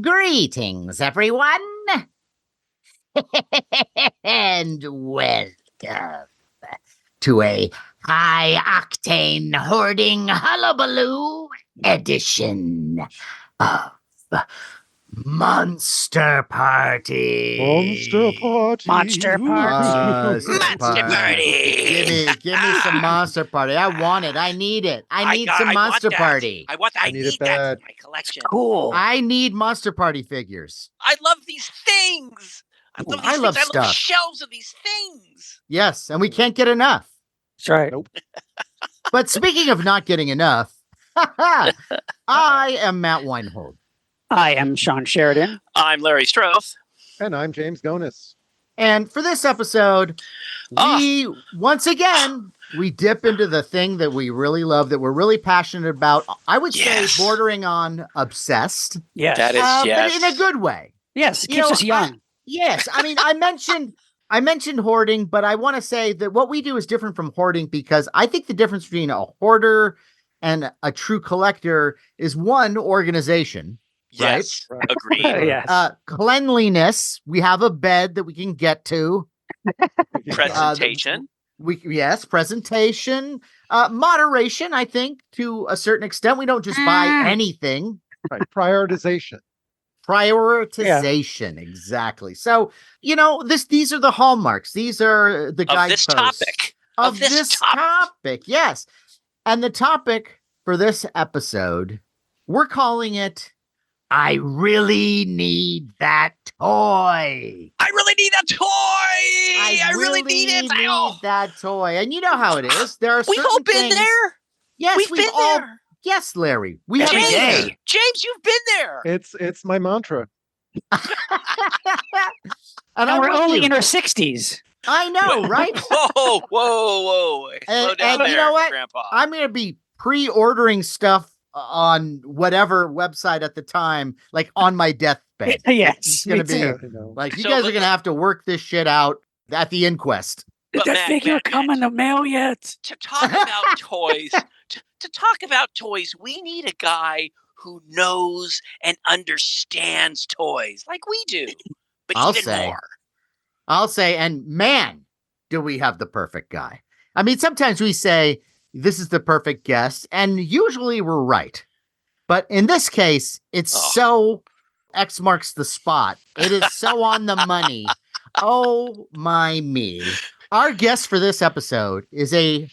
Greetings, everyone, and welcome to a high-octane hoarding hullabaloo edition of Monster Party. Monster Party. Monster Party. Monster Party. Give me some Monster Party. I want it. I need it. I need some Monster Party. I need that in my collection. Cool. I need Monster Party figures. I love these things. I love these I love things. I stuff. love shelves of these things. Yes, and we can't get enough. That's right. Nope. But speaking of not getting enough, I am Matt Weinhold. I am Shawn Sheridan. I'm Larry STROTHE. And I'm James GONIS. And for this episode, we dip into the thing that we really love, that we're really passionate about. I would say bordering on obsessed. Yes. That is But in a good way. Yes. It keeps us young. Yes. I mean, I mentioned hoarding, but I want to say that what we do is different from hoarding, because I think the difference between a hoarder and a true collector is one, organization. Yes. Right. Agreed. Yes. Cleanliness. We have a bed that we can get to. Presentation. Presentation. Moderation, I think, to a certain extent. We don't just buy anything. Right. Prioritization. Prioritization, exactly. So, these are the hallmarks. These are the guideposts of this topic. Yes. And the topic for this episode, we're calling it, I really need that toy. I really need that toy. I really need it. That toy. And you know how it is. There are We've certain all been things. there. Yes, We've been there. Yes, Larry. We have James, been there. James, you've been there. It's my mantra. And And I'm we're with only you. in our 60s. I know, right? Whoa. Slow down and there, you know what? Grandpa. I'm going to be pre-ordering stuff on whatever website at the time, like on my deathbed. Yes. It's going to be like, you guys are going to have to work this shit out at the inquest. Did that figure come in the mail yet? To talk about toys, to talk about toys, we need a guy who knows and understands toys like we do, but more. I'll say, and man, do we have the perfect guy. I mean, sometimes we say, this is the perfect guest, and usually we're right. But in this case, it's so X marks the spot. It is so on the money. Oh, my me. Our guest for this episode is a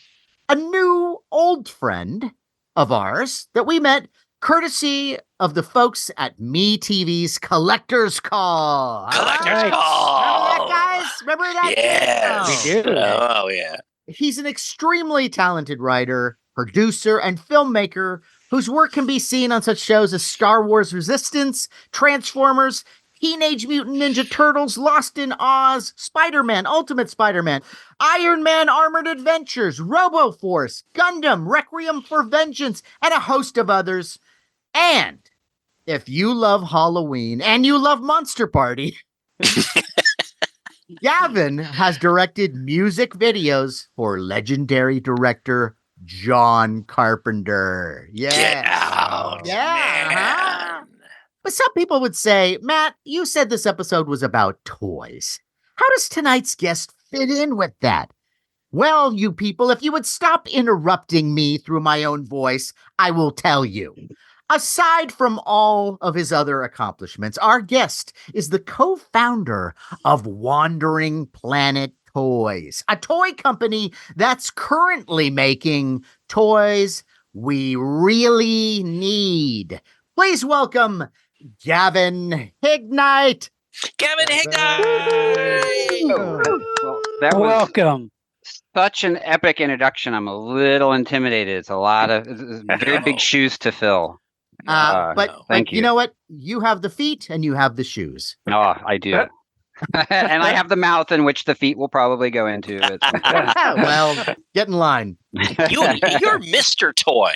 new old friend of ours that we met courtesy of the folks at MeTV's Collector's Call. Collector's Call. Remember that, guys? Remember that? Yes. We do. Oh, yeah. He's an extremely talented writer, producer, and filmmaker whose work can be seen on such shows as Star Wars Resistance, Transformers, Teenage Mutant Ninja Turtles, Lost in Oz, Spider-Man, Ultimate Spider-Man, Iron Man Armored Adventures, RoboForce, Gundam, Requiem for Vengeance, and a host of others. And if you love Halloween and you love Monster Party, Gavin has directed music videos for legendary director John Carpenter. Yeah. Get out, Yeah. man. But some people would say, Matt, you said this episode was about toys. How does tonight's guest fit in with that? Well, you people, if you would stop interrupting me through my own voice, I will tell you. Aside from all of his other accomplishments, our guest is the co-founder of Wandering Planet Toys, a toy company that's currently making toys we really need. Please welcome Gavin HIGNIGHT. Gavin HIGNIGHT. Well, that was Welcome. such an epic introduction. I'm a little intimidated. It's a lot of very big shoes to fill. But thank you know what? You have the feet and you have the shoes. Oh, I do. And I have the mouth in which the feet will probably go into. Well, get in line. You're Mr. Toy.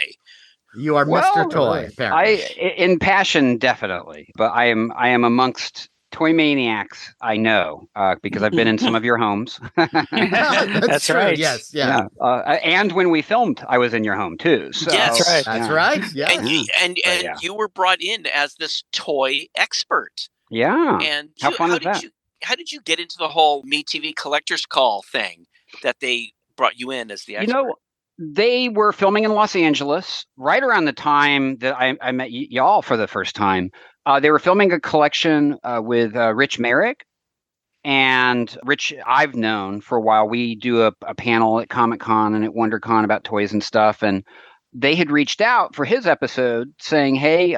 You are Well, Mr. Toy, apparently. In passion, definitely, but I am amongst toy maniacs, I know, because I've been in some of your homes. That's true. right. Yes, yeah. And when we filmed, I was in your home too. So Yes. That's right. That's yeah. right. Yeah. And yeah. you were brought in as this toy expert. Yeah. And How fun is that? How did you get into the whole MeTV collector's call thing that they brought you in as the expert? They were filming in Los Angeles right around the time that I met y'all for the first time. They were filming a collection with Rich Merrick. And Rich, I've known for a while. We do a panel at Comic-Con and at WonderCon about toys and stuff. And they had reached out for his episode saying, hey,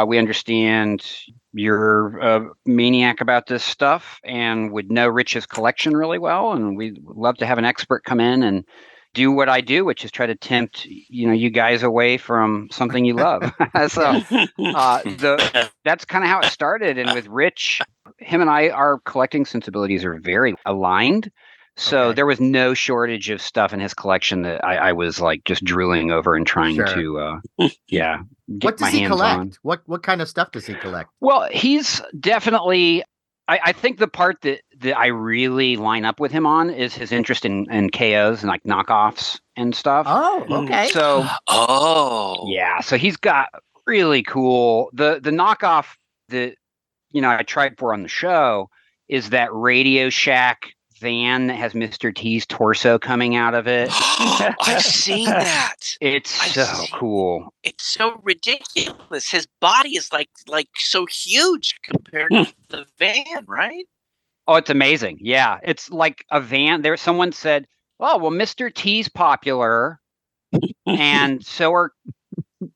we understand you're a maniac about this stuff and would know Rich's collection really well. And we'd love to have an expert come in and do what I do, which is try to tempt, you guys away from something you love. So that's kind of how it started. And with Rich, him and I, our collecting sensibilities are very aligned. So Okay. there was no shortage of stuff in his collection that I was like just drooling over and trying to, get What my does he hands collect? on. What kind of stuff does he collect? Well, he's definitely. I think the part that I really line up with him on is his interest in KOs and like knockoffs and stuff. Oh, okay. So yeah, so he's got really cool the knockoff that I tried for on the show is that Radio Shack van that has Mr. T's torso coming out of it. I've seen that. It's so cool. It's so ridiculous. His body is like so huge compared to the van, right? Oh, it's amazing. Yeah, it's like a van. There, someone said, "Oh, well, Mr. T's popular, and so are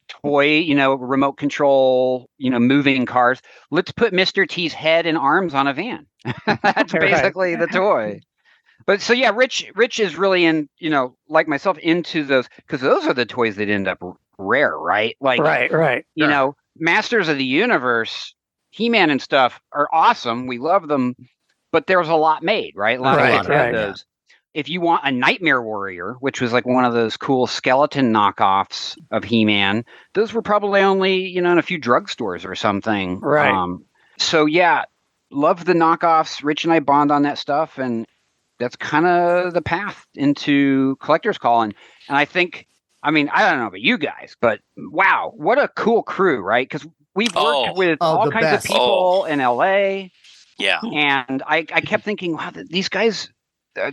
toy, remote control, moving cars. Let's put Mr. T's head and arms on a van." That's basically the toy. But so yeah, Rich is really in, like myself, into those because those are the toys that end up rare, right? Like, right. Masters of the Universe, He-Man and stuff are awesome. We love them, but there's a lot made, right? A lot of people have those. If you want a Nightmare Warrior, which was like one of those cool skeleton knockoffs of He-Man, those were probably only, in a few drugstores or something. Right. So yeah, love the knockoffs. Rich and I bond on that stuff, and that's kind of the path into Collector's Call. And I think, I don't know about you guys, but wow, what a cool crew, right? Because we've worked with all kinds of people in LA. Yeah. And I kept thinking, wow, these guys,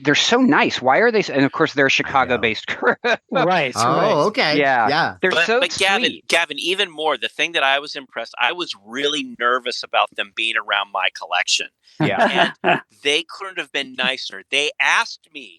they're so nice. Why are they? And of course, they're a Chicago-based crew. Right. Oh, okay. Yeah. They're so but sweet. Gavin, even more, the thing that I was impressed, I was really nervous about them being around my collection. Yeah. And they couldn't have been nicer. They asked me,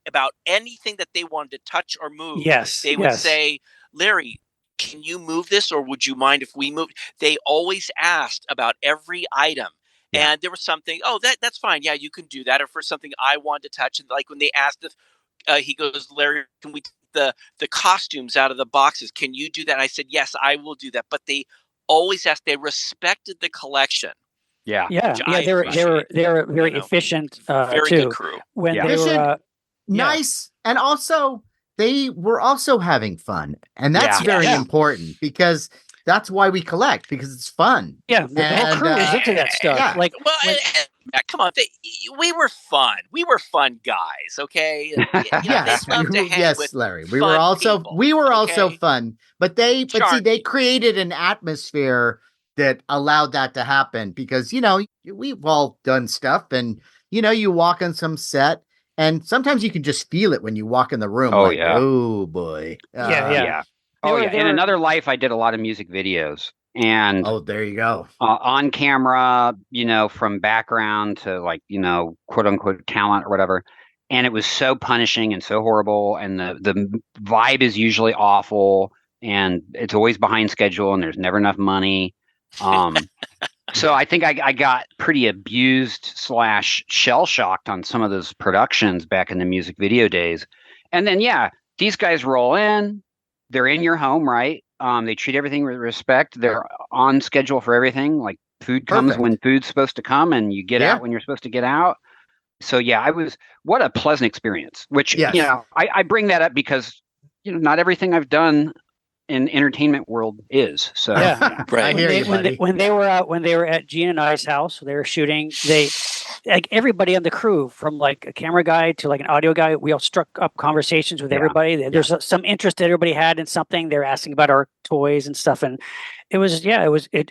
about anything that they wanted to touch or move. Yes. They would say, Larry, can you move this, or would you mind if we moved? They always asked about every item. Yeah. And there was something, that's fine. Yeah, you can do that. Or for something I wanted to touch. And like when they asked if he goes, Larry, can we take the costumes out of the boxes? Can you do that? And I said, yes, I will do that. But they always asked, they respected the collection. Yeah. They were very efficient very too. good crew. When they were nice, and also they were also having fun. And that's very important because that's why we collect, because it's fun. Yeah, the whole crew is into that stuff. Yeah. Like, come on, we were fun. We were fun guys, okay? Yes, yes, Larry. We were also fun, but see, they created an atmosphere that allowed that to happen because we've all done stuff, and you walk on some set, and sometimes you can just feel it when you walk in the room. Oh, like, yeah. Oh boy. Yeah. In another life, I did a lot of music videos, and there you go. On camera, from background to like, quote unquote talent or whatever. And it was so punishing and so horrible. And the vibe is usually awful, and it's always behind schedule, and there's never enough money. So I think I got pretty abused / shell shocked on some of those productions back in the music video days. And then, these guys roll in. They're in your home, right? They treat everything with respect. They're on schedule for everything. Like food comes when food's supposed to come, and you get out when you're supposed to get out. So what a pleasant experience. Which I bring that up because not everything I've done in entertainment world is. So Yeah. Right. I hear you, buddy. When they were at Gene and I's house, they were shooting. They like everybody on the crew, from like a camera guy to like an audio guy. We all struck up conversations with Yeah. everybody. There's some interest that everybody had in something. They're asking about our toys and stuff, and it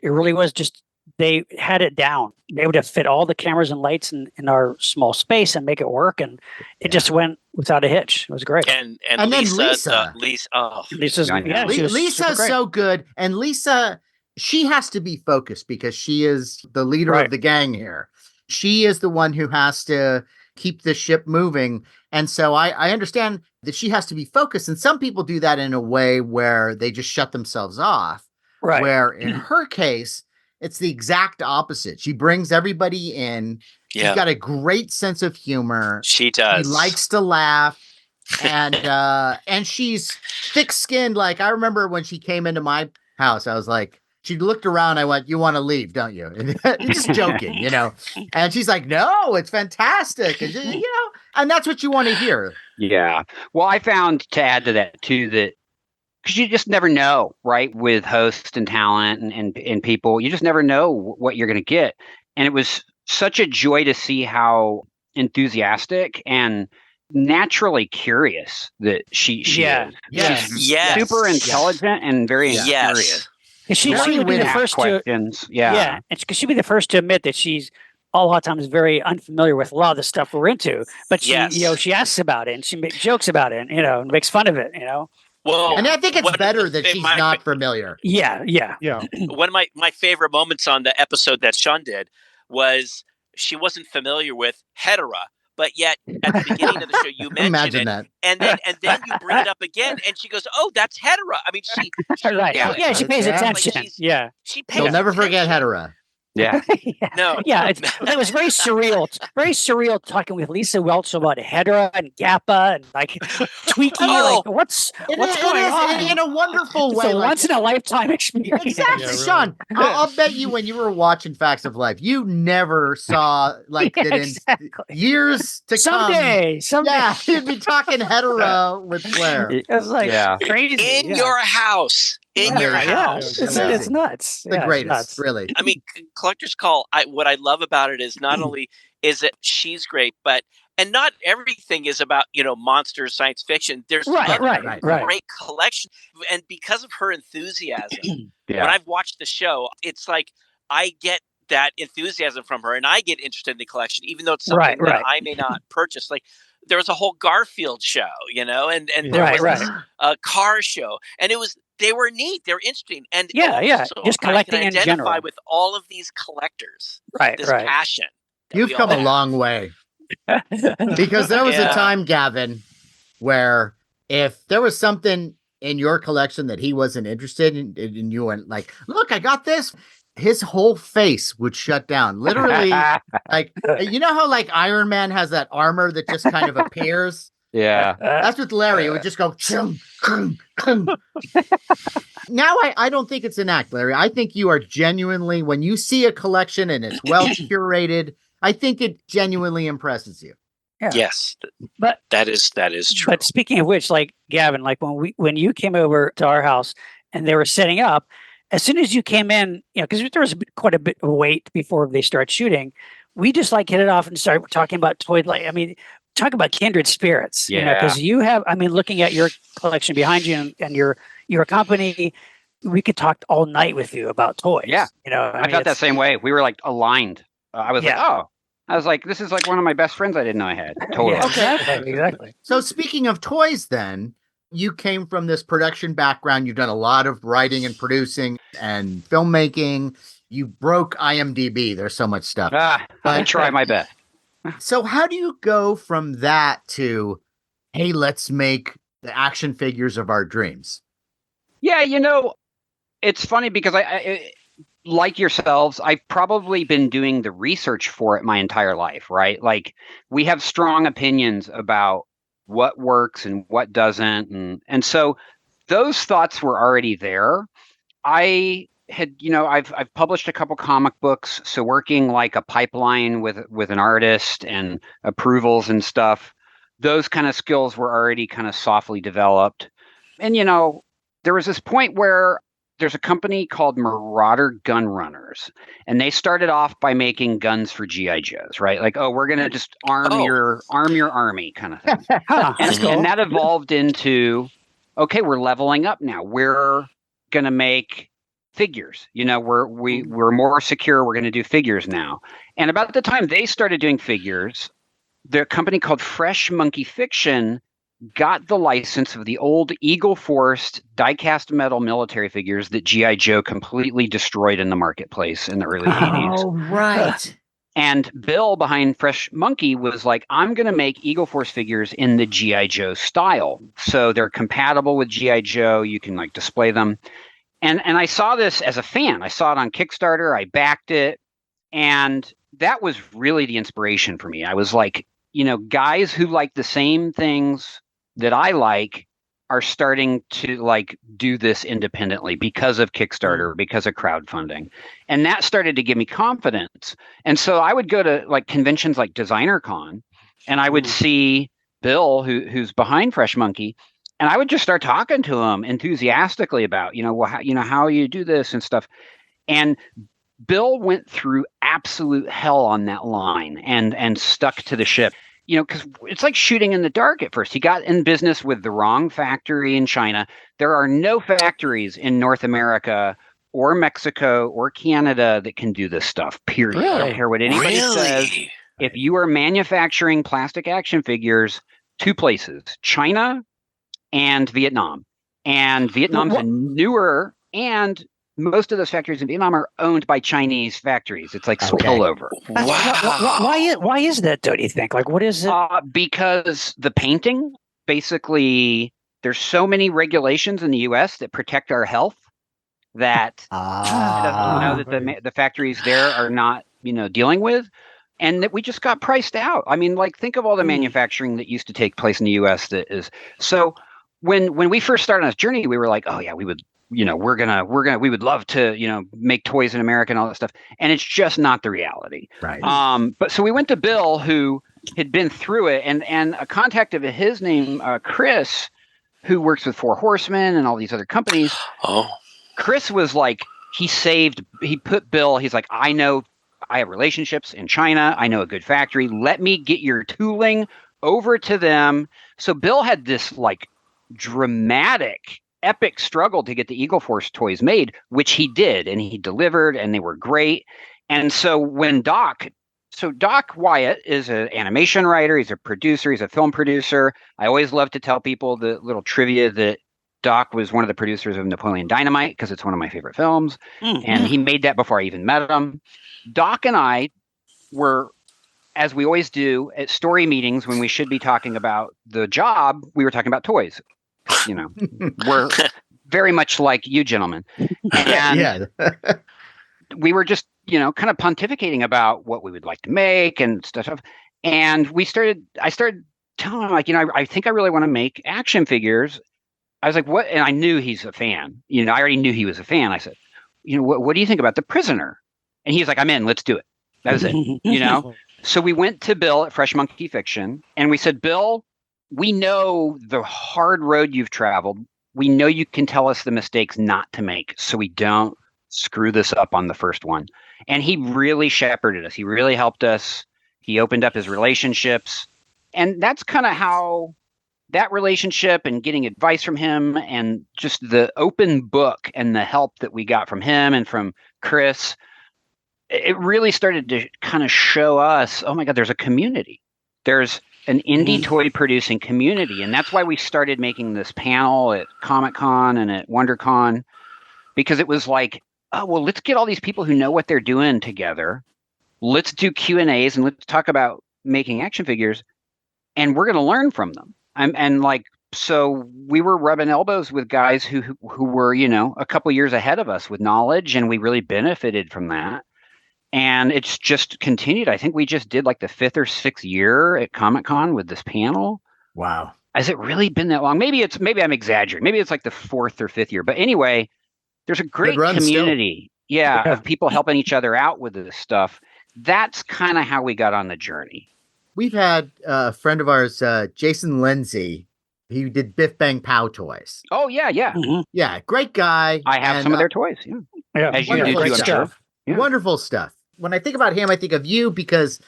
really was just. They had it down. They would have fit all the cameras and lights in our small space and make it work, and it just went without a hitch. It was great. And then Lisa, Lisa. Lisa's I know. she was super Lisa's great. so good, and Lisa, she has to be focused because she is the leader Right. of the gang here. She is the one who has to keep the ship moving, and so I understand that she has to be focused. And some people do that in a way where they just shut themselves off. Right. Where in her case, it's the exact opposite. She brings everybody in. She's yeah, got a great sense of humor. she does. She likes to laugh, and she's thick-skinned. Like I remember when she came into my house, I was like, she looked around. I went, "You want to leave, don't you?" And just joking, you know. And she's like, "No, it's fantastic," and and that's what you want to hear. Yeah. Well, I found, to add to that too, that because you just never know, right? With hosts and talent and people, you just never know what you're going to get. And it was such a joy to see how enthusiastic and naturally curious that she Yeah. is. Yes. She's Yes. super intelligent and very Yes. curious. And she Very would be the witty. first to Questions. Yeah. and because she'd be the first to admit that she's a lot of times very unfamiliar with a lot of the stuff we're into, but she Yes. she asks about it and she makes jokes about it, and makes fun of it. Well, And I think it's one of better the that fa- she's my- not familiar. Yeah. Yeah. One of my favorite moments on the episode that Sean did was she wasn't familiar with hetera, but yet at the beginning of the show you mentioned Imagine it, that. and then you bring it up again, and she goes, "Oh, that's hetera." I mean, she Right. Yeah. Yeah, she pays Yeah. attention. Like she's- yeah. she pays You'll never forget attention. hetera. Yeah. No, Yeah, it was very surreal. Very surreal talking with Lisa Welch about Hedera and Gappa and like Tweaky. Oh. Like what's It going is on? in a wonderful It's way. a like- once in a lifetime experience. Exactly, Yeah, really. Sean. I'll bet you when you were watching Facts of Life, you never saw like Yeah, that in exactly. years to Someday. come. Yeah, you'd be talking hetera with Flair. It was like Yeah. crazy. in yeah. your house, in your Amazing. Yeah, house. it's Amazing. nuts. The Yeah, it's greatest, nuts. really. I mean, Collector's Call. What I love about it is not only is that she's great, and not everything is about monsters, science fiction. There's Right, other right. great collection, and because of her enthusiasm, Yeah. when I've watched the show, it's like I get that enthusiasm from her, and I get interested in the collection, even though it's something Right. that I may not purchase. Like there was a whole Garfield show, and there Right, was this, car show, and they were neat, they were interesting, and Yeah, also, just collecting I in can identify general. with all of these collectors, Right, this right. passion. that You've we come all a have. long way. Because there was a Yeah. time, Gavin, where if there was something in your collection that he wasn't interested in, and you went like, "Look, I got this," his whole face would shut down. Literally, like you know how like Iron Man has that armor that just kind of appears. Yeah. That's with Larry. It would just go. Chung, chung, chung. Now I don't think it's an act, Larry. I think you are genuinely, when you see a collection and it's well curated, I think it genuinely impresses you. Yes, But that is true. But speaking of which, like Gavin, like when you came over to our house and they were setting up, as soon as you came in, because there was quite a bit of wait before they start shooting, we just like hit it off and started talking about toy. Like, I mean, talk about kindred spirits. Yeah. Because you have, I mean, looking at your collection behind you and your company, we could talk all night with you about toys. Yeah. I I felt that same way. We were like aligned. I was like, Yeah. oh, I was like, this is like one of my best friends I didn't know I had. Totally. Yeah, exactly. So speaking of toys, then you came from this production background. You've done a lot of writing and producing and filmmaking. You broke IMDb. There's so much stuff. I try my best. So how do you go from that to, hey, let's make the action figures of our dreams? Yeah, it's funny because I like yourselves, I've probably been doing the research for it my entire life, right? Like we have strong opinions about what works and what doesn't. And so those thoughts were already there. I had, I've published a couple comic books. So working like a pipeline with an artist and approvals and stuff, those kind of skills were already kind of softly developed. And, there was this point where there's a company called Marauder Gun Runners, and they started off by making guns for GI Joes, right? Like, oh, we're gonna just arm your army kind of thing. Huh, And, that's cool. and that evolved into, okay, we're leveling up now. We're gonna make figures. You know, we're more secure. We're gonna do figures now. And about the time they started doing figures, the company called Fresh Monkey Fiction got the license of the old Eagle Force die-cast metal military figures that G.I. Joe completely destroyed in the marketplace in the early 80s. Oh, right. And Bill behind Fresh Monkey was like, I'm going to make Eagle Force figures in the G.I. Joe style. So they're compatible with G.I. Joe. You can like display them. And I saw this as a fan. I saw it on Kickstarter. I backed it. And that was really the inspiration for me. I was like, you know, guys who like the same things that I like are starting to like do this independently because of Kickstarter, because of crowdfunding. And that started to give me confidence. And so I would go to like conventions like Designer Con, and I would see Bill, who's behind Fresh Monkey, and I would just start talking to him enthusiastically about, you know, well, how you do this and stuff. And Bill went through absolute hell on that line and stuck to the ship. You know, because it's like shooting in the dark at first. He got in business with the wrong factory in China. There are no factories in North America or Mexico or Canada that can do this stuff, period. I don't care what anybody says. If you are manufacturing plastic action figures, two places, China and Vietnam. And Vietnam's newer, and most of those factories in Vietnam are owned by Chinese factories. It's like spillover. Wow. Why is that, though, do you think? Like, what is it? Because the painting, basically, there's so many regulations in the U.S. that protect our health that that the factories there are not, you know, dealing with, and that we just got priced out. I mean, like, think of all the manufacturing that used to take place in the U.S. that is so. When we first started on this journey, we were like, oh yeah, we would. You know, we would love to, you know, make toys in America and all that stuff. And it's just not the reality. Right. But so we went to Bill, who had been through it, and a contact of his name, Chris, who works with Four Horsemen and all these other companies. Oh. Chris was like, he put Bill, he's like, I know I have relationships in China. I know a good factory. Let me get your tooling over to them. So Bill had this like dramatic epic struggle to get the Eagle Force toys made, which he did, and he delivered, and they were great. And so when Doc Wyatt is an animation writer, he's a producer, he's a film producer. I always love to tell people the little trivia that Doc was one of the producers of Napoleon Dynamite, because it's one of my favorite films. And he made that before I even met him. Doc and I were, as we always do at story meetings when we should be talking about the job, we were talking about toys. You know, we're very much like you gentlemen. And we were just, you know, kind of pontificating about what we would like to make and stuff. And I started telling him, like, you know, I think I really want to make action figures. I was like, what? And I knew he's a fan. You know, I already knew he was a fan. I said, you know, what do you think about The Prisoner? And he was like, I'm in, let's do it. That was it, you know? So we went to Bill at Fresh Monkey Fiction, and we said, Bill, we know the hard road you've traveled. We know you can tell us the mistakes not to make so we don't screw this up on the first one. And he really shepherded us. He really helped us. He opened up his relationships. And that's kind of how that relationship and getting advice from him and just the open book and the help that we got from him and from Chris, it really started to kind of show us, oh my God, there's a community. There's an indie toy producing community. And that's why we started making this panel at Comic-Con and at WonderCon, because it was like, oh, well, let's get all these people who know what they're doing together. Let's do Q&As and let's talk about making action figures, and we're going to learn from them. And like, so we were rubbing elbows with guys who were, you know, a couple years ahead of us with knowledge, and we really benefited from that. And it's just continued. I think we just did like the 5th or 6th year at Comic-Con with this panel. Wow. Has it really been that long? Maybe I'm exaggerating. Maybe it's like the 4th or 5th year. But anyway, there's a great community, of people helping each other out with this stuff. That's kind of how we got on the journey. We've had a friend of ours, Jason Lindsay, He did Biff Bang Pow toys. Oh yeah, yeah. Mhm. Yeah, great guy. I have and, some of their toys. Yeah, Yeah, as you do wonderful too, I'm stuff. sure. Yeah. Wonderful stuff. When I think about him, I think of you because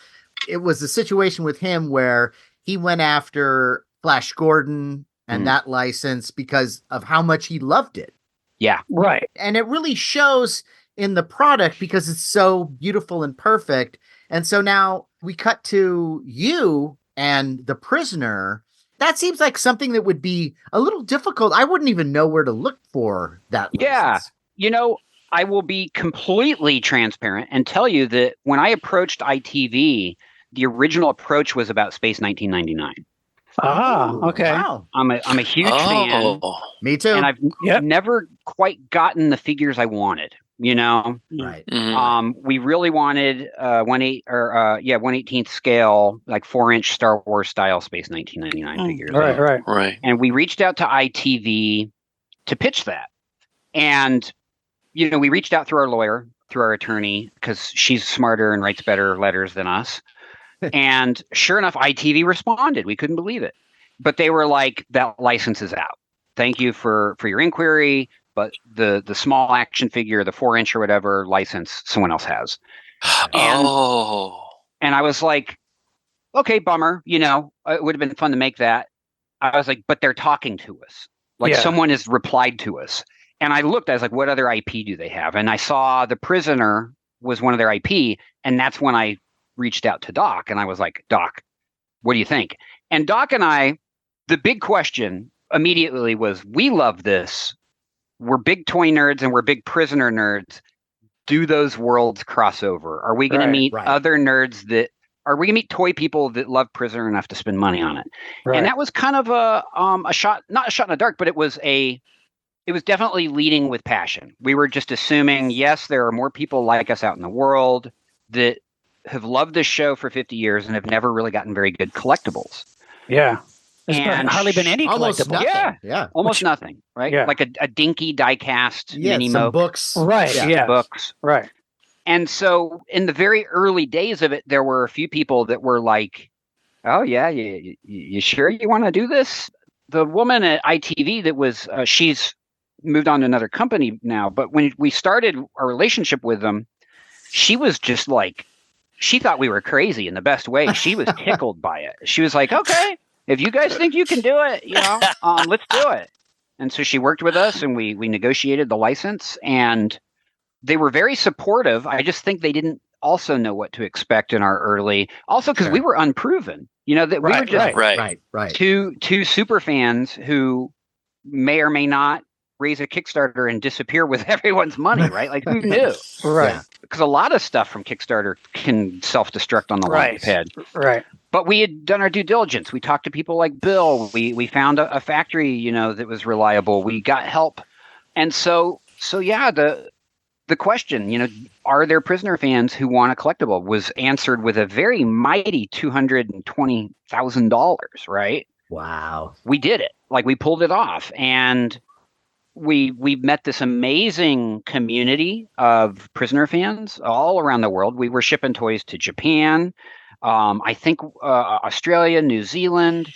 it was a situation with him where he went after Flash Gordon and that license because of how much he loved it. Yeah. Right. And it really shows in the product because it's so beautiful and perfect. And so now we cut to you and the prisoner. That seems like something that would be a little difficult. I wouldn't even know where to look for that Yeah. license. You know, I will be completely transparent and tell you that when I approached ITV, the original approach was about Space 1999. Okay. Wow. I'm a huge fan, Me too. and I've never quite gotten the figures I wanted. You know, right. we really wanted 1/18th scale, like 4-inch Star Wars style Space 1999 figures. Right. And we reached out to ITV to pitch that, and you know, we reached out through our lawyer, through our attorney, because she's smarter and writes better letters than us. And sure enough, ITV responded. We couldn't believe it. But they were like, that license is out. Thank you for your inquiry. But the small action figure, the 4-inch or whatever license, someone else has. And I was like, okay, bummer. You know, it would have been fun to make that. I was like, but they're talking to us. Like someone has replied to us. And I looked, I was like, what other IP do they have? And I saw The Prisoner was one of their IP. And that's when I reached out to Doc and I was like, Doc, what do you think? And Doc and I, the big question immediately was, we love this. We're big toy nerds and we're big Prisoner nerds. Do those worlds cross over? Are we going to meet other nerds are we going to meet toy people that love Prisoner enough to spend money on it? Right. And that was kind of a shot, not a shot in the dark, but it was definitely leading with passion. We were just assuming, yes, there are more people like us out in the world that have loved this show for 50 years and have never really gotten very good collectibles. Yeah. There's And hardly been any almost collectibles. nothing. Yeah. Almost nothing, right? Yeah. Like a dinky die-cast mini some Moke. books. Right. Yeah. Books. Right. And so in the very early days of it, there were a few people that were like, oh, yeah, you sure you want to do this? The woman at ITV that was, she's moved on to another company now, but when we started our relationship with them, she was just like, she thought we were crazy in the best way. She was tickled by it. She was like, okay, if you guys think you can do it, you know, let's do it. And so she worked with us and we negotiated the license and they were very supportive. I just think they didn't also know what to expect in our early, also because we were unproven, you know, that we were just two super fans who may or may not raise a Kickstarter and disappear with everyone's money, right? Like who knew? Right. Because a lot of stuff from Kickstarter can self-destruct on the launch pad. Right. But we had done our due diligence. We talked to people like Bill. We found a factory, you know, that was reliable. We got help. And so yeah, the question, you know, are there Prisoner fans who want a collectible was answered with a very mighty $220,000, right? Wow. We did it. Like we pulled it off. And we met this amazing community of Prisoner fans all around the world. We were shipping toys to Japan, I think Australia, New Zealand,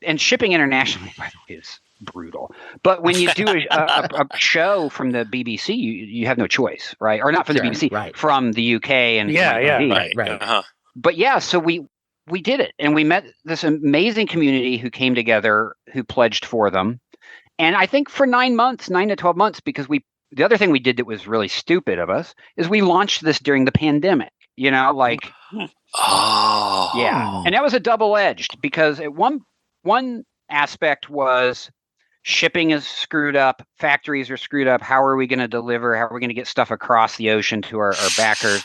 and shipping internationally, by the way, is brutal. But when you do a show from the BBC, you have no choice, right? Or not from the BBC, from the UK and Right. But yeah, so we did it, and we met this amazing community who came together, who pledged for them. And I think for 9 to 12 months, because the other thing we did that was really stupid of us is we launched this during the pandemic, you know, like, yeah. And that was a double-edged because at one aspect was shipping is screwed up, factories are screwed up. How are we going to deliver? How are we going to get stuff across the ocean to our backers?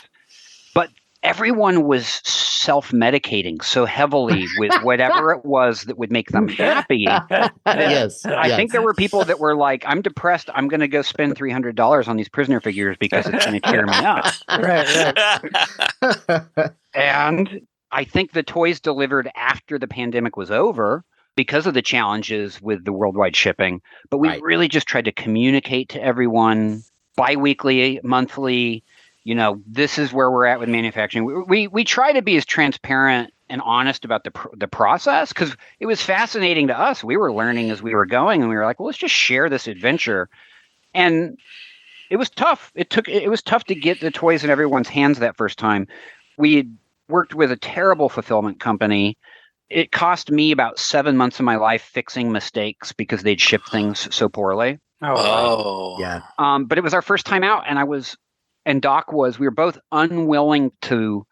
But everyone was self-medicating so heavily with whatever it was that would make them happy. Yes. I think there were people that were like, I'm depressed. I'm going to go spend $300 on these Prisoner figures because it's going to cheer me up. And I think the toys delivered after the pandemic was over because of the challenges with the worldwide shipping. But we really just tried to communicate to everyone bi-weekly, monthly, you know, this is where we're at with manufacturing. We try to be as transparent and honest about the process, because it was fascinating to us. We were learning as we were going, and we were like, well, let's just share this adventure. And it was tough. It was tough to get the toys in everyone's hands that first time. We had worked with a terrible fulfillment company. It cost me about 7 months of my life fixing mistakes because they'd shipped things so poorly. Oh. Yeah. But it was our first time out, and Doc was. We were both unwilling to.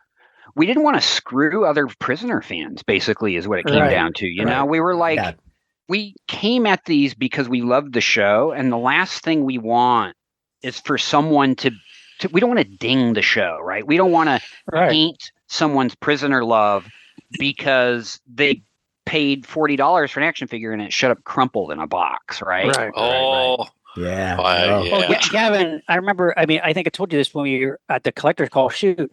We didn't want to screw other Prisoner fans, basically, is what it came down to. You know, we were like, we came at these because we loved the show, and the last thing we want is for someone to we don't want to ding the show, right? We don't want to paint someone's Prisoner love because they paid $40 for an action figure and it shut up crumpled in a box, right? Oh. Yeah. Well, Gavin, I remember, I mean, I think I told you this when we were at the collector's call shoot.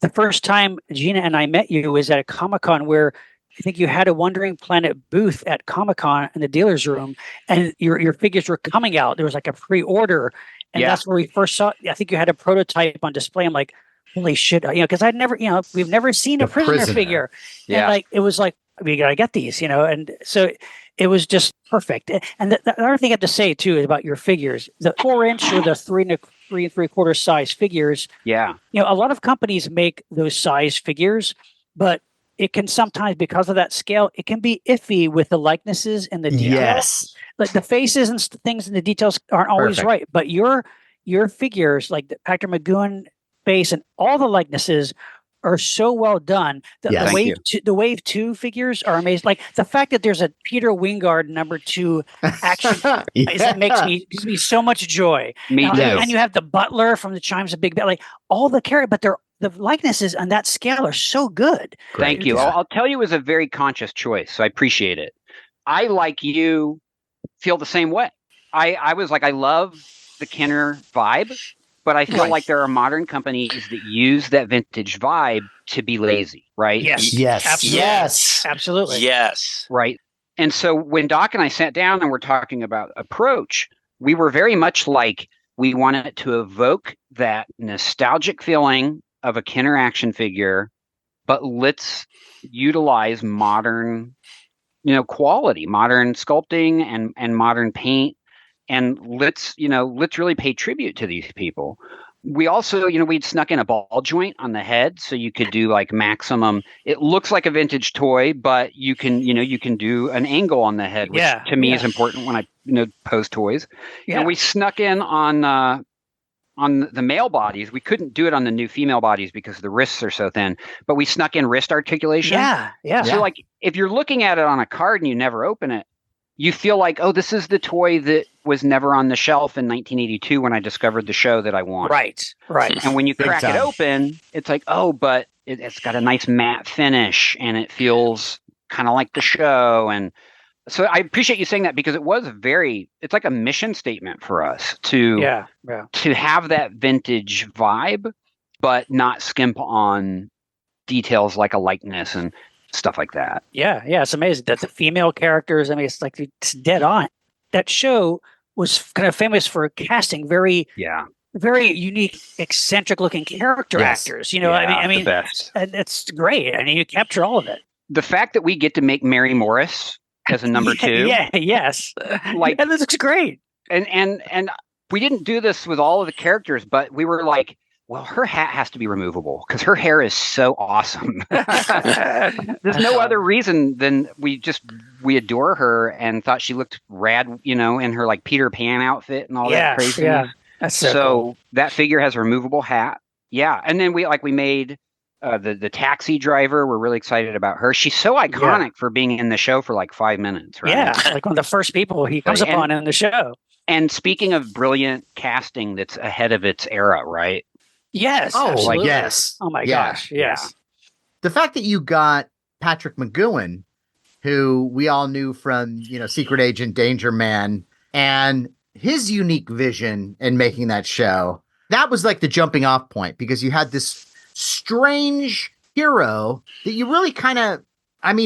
The first time Gina and I met you was at a Comic-Con where I think you had a Wandering Planet booth at Comic-Con in the dealer's room, and your figures were coming out. There was like a pre-order, and that's where we first saw. I think you had a prototype on display. I'm like, holy shit, you know, because I'd never, you know, we've never seen a prisoner figure, and like it was like, we gotta get these, you know, and so it was just perfect. And the other thing I have to say too is about your figures, the 4-inch or the 3 3/4 size figures. Yeah, you know, a lot of companies make those size figures, but it can sometimes, because of that scale, it can be iffy with the likenesses and the details. Yes. Like the faces and things and the details aren't always right. But your figures, like the Patrick McGowan face and all the likenesses, are so well done. The Wave 2 figures are amazing. Like the fact that there's a Peter Wingard #2 action that gives me so much joy. Me too. And you have the Butler from the Chimes of Big Ben, like all the characters, but the likenesses on that scale are so good. Thank you. I'll tell you, it was a very conscious choice, so I appreciate it. I, like you, feel the same way. I was like, I love the Kenner vibe, but I feel like there are modern companies that use that vintage vibe to be lazy, right? Yes. Absolutely. Yes. Right. And so when Doc and I sat down and we're talking about approach, we were very much like, we wanted to evoke that nostalgic feeling of a Kenner action figure, but let's utilize modern, quality, modern sculpting and modern paint. And let's really pay tribute to these people. We also, we'd snuck in a ball joint on the head, so you could do like maximum. It looks like a vintage toy, but you can do an angle on the head, which to me is important when I pose toys. Yeah. And we snuck in on the male bodies. We couldn't do it on the new female bodies because the wrists are so thin, but we snuck in wrist articulation. Yeah. So like, if you're looking at it on a card and you never open it, you feel like, oh, this is the toy that was never on the shelf in 1982 when I discovered the show that I want. Right. And when you crack it open, it's like, oh, but it's got a nice matte finish and it feels kind of like the show. And so I appreciate you saying that, because it's like a mission statement for us to have that vintage vibe, but not skimp on details like a likeness and stuff like that. Yeah, it's amazing that the female characters, I mean, it's dead on. That show was kind of famous for casting very unique, eccentric looking character actors. I mean, the best. And it's great. I mean, you capture all of it. The fact that we get to make Mary Morris as a number 2. Yes. Like, and this looks great. And we didn't do this with all of the characters, but we were like, well, her hat has to be removable because her hair is so awesome. There's no other reason than we adore her and thought she looked rad, in her like Peter Pan outfit and all that craziness. Yeah, that's so cool. That figure has a removable hat. Yeah, and then we made the taxi driver. We're really excited about her. She's so iconic for being in the show for like 5 minutes, right? Yeah, like one of the first people he comes upon in the show. And speaking of brilliant casting that's ahead of its era, right? Yes. Absolutely. Yes. Oh my gosh. Yes. The fact that you got Patrick McGowan, who we all knew from, Secret Agent Danger Man, and his unique vision in making that show, that was like the jumping off point, because you had this strange hero that you really kind of,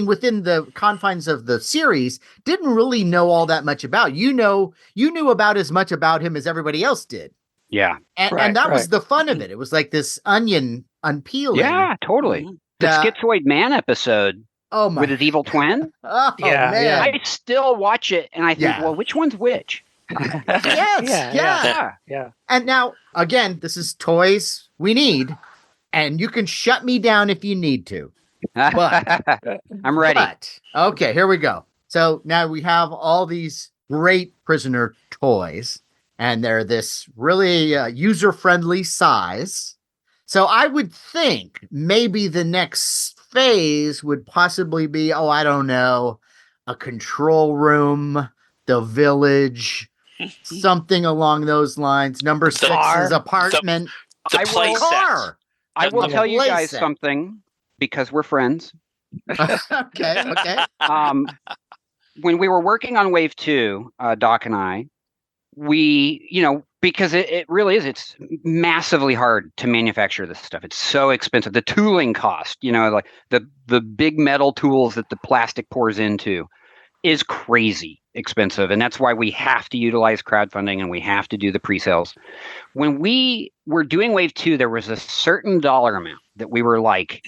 within the confines of the series, didn't really know all that much about. You knew about as much about him as everybody else did. Yeah. And that was the fun of it. It was like this onion unpeeling. Yeah, totally. The Uh, Schizoid Man episode oh my. with his evil twin. Oh Yeah, man. yeah. I still watch it and I think, Yeah. well, which one's which? Yes. Yeah, Yeah. Yeah. And now again, this is toys we need, and you can shut me down if you need to. I'm ready. But okay, here we go. So now we have all these great prisoner toys, and they're this really user-friendly size. So I would think maybe the next phase would possibly be, oh, I don't know, a control room, the village, something along those lines. Number 6 car. is apartment. The I play will- set. Car. I will Okay. tell you Play guys set. something because we're friends. Okay. When we were working on Wave 2, Doc and I, because it really is, it's massively hard to manufacture this stuff. It's so expensive. The tooling cost, like the big metal tools that the plastic pours into is crazy expensive. And that's why we have to utilize crowdfunding and we have to do the pre-sales. When we were doing Wave 2, there was a certain dollar amount that we were like,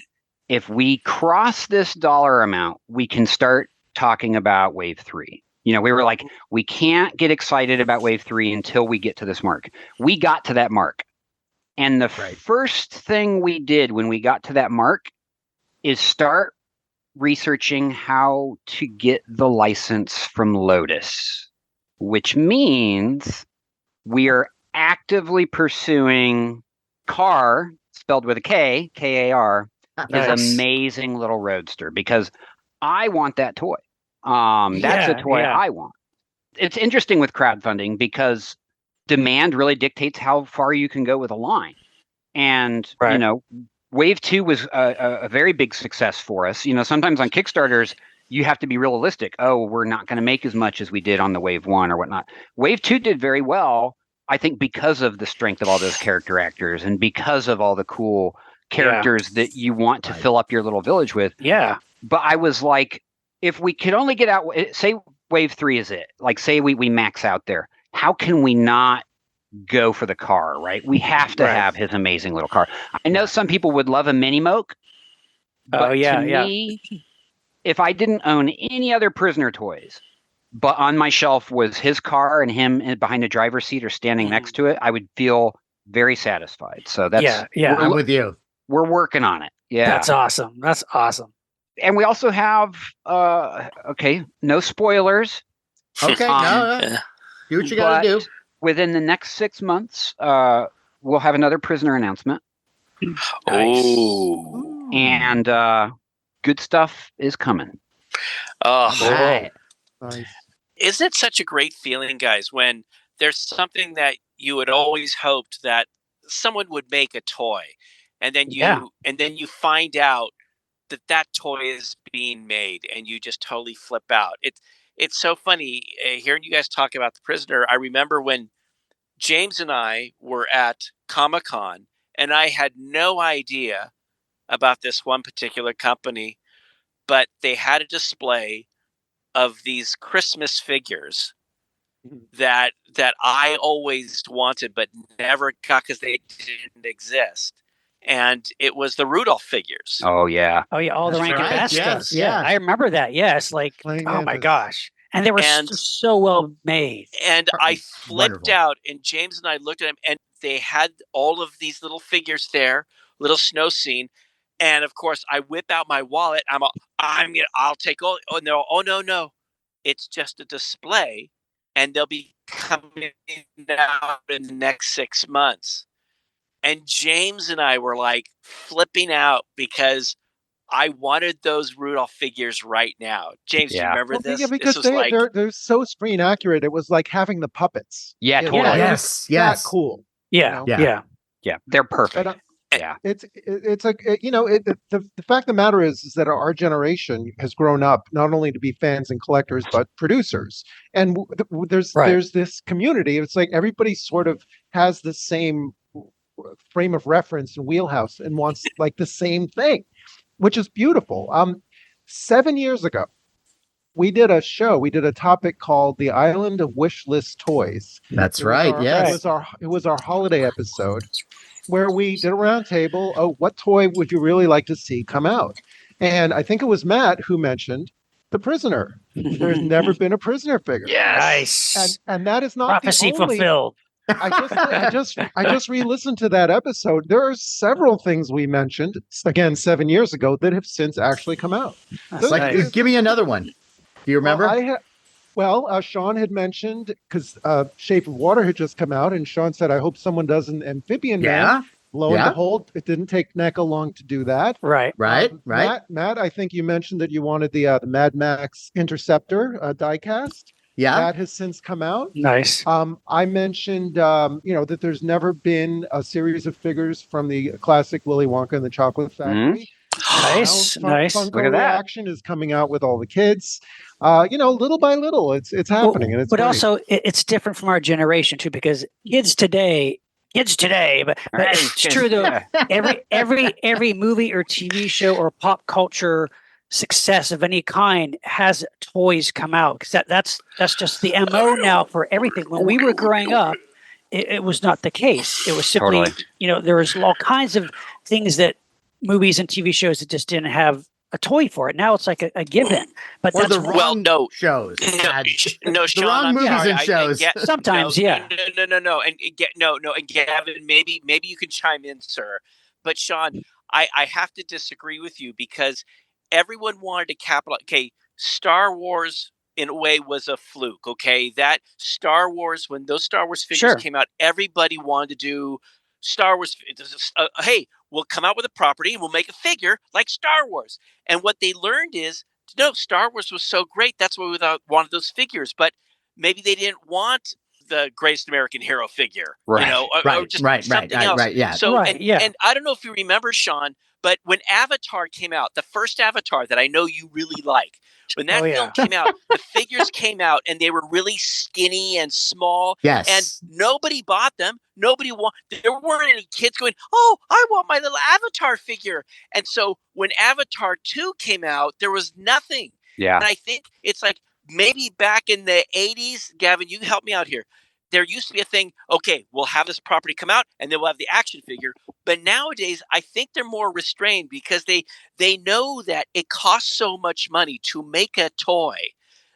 if we cross this dollar amount, we can start talking about Wave 3. We were like, we can't get excited about Wave 3 until we get to this mark. We got to that mark. And the first thing we did when we got to that mark is start researching how to get the license from Lotus, which means we are actively pursuing Car, spelled with a K, K-A-R, Nice. his amazing little roadster, because I want that toy. That's a toy I want. It's interesting with crowdfunding because demand really dictates how far you can go with a line. And, Wave 2 was a very big success for us. Sometimes on Kickstarters, you have to be realistic. Oh, we're not going to make as much as we did on the Wave 1 or whatnot. Wave 2 did very well, I think, because of the strength of all those character actors and because of all the cool characters that you want to fill up your little village with. Yeah. But I was like, if we could only get out, say Wave 3 is it, like say we max out there, how can we not go for the car, right? We have to have his amazing little car. I know some people would love a mini moke, but to me, if I didn't own any other prisoner toys, but on my shelf was his car and him behind the driver's seat or standing next to it, I would feel very satisfied. So that's I'm with you. We're working on it. Yeah, That's awesome. That's awesome. And we also have no spoilers. Okay, no. Do what you got to do. Within the next 6 months, we'll have another prisoner announcement. Oh. And good stuff is coming. Oh, Right. Nice. isn't it such a great feeling, guys, when there's something that you had always hoped that someone would make a toy, and then you find out that toy is being made, and you just totally flip out. It's so funny hearing you guys talk about the prisoner. I remember when James and I were at Comic-Con, and I had no idea about this one particular company, but they had a display of these Christmas figures that I always wanted but never got because they didn't exist. And it was the Rudolph figures. Oh yeah. Oh yeah, all the That's Rankin right, Bass yes, stuff. Yeah, yeah. I remember that. Yes, like Flying oh my Mantis. gosh, and they were so well made. And I flipped Wonderful. out, and James and I looked at them, and they had all of these little figures there, little snow scene. And of course, I whip out my wallet. I'll take all. Oh no! Oh no! It's just a display, and they'll be coming out in the next 6 months. And James and I were like flipping out because I wanted those Rudolph figures right now. James, do you remember this? Yeah, because This was they're so screen accurate. It was like having the puppets. Yeah, It totally. was Yes, that yes. cool. Yeah, You know? yeah. They're perfect. But, yeah. The fact of the matter is that our generation has grown up not only to be fans and collectors but producers, and there's this community. It's like everybody sort of has the same frame of reference and wheelhouse and wants like the same thing, which is beautiful. 7 years ago, we did a topic called "The Island of Wish List Toys." That's right. Yes. It was our holiday episode. where we did a roundtable. Oh, what toy would you really like to see come out? And I think it was Matt who mentioned The Prisoner. There's never been a Prisoner figure. Nice. And that is not Prophecy the only. fulfilled. I just re-listened to that episode. There are several things we mentioned again 7 years ago that have since actually come out. That's Like, nice. give me another one. Do you remember? Sean had mentioned, because Shape of Water had just come out, and Sean said, I hope someone does an Amphibian Man. Lo and behold, it didn't take NECA long to do that. Right. Matt, I think you mentioned that you wanted the Mad Max Interceptor diecast. Yeah. That has since come out. Nice. I mentioned, that there's never been a series of figures from the classic Willy Wonka and the Chocolate Factory. Nice. Nice. Funko Look at that. Reaction is coming out with all the kids. Little by little, it's happening, and it's but great. also it's different from our generation too, because kids today, but it's true though. Every movie or TV show or pop culture success of any kind has toys come out, because that's just the MO now for everything. When we were growing up, it was not the case. It was simply there was all kinds of things that movies and TV shows that just didn't have a toy for it. Now it's like a given. But Or that's the wrong shows. No, Sean, wrong I'm movies sorry. and shows. Sometimes, yeah. No, and Gavin, maybe you can chime in, sir. But Sean, I have to disagree with you, because everyone wanted to capitalize. Okay, Star Wars in a way was a fluke. Okay, that Star Wars, when those Star Wars figures came out, everybody wanted to do Star Wars. Hey, we'll come out with a property and we'll make a figure like Star Wars. And what they learned is, no, Star Wars was so great. That's why we wanted those figures. But maybe they didn't want the greatest American hero figure, or just something else. Right, yeah. So, Right, and I don't know if you remember, Sean, but when Avatar came out, the first Avatar that I know you really like, when that film came out, the figures came out and they were really skinny and small. Yes. And nobody bought them. There weren't any kids going, oh, I want my little Avatar figure. And so when Avatar 2 came out, there was nothing. Yeah. And I think it's like, maybe back in the 80s, Gavin, you can help me out here. There used to be a thing, okay, we'll have this property come out and then we'll have the action figure. But nowadays, I think they're more restrained, because they know that it costs so much money to make a toy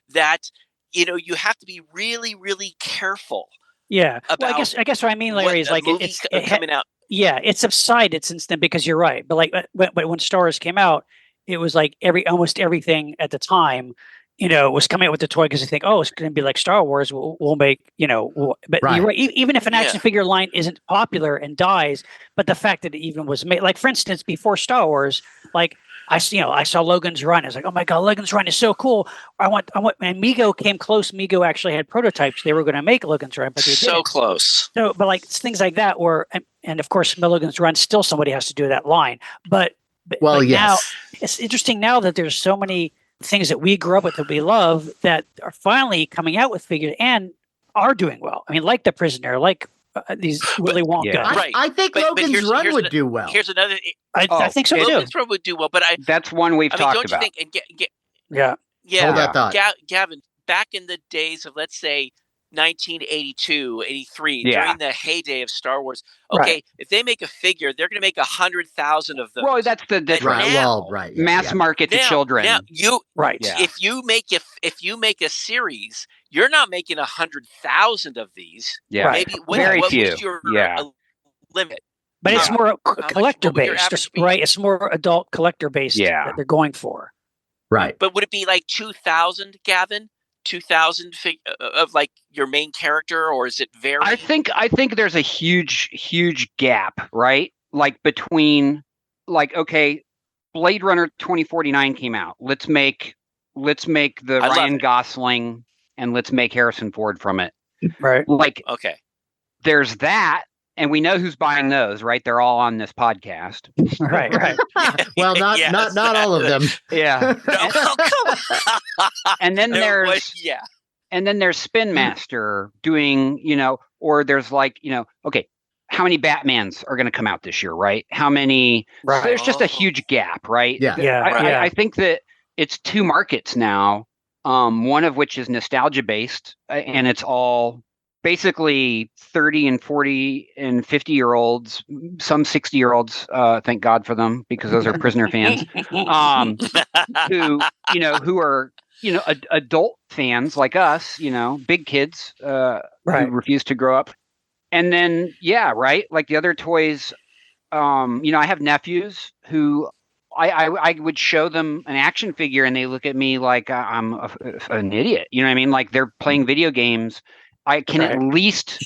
that, you have to be really, really careful. Yeah. About I guess what I mean, Larry, is like it's coming out. Yeah, it subsided since then, because you're right. But like when Star Wars came out, it was like almost everything at the time, was coming out with the toy, because they think, oh, it's going to be like Star Wars. We'll make, but Right. You're right. Even if an action figure line isn't popular and dies, but the fact that it even was made, like for instance, before Star Wars, like I saw Logan's Run. I was like, oh my God, Logan's Run is so cool. I want, and MEGO came close. MEGO actually had prototypes. They were going to make Logan's Run, but they didn't. Close. So, but like things like that and of course, Logan's Run, still somebody has to do that line. But yes. Now it's interesting now that there's so many things that we grew up with that we love that are finally coming out with figures and are doing well. I mean, like The Prisoner, like these Willy Wonka. Yeah. Right. I think Logan's Run would do well. Here's another. I think so too. Logan's Run would do well, but that's one we've talked don't about. you think? Yeah. Hold that thought. Gavin, back in the days of, let's say, 1982, 83, Yeah. during the heyday of Star Wars. Okay, if they make a figure, they're going to make 100,000 of those. Well, that's the difference. Right. Well, right. Yeah, Mass market to children. Now Yeah. if you make a series, you're not making 100,000 of these. Yeah. Maybe Very what few. was your Yeah. limit? But it's more collector what would your based, average be? right? It's more adult collector based that they're going for. Right. But would it be like 2,000, Gavin? 2,000 of like your main character, or is it very? I think there's a huge gap, right? Like between, okay, Blade Runner 2049 came out. Let's make the Ryan Gosling, and let's make Harrison Ford from it. Right. Like, okay, there's that. And we know who's buying those, right? They're all on this podcast. Right. Well, not all of them. Yeah. And then there's Spin Master doing, or there's like, okay, how many Batmans are going to come out this year, right? How many? Right. So there's just a huge gap, right? Yeah. I think that it's two markets now. One of which is nostalgia based, and it's all basically 30 and 40 and 50-year-olds, some 60-year-olds, thank God for them, because those are prisoner fans, who are, adult fans like us, big kids who refuse to grow up. And then, like the other toys, I have nephews who I would show them an action figure and they look at me like I'm an idiot. You know what I mean? Like they're playing video games. I can at least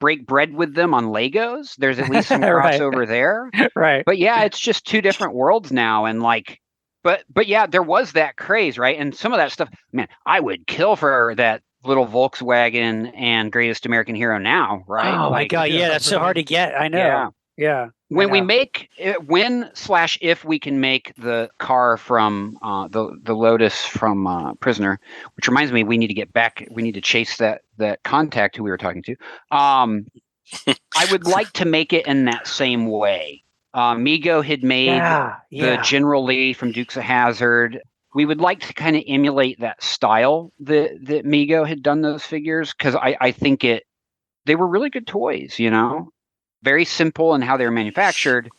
break bread with them on Legos. There's at least some crossover there. Right. But yeah, it's just two different worlds now. And like, but yeah, there was that craze, right? And some of that stuff, man, I would kill for that little Volkswagen and Greatest American Hero now, right? Oh my God. Yeah. That's so hard to get. I know. Yeah. When we make if we can make the car from the Lotus from Prisoner, which reminds me, we need to get back. We need to chase that contact who we were talking to. I would like to make it in that same way. MEGO had made the General Lee from Dukes of Hazzard. We would like to kind of emulate that style that MEGO had done those figures, because I think they were really good toys, very simple in how they were manufactured,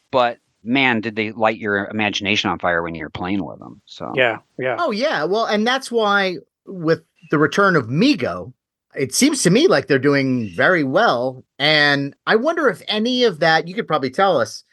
but man, did they light your imagination on fire when you were playing with them. So yeah. Oh yeah. Well, and that's why with the return of MEGO, it seems to me like they're doing very well. And I wonder if any of that, you could probably tell us,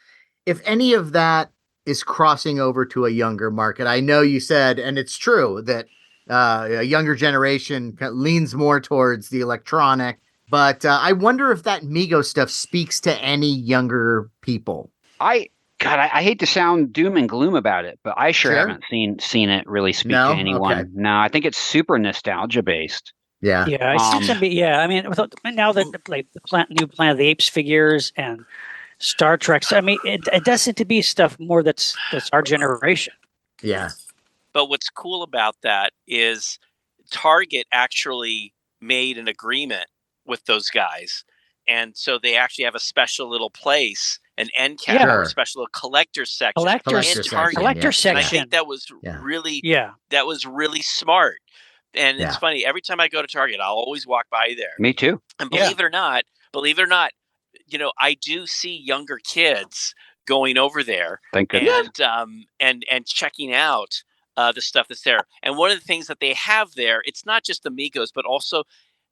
if any of that is crossing over to a younger market. I know you said, and it's true, that a younger generation leans more towards the electronic. But I wonder if that MEGO stuff speaks to any younger people. I hate to sound doom and gloom about it, but I sure haven't seen it really speak to anyone. Okay. No, I think it's super nostalgia based. Yeah. Yeah. It seems to be, yeah. I mean, now that the new Planet of the Apes figures and Star Trek, I mean, it does seem to be stuff more that's our generation. Yeah. But what's cool about that is Target actually made an agreement with those guys, and so they actually have a special little place, an end cap, or a special collector section. Collector section. And I think that was really smart. And it's funny, every time I go to Target, I'll always walk by there. Me too. And believe it or not, I do see younger kids going over there. Thank goodness. And checking out the stuff that's there. And one of the things that they have there, it's not just the MEGOs, but also,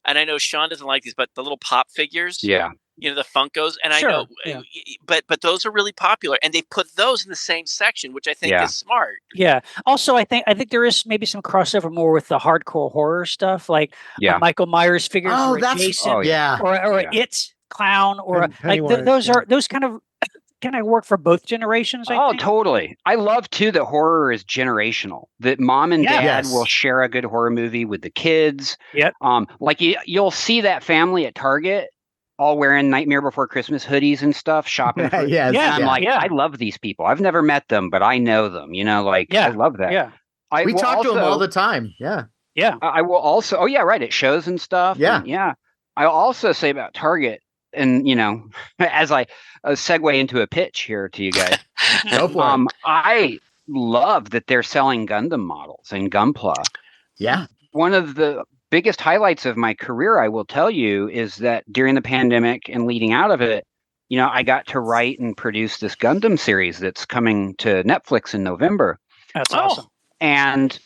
and I know Sean doesn't like these, but the little pop figures. Yeah. The Funkos. And I know, but those are really popular. And they put those in the same section, which I think is smart. Yeah. Also, I think there is maybe some crossover more with the hardcore horror stuff, like Michael Myers figures. Oh, that's Jason, or It's Clown, or those kind of work for both generations. I think. Totally. I love too that horror is generational. That mom and dad will share a good horror movie with the kids. Yep. Like you'll see that family at Target all wearing Nightmare Before Christmas hoodies and stuff, shopping. I'm like, I love these people. I've never met them, but I know them. I love that. Yeah. We talk to them all the time. Yeah. Yeah. I will also. Oh yeah, right. It shows and stuff. Yeah. And, yeah. I'll also say about Target. And, as I segue into a pitch here to you guys, Go for it. I love that they're selling Gundam models and Gunpla. Yeah. One of the biggest highlights of my career, I will tell you, is that during the pandemic and leading out of it, I got to write and produce this Gundam series that's coming to Netflix in November. That's awesome. And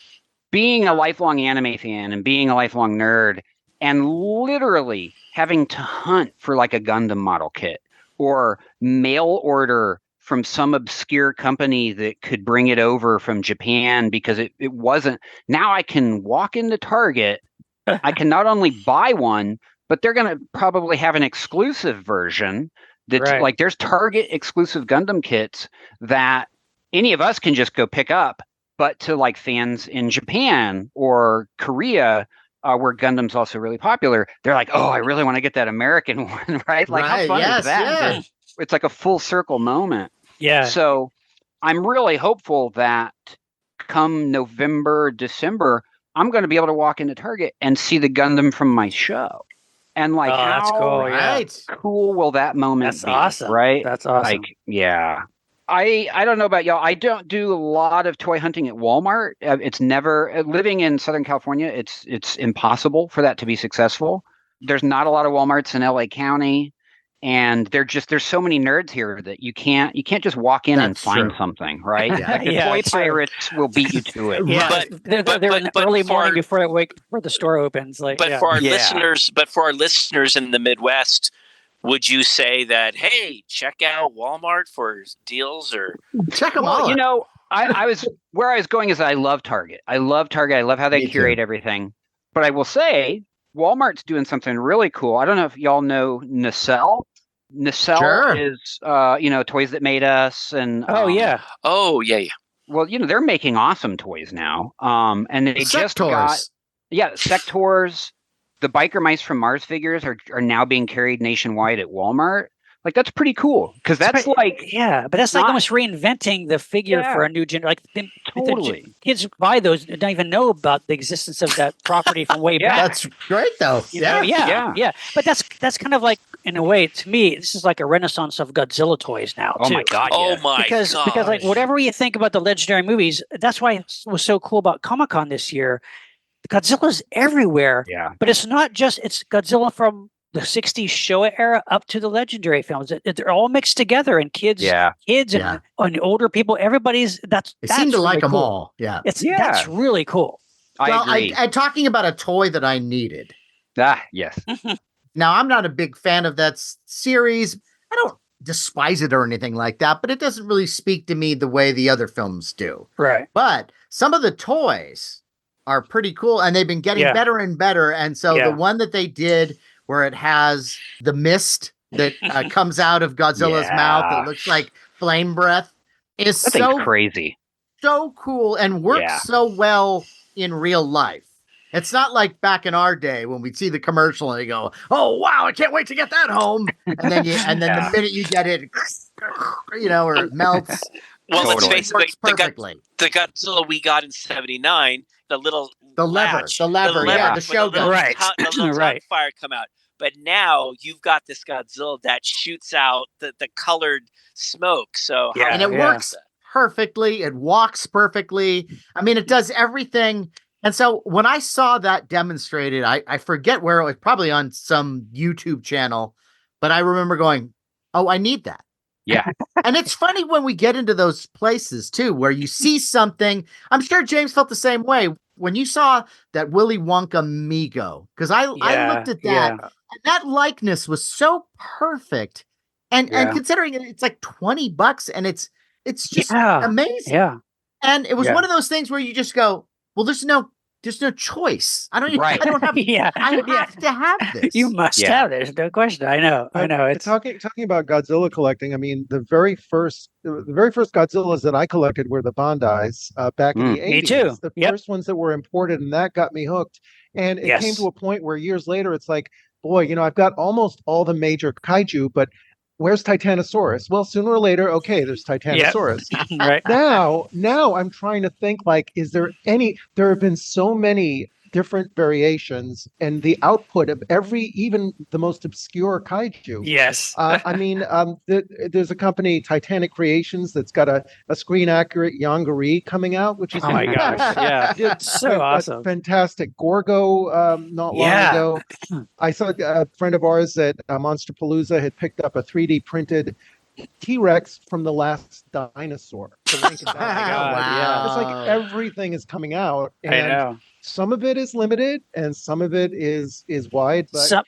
being a lifelong anime fan and being a lifelong nerd, and literally having to hunt for like a Gundam model kit or mail order from some obscure company that could bring it over from Japan because it wasn't. Now I can walk into Target. I can not only buy one, but they're going to probably have an exclusive version that's like there's Target exclusive Gundam kits that any of us can just go pick up. But to like fans in Japan or Korea, where Gundam's also really popular, they're like, oh, I really want to get that American one, right? Like, how fun is that? Yeah. It's like a full circle moment. Yeah. So I'm really hopeful that come November, December, I'm going to be able to walk into Target and see the Gundam from my show. And like, that's cool. Cool will that moment be? Awesome. Right? That's awesome. Like, yeah. I don't know about y'all. I don't do a lot of toy hunting at Walmart. It's never living in Southern California. It's impossible for that to be successful. there's not a lot of Walmarts in LA County, and there's so many nerds here that you can't just walk in and That's find true. something, right? Yeah. Like the Yeah, toy it's true. pirates will beat you to it. Yeah, Right. they're in the but early for morning our- before the store opens. Like, But yeah. for our Yeah. listeners in the Midwest, would you say that, hey, check out Walmart for deals or? Check them Well, all. you out. know, I was where I was going is I love Target. I love how they Me curate too. everything. But I will say Walmart's doing something really cool. I don't know if y'all know Nacelle. Nacelle Sure. is Toys That Made Us and Oh yeah. Oh yeah. well, they're making awesome toys now. And they just got Sectors. Sectors. The Biker Mice from Mars figures are now being carried nationwide at Walmart. Like that's pretty cool because that's like but that's like not- almost reinventing the figure for Yeah. a new generation. Like Totally. the kids buy those and don't even know about the existence of that property from way Yeah. back. That's great, though. You know, yeah. But that's kind of like, in a way, to me, this is like a renaissance of Godzilla toys now. Oh too. my god! Oh yeah. my Because god. like whatever you think about the legendary movies, that's why it was so cool about Comic-Con this year. Godzilla's everywhere, Yeah. but it's not just it's Godzilla from the 60s Showa era up to the legendary films. They're all mixed together, and kids Yeah. and older people, everybody's that's They seem to really like them cool. all. Yeah. That's really cool. I agree. I talking about a toy that I needed. Yes. Now, I'm not a big fan of that series. I don't despise it or anything like that, but it doesn't really speak to me the way the other films do. Right. But some of the toys are pretty cool, and they've been getting better and better. And so the one that they did where it has the mist that comes out of Godzilla's mouth that looks like flame breath is That thing's crazy. So cool and works so well in real life. It's not like back in our day when we'd see the commercial and you go, "Oh wow, I can't wait to get that home," and then the minute you get it, or it melts. Well, Totally. let's face it, Works perfectly. the Godzilla we got in '79, the lever, the Shogun, Right. The little Right. fire come out. But now you've got this Godzilla that shoots out the colored smoke. So Yeah. and it works perfectly. It walks perfectly. I mean, it does everything. And so when I saw that demonstrated, I forget where it was, probably on some YouTube channel, but I remember going, "Oh, I need that." Yeah. And it's funny when we get into those places too, where you see something. I'm sure James felt the same way when you saw that Willy Wonka MEGO, because I looked at that, and that likeness was so perfect. And considering it's like $20 and it's just amazing. Yeah. And it was one of those things where you just go, well, there's no choice. I don't have I have to have this. You must have. There's no question. I know. It's talking about Godzilla collecting. I mean, the very first Godzillas that I collected were the Bondis back in the 80s. Me too. The first ones that were imported, and that got me hooked. And it came to a point where years later, it's like, boy, I've got almost all the major kaiju, but where's Titanosaurus? Well, sooner or later, okay, there's Titanosaurus. Right. Now I'm trying to think, like, there have been so many different variations and the output of even the most obscure kaiju. Yes. There's a company, Titanic Creations, that's got a screen accurate Yongari coming out, which is Oh my gosh. Yeah. it's so awesome. Fantastic. Gorgo, not long ago. I saw a friend of ours at Monsterpalooza had picked up a 3D printed T-Rex from the last dinosaur. Oh my God. Wow. It's like everything is coming out. And I know. some of it is limited and some of it is wide. But some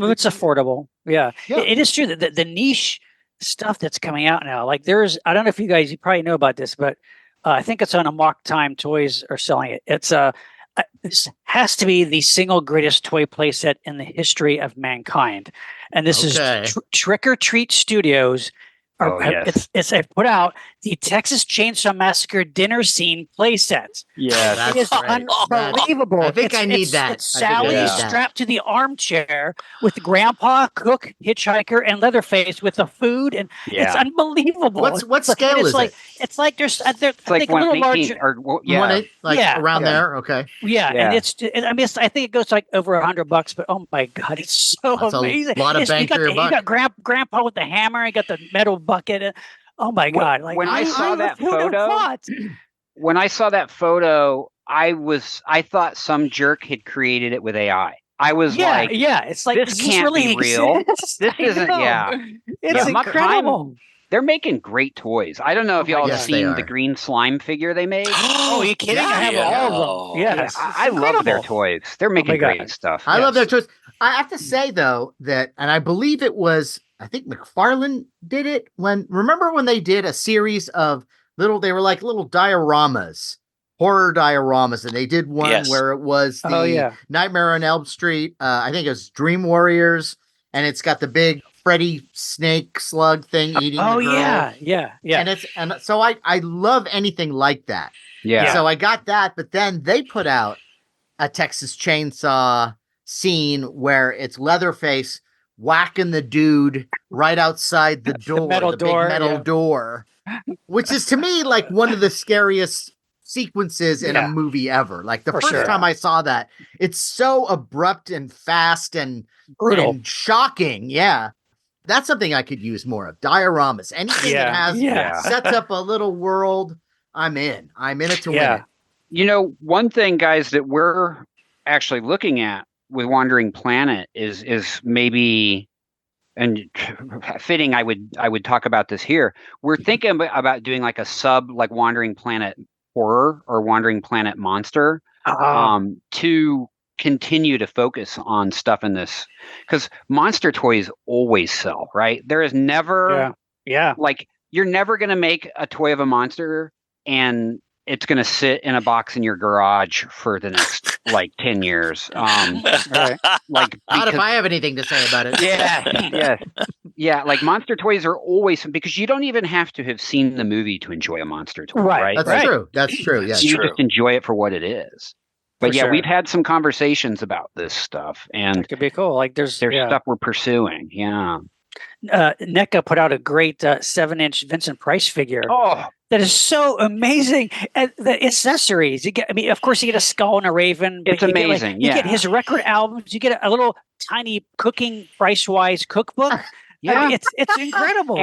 of it's affordable. Yeah. Yeah. It is true that the niche stuff that's coming out now, like I don't know if you probably know about this, but I think it's on Amok Time Toys are selling it. It's this has to be the single greatest toy playset in the history of mankind. And this is Trick or Treat Studios. It's put out the Texas Chainsaw Massacre dinner scene playsets. Yeah, it is unbelievable. I think I need that. It's Sally strapped to the armchair with Grandpa, Cook, Hitchhiker, and Leatherface with the food, and it's unbelievable. What scale is it? It's like there's I like think a little larger. Around there. Okay. Yeah, and I think it goes like over $100, but oh my God, it's so amazing. A lot of bang for your buck. You got Grandpa with the hammer. You got the metal bucket. Oh my God! Like when I saw that photo, I thought some jerk had created it with AI. I was like, it's like, this does can't really be real. exist? This I isn't, know. yeah. It's Yeah, incredible. they're making great toys. I don't know if Oh my y'all God. have Yes, they seen the are. green slime figure they made. Oh, are you kidding? I have Yeah. all of them. Yeah, Yes, I love their toys. They're making great God. stuff. I love their Yes. choice. I have to say though that, and I believe it was, I think McFarlane did it remember when they did a series of they were like little dioramas, horror dioramas, and they did one Yes. where it was the Nightmare on Elm Street. I think it was Dream Warriors, and it's got the big Freddy snake slug thing eating the girl. Yeah. And so I love anything like that. Yeah. So I got that, but then they put out a Texas Chainsaw scene where it's Leatherface whacking the dude right outside the door, the big metal door, which is to me like one of the scariest sequences in a movie ever. Like the first time I saw that, it's so abrupt and fast and brutal and shocking. Yeah. That's something I could use more of. Dioramas, anything that has sets up a little world, I'm in. I'm in it to win it. You know, one thing, guys, that we're actually looking at with Wandering Planet is maybe, and fitting, I would talk about this here. We're thinking about doing like a like Wandering Planet horror or Wandering Planet monster, to continue to focus on stuff in this, because monster toys always sell, right? There is never, like, you're never going to make a toy of a monster and it's going to sit in a box in your garage for the next like 10 years. Right. Like, not if I have anything to say about it. Yeah. Like monster toys are always, because you don't even have to have seen the movie to enjoy a monster toy, right? That's true. That's true. Yes. You just enjoy it for what it is. But For sure. we've had some conversations about this stuff, and it could be cool. Like there's stuff we're pursuing. Yeah. NECA put out a great 7-inch Vincent Price figure. Oh, that is so amazing. And the accessories, you get, I mean, of course you get a skull and a raven. It's amazing. You get his record albums. You get a little tiny cooking Price-wise cookbook. Yeah. I mean, it's incredible.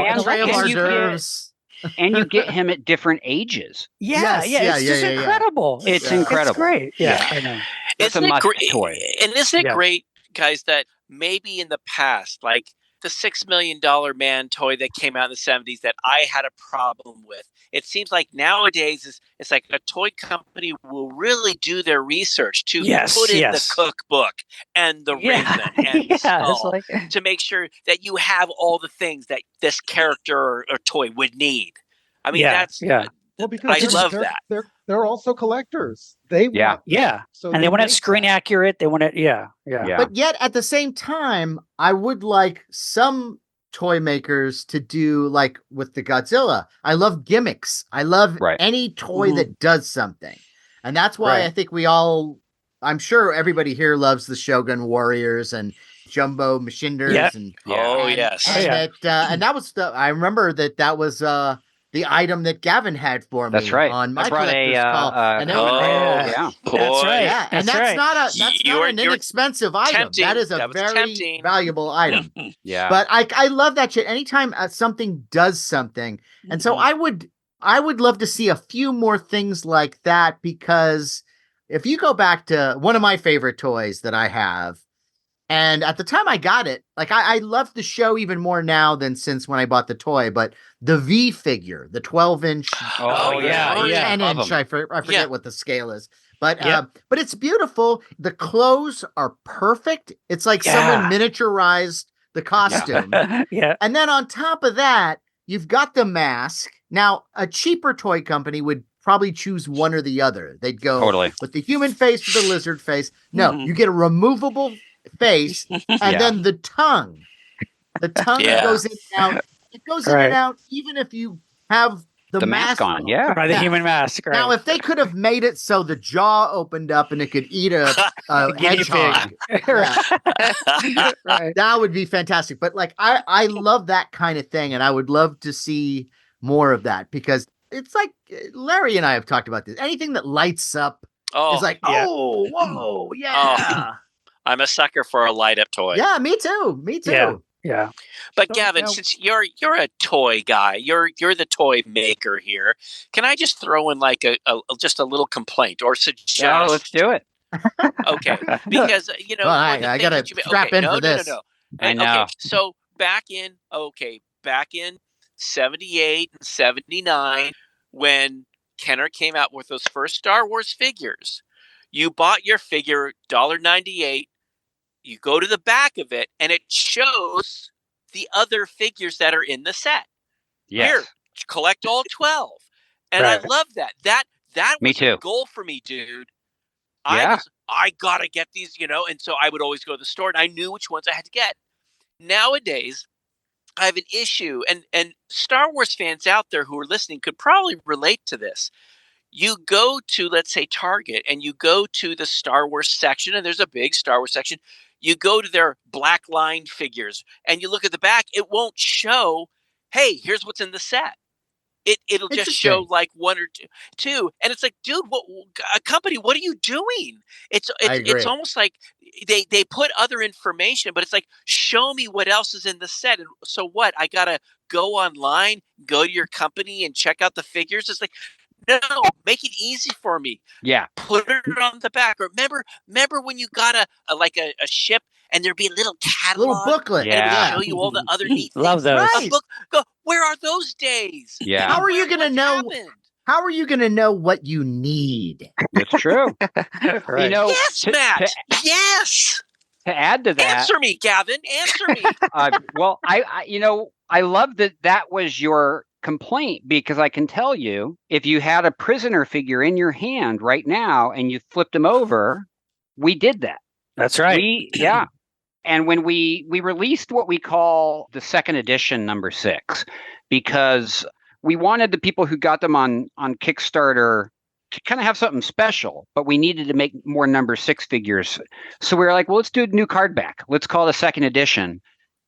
And you get him at different ages. It's just incredible. It's incredible. It's great. Yeah, I know. It's a must toy. And isn't it great, guys, that maybe in the past, like the $6 million man toy that came out in the 70s that I had a problem with. It seems like nowadays it's like a toy company will really do their research to put in the cookbook and the raven and the skull to make sure that you have all the things that this character or toy would need. I mean, that's well, because I love that. They're also collectors. They want so and they want it screen accurate. They want it, But yet at the same time, I would like some toy makers to do like with the Godzilla. I love gimmicks. I love any toy that does something, and that's why I think I'm sure everybody here loves the Shogun Warriors and Jumbo Machinders. And that was I remember that was the item that Gavin had for me on my collector's call. That's right. Yeah, and that's not an inexpensive item. That is a very valuable item. But I love that shit. Anytime something does something, and so I would love to see a few more things like that, because if you go back to one of my favorite toys that I have. And at the time I got it, like I love the show even more now than since when I bought the toy. But the V figure, the 12-inch, 10-inch, I forget what the scale is. But it's beautiful. The clothes are perfect. It's like someone miniaturized the costume. And then on top of that, you've got the mask. Now, a cheaper toy company would probably choose one or the other. They'd go with the human face or the lizard face. No, you get a removable face, and then the tongue that goes in and out. It goes in and out even if you have the mask on. The human mask. Now, if they could have made it so the jaw opened up and it could eat a hedgehog, that would be fantastic. But like I love that kind of thing, and I would love to see more of that, because it's like Larry and I have talked about this. Anything that lights up is like, whoa, yeah. I'm a sucker for a light up toy. Yeah, me too. Yeah. But Gavin, since you're a toy guy, you're the toy maker here. Can I just throw in like just a little complaint or suggestion? Yeah, let's do it. Okay, because Well, one of the I things gotta that you strap okay, in no, for no, no, this. no. I Okay, know. so back in 78 and 79, when Kenner came out with those first Star Wars figures, you bought your figure $1.98. You go to the back of it, and it shows the other figures that are in the set. Yes. Here, collect all 12. And I Right. love that. That Me was too. a goal for me, dude. Yeah. I gotta get these, and so I would always go to the store and I knew which ones I had to get. Nowadays, I have an issue, and Star Wars fans out there who are listening could probably relate to this. You go to, let's say, Target, and you go to the Star Wars section, and there's a big Star Wars section. You go to their black lined figures, and you look at the back, it won't show, hey, here's what's in the set. It'll just show Interesting. like one or two, and it's like, dude, what a company? What are you doing? I It's agree. almost like they put other information, but it's like, show me what else is in the set. And so what? I gotta go online, go to your company, and check out the figures. It's like, no, make it easy for me. Yeah. Put it on the back. Or remember when you got a ship, and there'd be a little Little catalog, booklet. and it would Yeah. show you all the other neat Love things. those. A Right. book. Go. Where are those days? Yeah. How are you gonna What's know? happened? How are you gonna know what you need? It's true. Right. You know, Yes, Matt. Yes. to add to that, Answer me, Gavin. Answer me. well, I love that was your complaint, because I can tell you, if you had a prisoner figure in your hand right now and you flipped him over, we did that. That's right. Yeah. And when we released what we call the second edition number 6, because we wanted the people who got them on Kickstarter to kind of have something special, but we needed to make more number 6 figures. So we were like, well, let's do a new card back. Let's call it a second edition.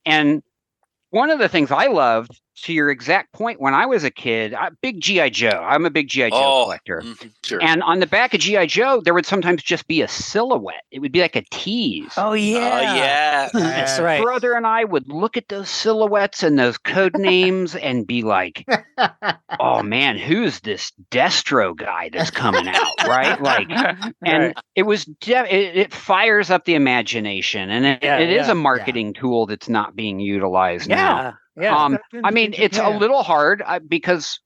And one of the things I loved, to your exact point, when I was a kid, big G.I. Joe. I'm a big G.I. Joe collector. Sure. And on the back of G.I. Joe, there would sometimes just be a silhouette. It would be like a tease. Oh yeah. Yes. That's right. Brother and I would look at those silhouettes and those code names and be like, oh man, who's this Destro guy that's coming out, right? Like, and it was it fires up the imagination, and it is a marketing tool that's not being utilized now. Yeah. I mean, it's a little hard because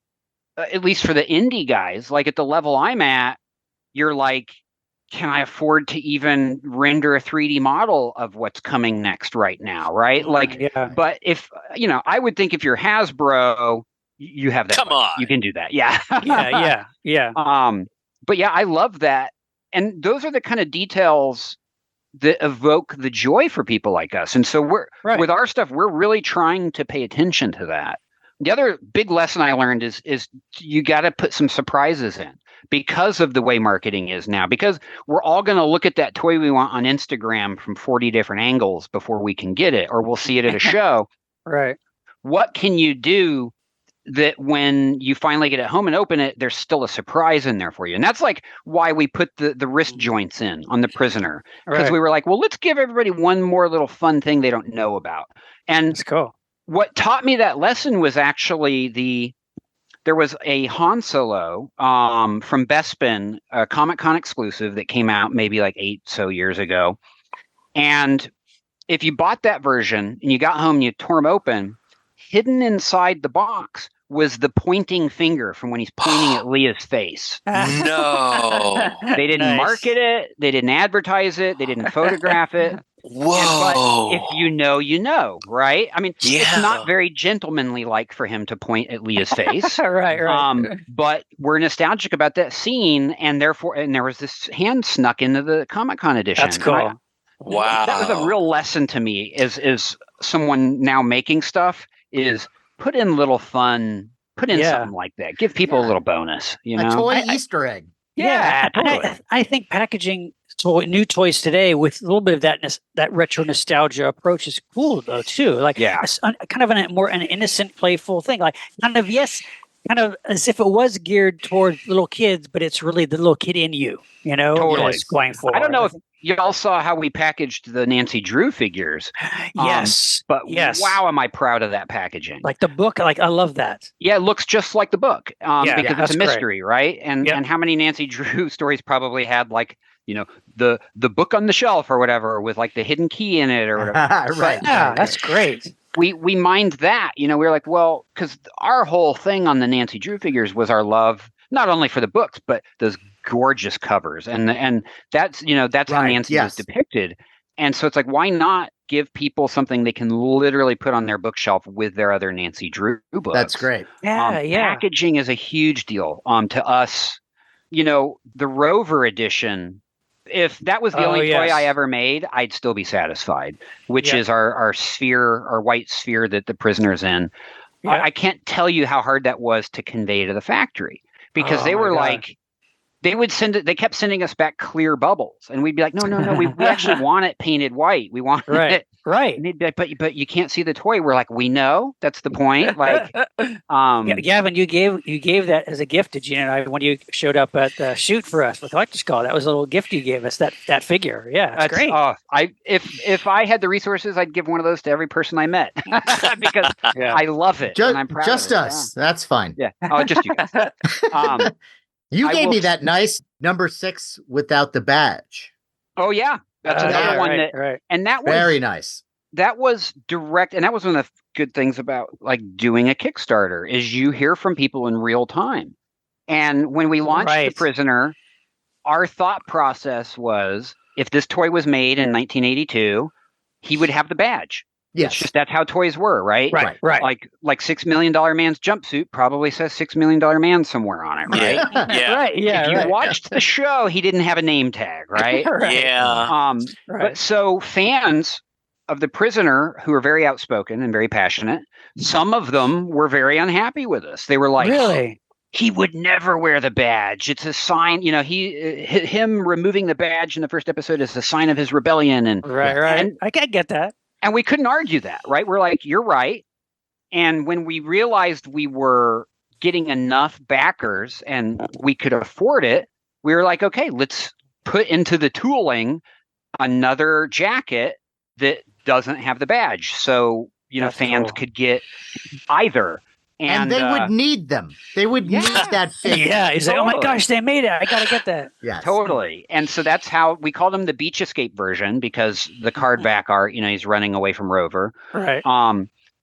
at least for the indie guys, like at the level I'm at, you're like, can I afford to even render a 3D model of what's coming next right now, right? Like, but if, I would think if you're Hasbro, you have that. Come on. You can do that. Yeah. Yeah. But yeah, I love that. And those are the kind of details that evoke the joy for people like us. And so with our stuff, we're really trying to pay attention to that. The other big lesson I learned is you got to put some surprises in, because of the way marketing is now, because we're all going to look at that toy we want on Instagram from 40 different angles before we can get it, or we'll see it at a show. Right. What can you do that when you finally get it home and open it, there's still a surprise in there for you? And that's like why we put the wrist joints in on the prisoner, because we were like, well, let's give everybody one more little fun thing they don't know about. And that's cool. What taught me that lesson was actually there was a Han Solo from Bespin, a Comic-Con exclusive that came out maybe like 8 years ago. And if you bought that version and you got home and you tore them open, hidden inside the box was the pointing finger from when he's pointing at Leah's face. No. They didn't market it. They didn't advertise it. They didn't photograph it. Whoa. But if you know, right? I mean, it's not very gentlemanly like for him to point at Leah's face. Right. But we're nostalgic about that scene, and there was this hand snuck into the Comic-Con edition. That's cool. Wow. That was a real lesson to me is someone now making stuff is put in little fun, put in something like that. Give people a little bonus, A toy Easter egg. Yeah, totally. I think packaging new toys today with a little bit of that retro nostalgia approach is cool though too. Like kind of an innocent, playful thing. Like kind of as if it was geared toward little kids, but it's really the little kid in you. Totally. Going forward. I don't know if y'all saw how we packaged the Nancy Drew figures. Yes. But wow, am I proud of that packaging. Like the book, I love that. Yeah, it looks just like the book because it's a mystery, right? And how many Nancy Drew stories probably had like the book on the shelf or whatever with like the hidden key in it or whatever. Right. Yeah, that's great. We mined that, we were like, well, because our whole thing on the Nancy Drew figures was our love, not only for the books, but those gorgeous covers. And that's, that's how Right, Nancy was depicted. And so it's like, why not give people something they can literally put on their bookshelf with their other Nancy Drew books? That's great. Yeah, Packaging is a huge deal to us. The Rover edition, if that was the only toy I ever made, I'd still be satisfied, which is our sphere, our white sphere that the prisoner's in. Yeah. I can't tell you how hard that was to convey to the factory, because they were like, they kept sending us back clear bubbles, and we'd be like, no, we actually want it painted white. We want it. Right. But you can't see the toy. We're like, we know, that's the point. Like, Gavin, you gave that as a gift to Gina and I when you showed up at the shoot for us with Collector's Call. That was a little gift you gave us, that figure. Yeah, that's great. If I had the resources, I'd give one of those to every person I met because I love it. And I'm proud just of it. us. Yeah. That's fine. Yeah. Oh, just you guys. You gave me that nice number 6 without the badge. Oh yeah. That's another one and that was very nice. That was direct, and that was one of the good things about like doing a Kickstarter is you hear from people in real time. And when we launched The Prisoner, our thought process was, if this toy was made in 1982, he would have the badge. Yes. It's just that's how toys were, right? Right. Like $6 Million Man's jumpsuit probably says $6 Million Man somewhere on it, right? Yeah. Right. Yeah. If you watched the show, he didn't have a name tag, right? Yeah. But so fans of The Prisoner, who are very outspoken and very passionate, some of them were very unhappy with us. They were like, really? He would never wear the badge. It's a sign, him removing the badge in the first episode is a sign of his rebellion. And right. And I can't get that. And we couldn't argue that, right? We're like, you're right. And when we realized we were getting enough backers and we could afford it, we were like, okay, let's put into the tooling another jacket that doesn't have the badge. So, fans could get either. And they would need them. They would need that figure. Yeah, he's like, oh my gosh, they made it. I got to get that. Yeah, totally. And so that's how we called him the Beach Escape version, because the card back art, he's running away from Rover. Right.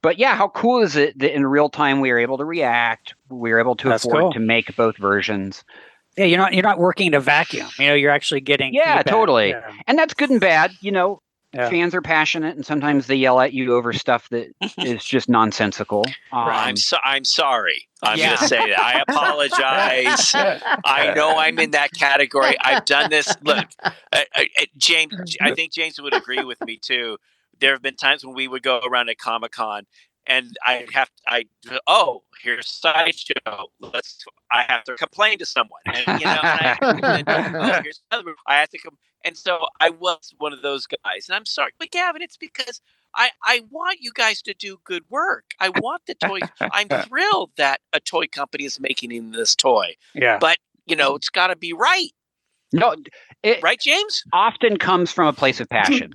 But yeah, how cool is it that in real time we were able to react? We were able to afford to make both versions. Yeah, you're not working in a vacuum. You're actually getting feedback. Totally. Yeah. And that's good and bad. Fans are passionate, and sometimes they yell at you over stuff that is just nonsensical. I'm sorry. I'm going to say that. I apologize. I know I'm in that category. I've done this. Look, James. I think James would agree with me too. There have been times when we would go around at Comic-Con, and here's Sideshow. I have to complain to someone, and I have to come. And so I was one of those guys, and I'm sorry, but Gavin, it's because I want you guys to do good work. I want the toy. I'm thrilled that a toy company is making this toy. Yeah. But it's got to be right. No, right, James? Often comes from a place of passion.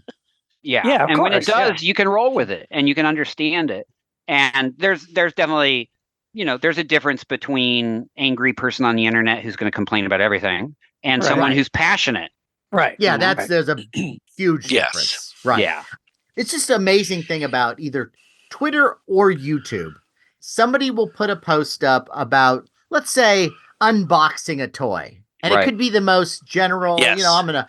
Yeah. And when it does, you can roll with it and you can understand it. And there's definitely, there's a difference between angry person on the internet who's going to complain about everything and someone who's passionate. Right. Yeah, there's a huge difference. Right. Yeah. It's just an amazing thing about either Twitter or YouTube. Somebody will put a post up about, let's say, unboxing a toy. And it could be the most general, I'm gonna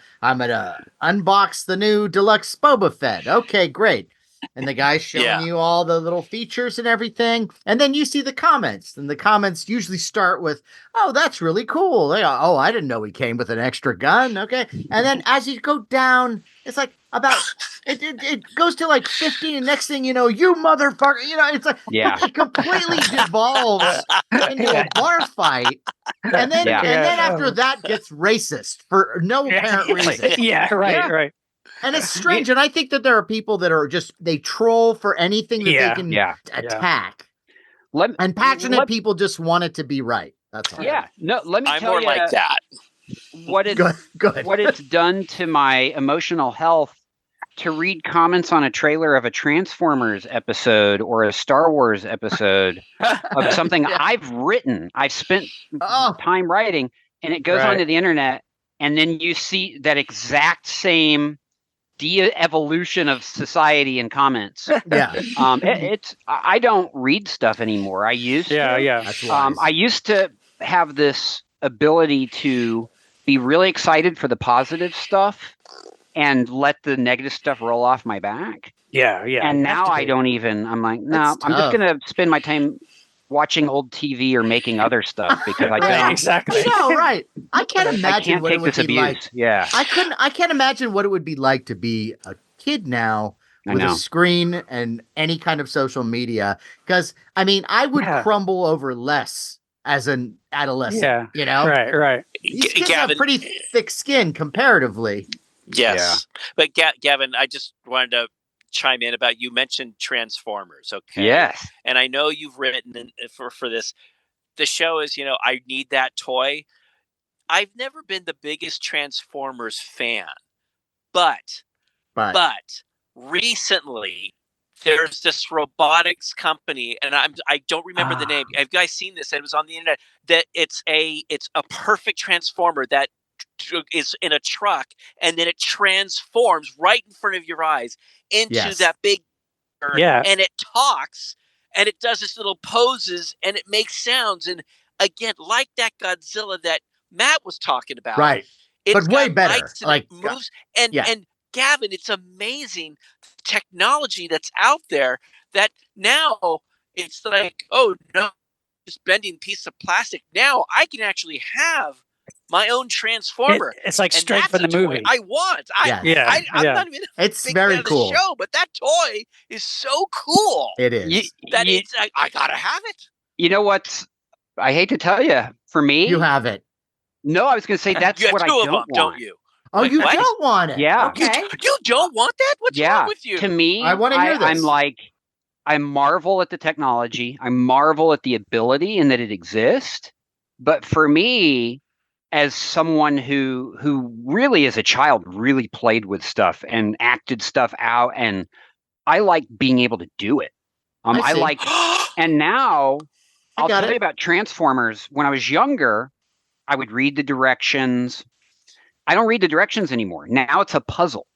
unbox the new deluxe Boba Fett. Okay, great. And the guy's showing you all the little features and everything. And then you see the comments. And the comments usually start with, oh, that's really cool. They go, oh, I didn't know he came with an extra gun. Okay. And then as you go down, it's like about, it goes to like 50. And next thing you know, you motherfucker, it's like, it completely devolves into a bar fight. And then, after that gets racist for no apparent reason. Right. And it's strange, and I think that there are people that are they troll for anything that they can attack. And passionate people just want it to be right. That's all. Yeah. No, let me I'm tell more you like that. What it's good. What it's done to my emotional health to read comments on a trailer of a Transformers episode or a Star Wars episode of something I've written. I've spent time writing, and it goes onto the internet. and then you see that exact same de-evolution of society in comments. Yeah. I don't read stuff anymore. I used to. That's wise. I used to have this ability to be really excited for the positive stuff and let the negative stuff roll off my back. Yeah. And now I don't even. I'm like, no, That's I'm just tough. gonna spend my time watching old TV or making other stuff because I Right, don't. Exactly. No, right. I can't I imagine can't what it take would this be abuse. like. Yeah, I can't imagine what it would be like to be a kid now I with a know. screen and any kind of social media. Because I mean, I would crumble over less as an adolescent. Yeah. You know, Right. These kids Gavin, have pretty thick skin comparatively. Yes, but Gavin, I just wanted to chime in about, you mentioned Transformers, okay? Yes. And I know you've written for this. The show is, I need that toy. I've never been the biggest Transformers fan, but recently there's this robotics company, and I don't remember the name. Have you guys seen this? It was on the internet. That it's a perfect Transformer that is in a truck, and then it transforms right in front of your eyes into that big and it talks, and it does its little poses, and it makes sounds, and again, like that Godzilla that Matt was talking about, Right. It's But way got better. lights and Like, it moves, and Gavin, it's amazing technology that's out there that now it's like, oh no, just bending piece of plastic. Now I can actually have my own Transformer. It's like and straight that's from the a toy movie. I want. I'm not even It's big very fan of the cool. show, but that toy is so cool. It is. It's I gotta have it. You know what's? I hate to tell you, for me, You have it. No, I was going to say that's You have what I two don't of them, want. don't you? Oh, Like, you what? don't want it. Yeah. Okay. You don't want that? What's wrong with you? To me, I want to hear this. I'm like, I marvel at the technology. I marvel at the ability and that it exists. But for me, as someone who really as a child really played with stuff and acted stuff out, and I like being able to do it. I see. like, and now I'll got tell it. you about Transformers. When I was younger, I would read the directions. I don't read the directions anymore. Now it's a puzzle.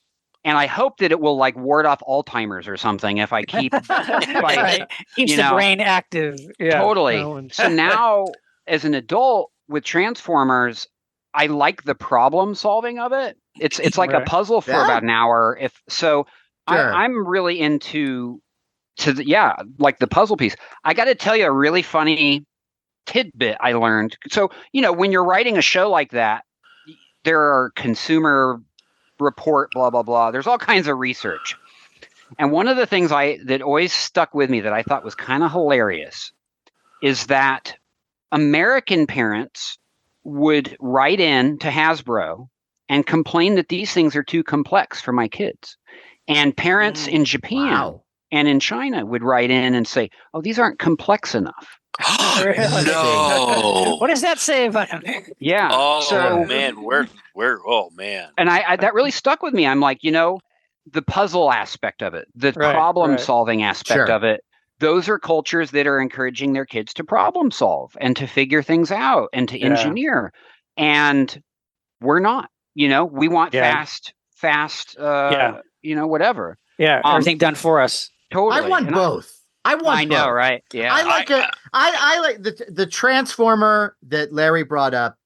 And I hope that it will like ward off Alzheimer's or something if I keep Keeps the brain active. Yeah. Totally. So now as an adult with Transformers, I like the problem solving of it. It's like a puzzle for about an hour. I'm really into like the puzzle piece. I got to tell you a really funny tidbit I learned. So, when you're writing a show like that, there are consumer report, blah, blah, blah. There's all kinds of research. And one of the things that always stuck with me that I thought was kind of hilarious is that American parents would write in to Hasbro and complain that these things are too complex for my kids. And parents in Japan and in China would write in and say, oh, these aren't complex enough. No. What does that say about him? Yeah. Oh man, we're oh man. And I that really stuck with me. I'm like, the puzzle aspect of it, the problem solving aspect of it. Those are cultures that are encouraging their kids to problem solve and to figure things out and to engineer. And we're not. We want fast, whatever. Yeah, everything done for us. Totally. I want both. I know, right? Yeah. I like the Transformer that Larry brought up.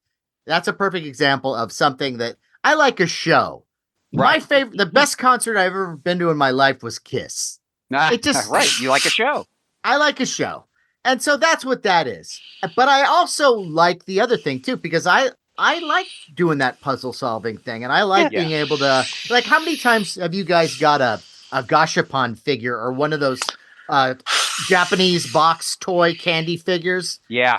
That's a perfect example of something that I like a show. My favorite, the best concert I've ever been to in my life was Kiss. It just you like a show. I like a show. And so that's what that is. But I also like the other thing too, because I like doing that puzzle solving thing, and I like being able to, like, how many times have you guys got a Gashapon figure or one of those Japanese box toy candy figures? Yeah.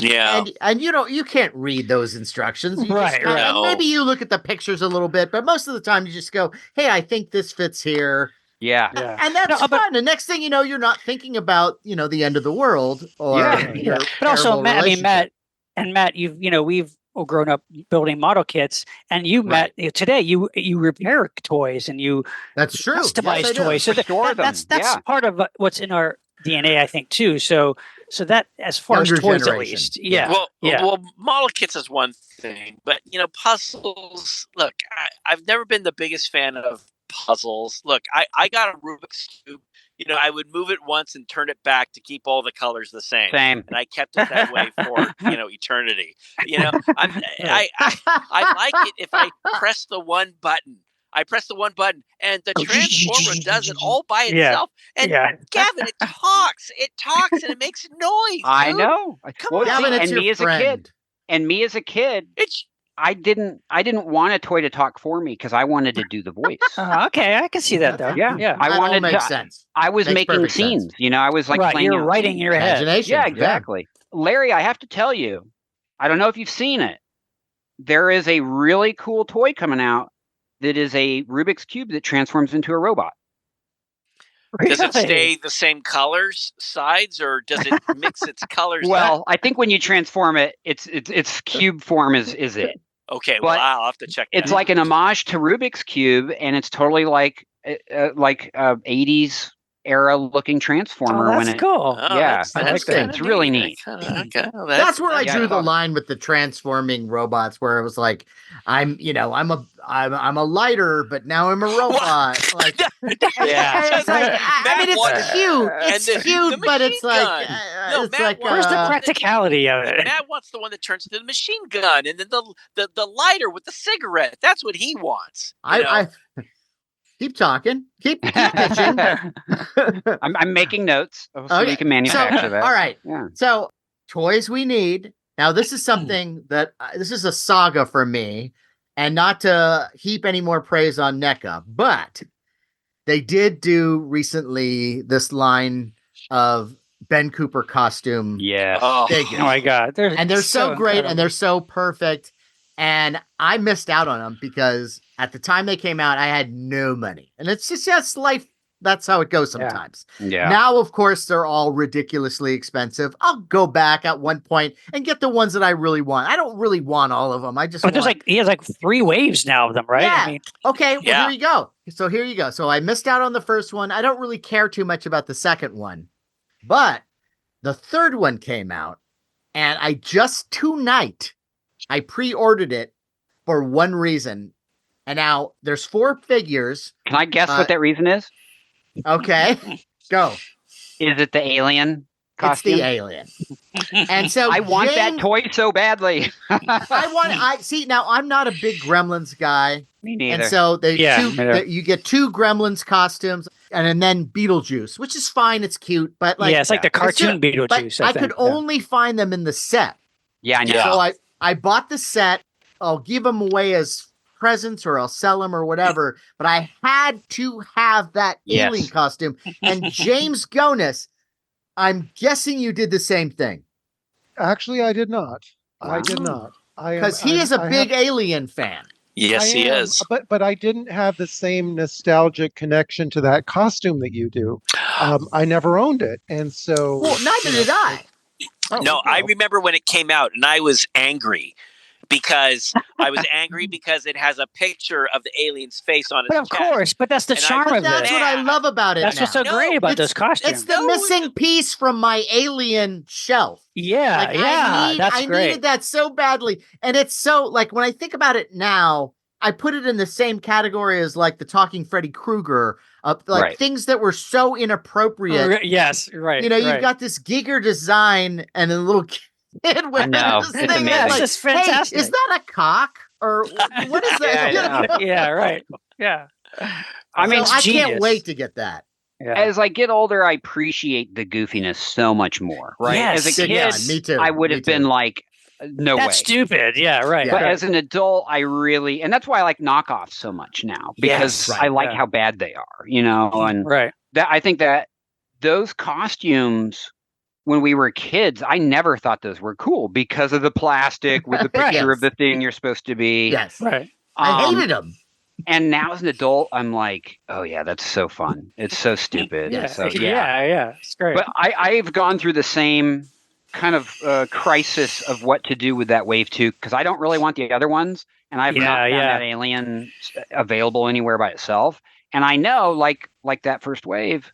And you can't read those instructions. You just kinda, and maybe you look at the pictures a little bit, but most of the time you just go, hey, I think this fits here. Yeah. And that's fun. The next thing you know, you're not thinking about, the end of the world or your But also, Matt, relationship. Matt, we've all grown up building model kits, and Matt, today you repair toys and you that's true. customize toys. So that's part of what's in our DNA, I think, too. So that, as far Younger as toys, at generation. least, Yeah. Well, model kits is one thing, but puzzles. Look, I've never been the biggest fan of puzzles. Look, I got a Rubik's cube. I would move it once and turn it back to keep all the colors the same. Same. And I kept it that way for eternity. I like it if I press the one button. I press the one button and the transformer does it all by itself. And Gavin, it talks. It talks and it makes noise. I dude. know. Come on. Gavin, it's and your me as friend. a kid. And me as a kid, I didn't want a toy to talk for me because I wanted to do the voice. Okay, I can see that though. Yeah. Yeah. I That wanted all makes to. sense. I was Makes making perfect sense. scenes. I was like Right, playing you're out writing in scenes. your head. Imagination. Yeah, exactly. Larry, I have to tell you, I don't know if you've seen it. There is a really cool toy coming out that is a Rubik's Cube that transforms into a robot. Does it stay the same colors, sides, or does it mix its colors? Well, I think when you transform it, its cube form is it. Okay, but well, I'll have to check that It's out. like an homage to Rubik's Cube, and it's totally like 80s era looking transformer. That's cool. That's it's really neat. That's where I drew the line with the transforming robots, where it was like, I'm a lighter, but now I'm a robot. Like, it's like, I mean, it's cute. It's cute, but it's like, where's the practicality of it? Matt wants the one that turns into the machine gun, and then the lighter with the cigarette. That's what he wants. Keep talking. Keep pitching. I'm making notes so we can manufacture that. All right. Yeah. So, toys we need. Now, this is something that this is a saga for me, and not to heap any more praise on NECA, but they did do recently this line of Ben Cooper costume. Yes. Figures. Oh my God. They're so great incredible. and they're so perfect. And I missed out on them because at the time they came out, I had no money. And it's just life. That's how it goes sometimes. Yeah. Now, of course, they're all ridiculously expensive. I'll go back at one point and get the ones that I really want. I don't really want all of them. I just he has like 3 waves now of them, right? Yeah. Okay, well, Yeah. here you go. So here you go. So I missed out on the first one. I don't really care too much about the second one. But the third one came out, and I just tonight I pre-ordered it for one reason. And now there's 4 figures. Can I guess what that reason is? Okay, go. Is it the alien costume? It's the alien. And so I want that toy so badly. I see, now I'm not a big Gremlins guy. Me neither. And so neither. you get 2 Gremlins costumes and then Beetlejuice, which is fine. It's cute, but it's like the cartoon Beetlejuice. I could only find them in the set. Yeah, I know. So I bought the set. I'll give them away as presents or I'll sell them or whatever. But I had to have that alien costume. And James Gonis, I'm guessing you did the same thing. Actually, I did not. I did not. Because he is a big alien fan. Yes, he is. But I didn't have the same nostalgic connection to that costume that you do. I never owned it, and so neither did I. I remember when it came out, and I was angry because it has a picture of the alien's face on its But of chest. course, but that's the charm of it. That's what I love about it. That's what's so great about those costumes. It's the missing piece from my alien shelf. Yeah, that's great. I needed that so badly. And it's so, like, when I think about it now, I put it in the same category as, like, the Talking Freddy Krueger, things that were so inappropriate. Yes, right. You've got this Giger design and a little kid with I know. this It's thing. amazing. Like, It's fantastic. Hey, is that a cock? Or what is that? Yeah, right. Yeah. I mean, I can't wait to get that. Yeah. As I get older, I appreciate the goofiness so much more, right? Yes. As a kid, Yeah, me too. I would have been like, no way. That's stupid. Yeah, right. Yeah. But right. as an adult, and that's why I like knockoffs so much now, because I like how bad they are, and right. I think that those costumes, when we were kids, I never thought those were cool because of the plastic with the picture of the thing you're supposed to be. Yes. Right. I hated them. And now as an adult, I'm like, oh yeah, that's so fun. It's so stupid. Yeah. So, Yeah. It's great. But I've gone through the same kind of crisis of what to do with that wave 2, because I don't really want the other ones, and I've not found that alien available anywhere by itself. And I know, like that first wave,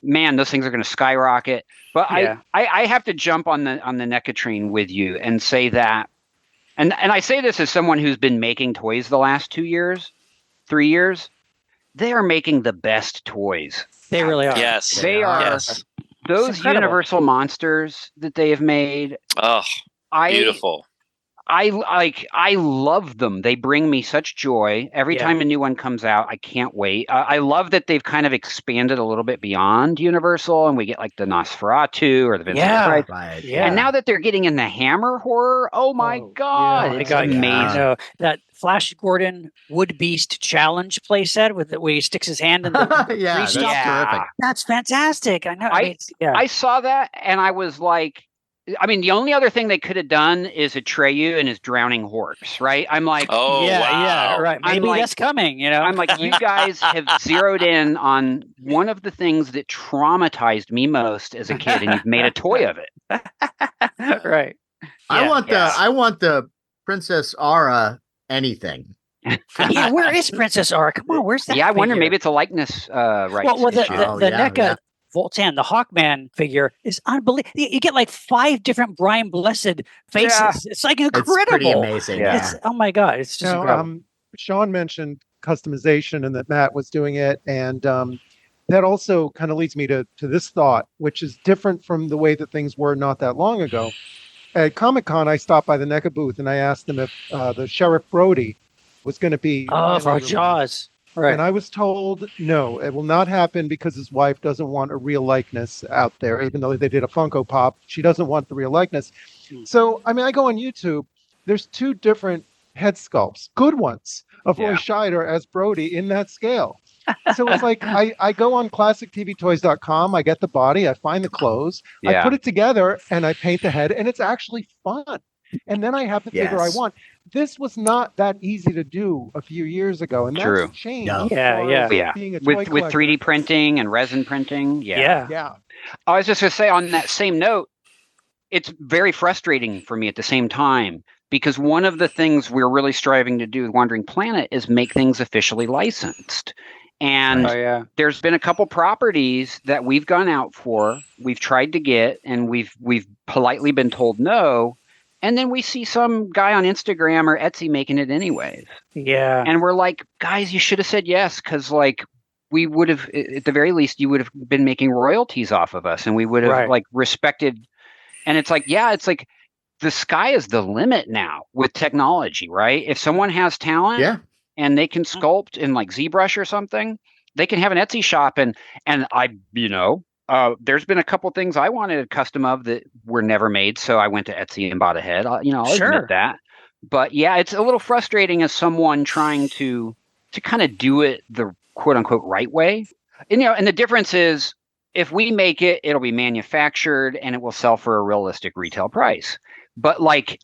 man, those things are going to skyrocket. But Yeah. I have to jump on the NECA train with you and say that, and I say this as someone who's been making toys the last 2 years, 3 years. They are making the best toys. They really are. Yes. They are. Yes. Those incredible. Universal monsters that they have made. Oh, beautiful. I love them. They bring me such joy every Yeah. time a new one comes out. I can't wait. I love that they've kind of expanded a little bit beyond Universal, and we get like the Nosferatu or the Vincent Price. Right. Yeah. And now that they're getting in the Hammer horror, oh my god, Oh my it's God, amazing. No, that Flash Gordon Wood Beast Challenge playset where he sticks his hand in the Yeah, that's freeze stop. terrific. That's fantastic. I know. I saw that and I was like, I mean, the only other thing they could have done is Atreyu and his drowning horse, right? I'm like, Oh, yeah, wow. yeah, right. I'm Maybe like- that's coming, you know? I'm like, you guys have zeroed in on one of the things that traumatized me most as a kid, and you've made a toy of it. Right. I Yeah. want the Princess Aura anything. Yeah, where is Princess Aura? Come on, where's that? Yeah, I wonder, figure? maybe it's a likeness rights Well, the issue. NECA yeah. Voltan, the Hawkman figure is unbelievable. You get like 5 different Brian Blessed faces. Yeah. It's like It's incredible. pretty amazing. Yeah. It's, oh my God, it's just incredible. Now, Sean mentioned customization and that Matt was doing it, and that also kind of leads me to this thought, which is different from the way that things were not that long ago. At Comic-Con, I stopped by the NECA booth and I asked them if the Sheriff Brody was going to be Oh, finally for released. Jaws. Right. And I was told, no, it will not happen because his wife doesn't want a real likeness out there, even though they did a Funko Pop. She doesn't want the real likeness. So, I mean, I go on YouTube. There's 2 different head sculpts, good ones, of Roy Yeah. Scheider as Brody in that scale. So it's like I go on classictvtoys.com, I get the body, I find the clothes, I Yeah. put it together, and I paint the head, and it's actually fun. And then I have the figure I Yes. want. This was not that easy to do a few years ago, and True. that's changed. No. as Yeah, far yeah. as Yeah. being a toy With collector. 3D printing and resin printing. Yeah. Yeah. I was just going to say, on that same note, it's very frustrating for me at the same time, because one of the things we're really striving to do with Wandering Planet is make things officially licensed. And Oh yeah. there's been a couple properties that we've gone out for, we've tried to get, and we've politely been told no. And then we see some guy on Instagram or Etsy making it anyways. Yeah. And we're like, guys, you should have said yes, because like we would have, at the very least, you would have been making royalties off of us, and we would have Right. like respected. And it's like, yeah, it's like the sky is the limit now with technology, right? If someone has talent Yeah. and they can sculpt in like ZBrush or something, they can have an Etsy shop. And I, there's been a couple things I wanted a custom of that were never made, so I went to Etsy and bought a head. I'll Sure. admit that. But yeah, it's a little frustrating as someone trying to kind of do it the quote unquote right way. And and the difference is, if we make it, it'll be manufactured and it will sell for a realistic retail price. But like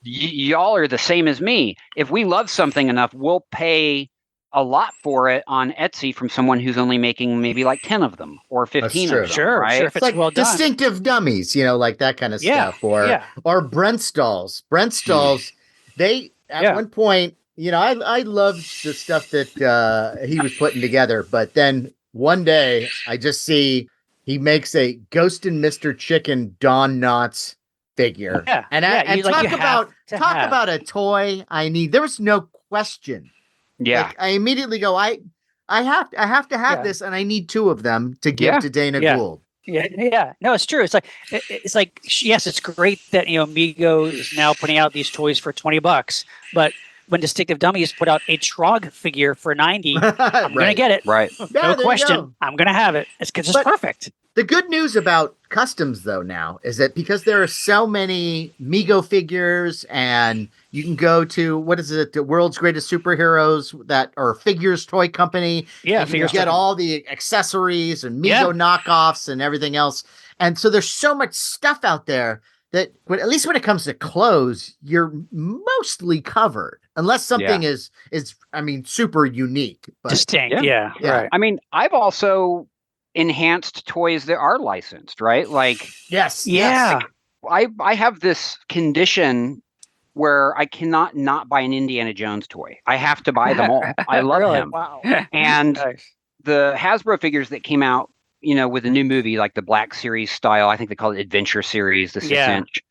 y'all are the same as me. If we love something enough, we'll pay a lot for it on Etsy from someone who's only making maybe like 10 of them or 15 true. of them. Sure, right? sure. If It's like well done. distinctive dummies, like that kind of Yeah, stuff. Or yeah. or BRENTZ dolls. BRENTZ dolls, they at Yeah. one point, I loved the stuff that he was putting together, but then one day I just see he makes a Ghost and Mr. Chicken Don Knotts figure. Yeah, And yeah, and you- like, talk you have about to talk have. about a toy I need. There was no question. Yeah. Like, I immediately go, I have to have Yeah. this, and I need 2 of them to give Yeah. to Dana Yeah. Gould. Yeah. No, it's true. It's like yes, it's great that MEGO is now putting out these toys for $20, but when Distinctive Dummies put out a Trog figure for 90, I'm gonna get it. Right. Yeah, No there you question. go. I'm gonna have it. It's because it's But- perfect. The good news about customs, though, now is that because there are so many MEGO figures, and you can go to the World's Greatest Superheroes Figures Toy Company. Yeah, and you figures can get toy- all the accessories and Yeah. MEGO knockoffs and everything else. And so there's so much stuff out there that, at least when it comes to clothes, you're mostly covered, unless something is super unique. But distinct. Yeah. Yeah. Yeah. Right. I mean, I've also enhanced toys that are licensed, right? Like yes, Yeah. I have this condition where I cannot not buy an Indiana Jones toy. I have to buy them all. I love Really? him. Wow. And Nice. the Hasbro figures that came out with the new movie, like the Black Series style, I think they call it Adventure Series, the 6-inch.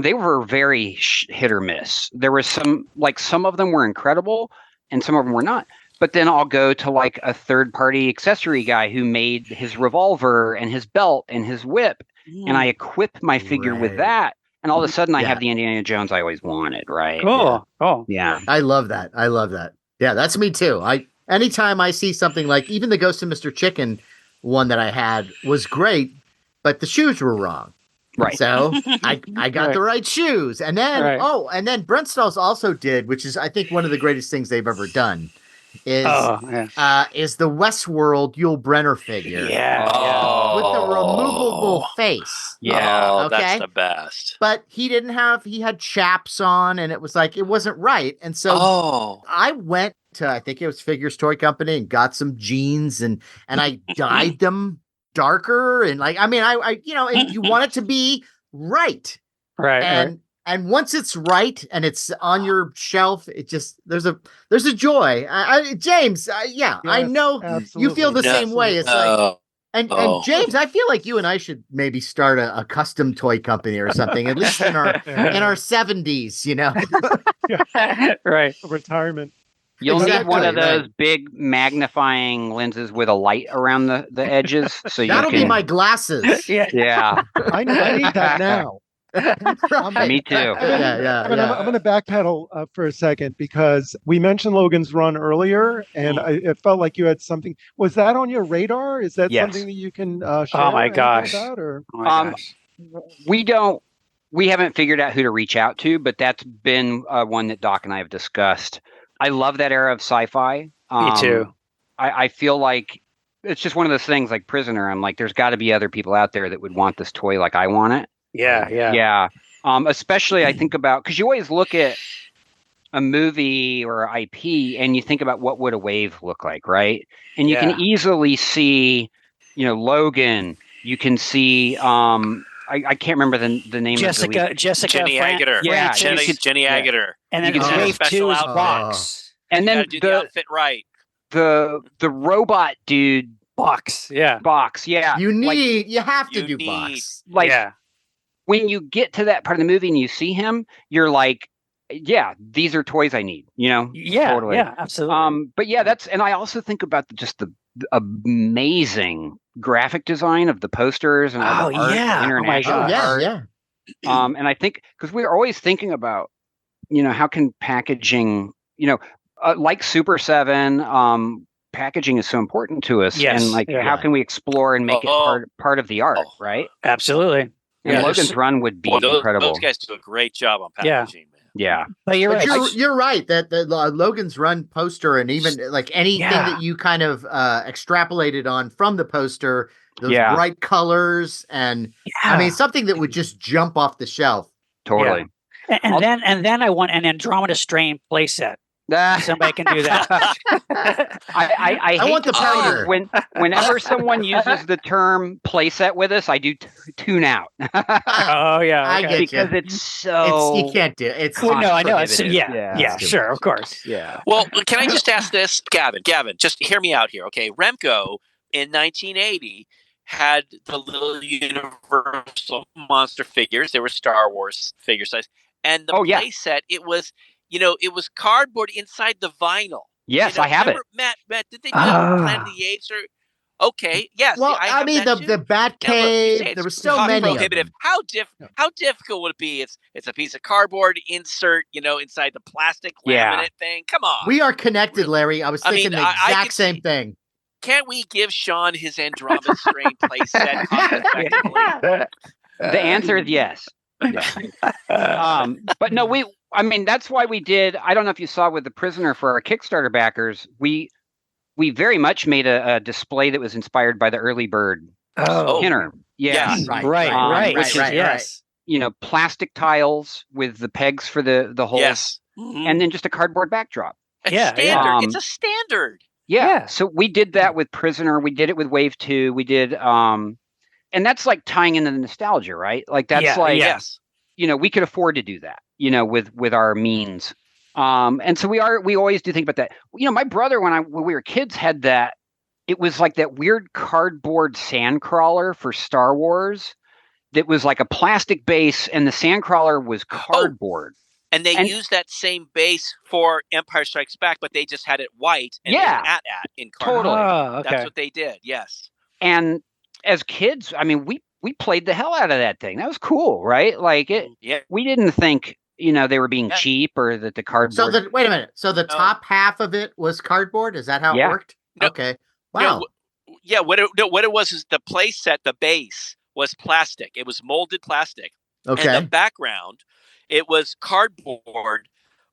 They were very hit or miss. There was some of them were incredible and some of them were not. But then I'll go to like a third-party accessory guy who made his revolver and his belt and his whip, and I equip my figure with that. And all of a sudden, I have the Indiana Jones I always wanted, right? Cool. Oh, yeah. I love that. Yeah, that's me too. Anytime I see something like even the Ghost of Mr. Chicken one that I had was great, but the shoes were wrong. Right. So I got the right shoes. And then, and then BRENTZ also did, which is, I think, one of the greatest things they've ever done, is the Westworld Yul Brynner figure. Yeah. With the removable face. Yeah. Okay? That's the best. But he had chaps on, and it was like, it wasn't right. And so I went to, I think it was Figures Toy Company, and got some jeans and I dyed them darker. And like, I mean, I and you want it to be right. Right. And once it's right and it's on your shelf, it just there's a joy. James, Yes, I know you feel the same way. It's like, and James, I feel like you and I should maybe start a custom toy company or something, at least in our 70s, Right. Retirement. You'll need one of those big magnifying lenses with a light around the edges, so that'll be my glasses. Yeah. I need that now. Me too. I'm going to backpedal for a second, because we mentioned Logan's Run earlier, and it felt like you had something. Was that on your radar? Is that something that you can share? Oh my gosh! About, or? We haven't figured out who to reach out to, but that's been one that Doc and I have discussed. I love that era of sci-fi. Me too. I feel like it's just one of those things like Prisoner. I'm like, there's got to be other people out there that would want this toy like I want it. Yeah. Especially I think about, because you always look at a movie or IP and you think about what would a wave look like, right? And you can easily see, Logan. You can see, I can't remember the name Jessica, of the Jenny Agutter. Yeah, Jenny Agutter. And then wave 2 is Box. And then do the outfit right. The robot dude. Box. Yeah. Box. Yeah. You have to do Box. When you get to that part of the movie and you see him, you're like, yeah, these are toys I need, Yeah, totally. Yeah, absolutely. But yeah, and I also think about just the amazing graphic design of the posters and all the art, international art. And I think, because we're always thinking about, how can packaging, like Super 7, packaging is so important to us. Yes. And how can we explore and make it part of the art, right? Absolutely. And Logan's Run would be incredible. Those guys do a great job on packaging, man. Yeah. But you're right. You're right that the Logan's Run poster, and even like anything that you kind of extrapolated on from the poster, those bright colors, and I mean something that would just jump off the shelf. Totally. Yeah. And then I want an Andromeda Strain playset. Somebody can do that. I want the powder. Whenever someone uses the term playset with us, I do tune out. I get because it's so you can't do it. It's no, I know. It's Sure, of course. Yeah. Well, can I just ask this, Gavin? Just hear me out here, okay? Remco in 1980 had the little Universal monster figures. They were Star Wars figure size, and the playset it was. It was cardboard inside the vinyl. Yes, I have it. Matt, did they do Planet of the Apes? Okay, yes. Well, I mean, the Batcave. There were so many. Prohibitive. How difficult would it be? It's a piece of cardboard insert, inside the plastic laminate thing. Come on. We are connected, Larry. I was thinking the exact same thing. Can't we give Sean his Andromeda Strain playset cost-effectively? The answer is yes. But no, that's why we did. I don't know if you saw with the Prisoner for our Kickstarter backers, we very much made a display that was inspired by the early bird Kenner. Yeah, yes. Right. Which is plastic tiles with the pegs for the holes. Yes. And then just a cardboard backdrop. Standard. It's a standard. Yeah. So we did that with Prisoner. We did it with Wave 2. We did and that's like tying into the nostalgia, right? Like that's yes. We could afford to do that, with our means. And so we always do think about that. My brother, when we were kids, had that it was like that weird cardboard sandcrawler for Star Wars that was like a plastic base, and the sandcrawler was cardboard. And they used that same base for Empire Strikes Back, but they just had it white and AT-AT in cardboard. Totally. Oh, okay. That's what they did. Yes. And as kids, I mean, we played the hell out of that thing. That was cool, right? Like it. Yeah. We didn't think, they were being cheap or that the cardboard. So wait a minute. So the top half of it was cardboard? Is that how it worked? No, okay. Wow. No, what it was is the play set, the base was plastic. It was molded plastic. Okay. And the background, it was cardboard,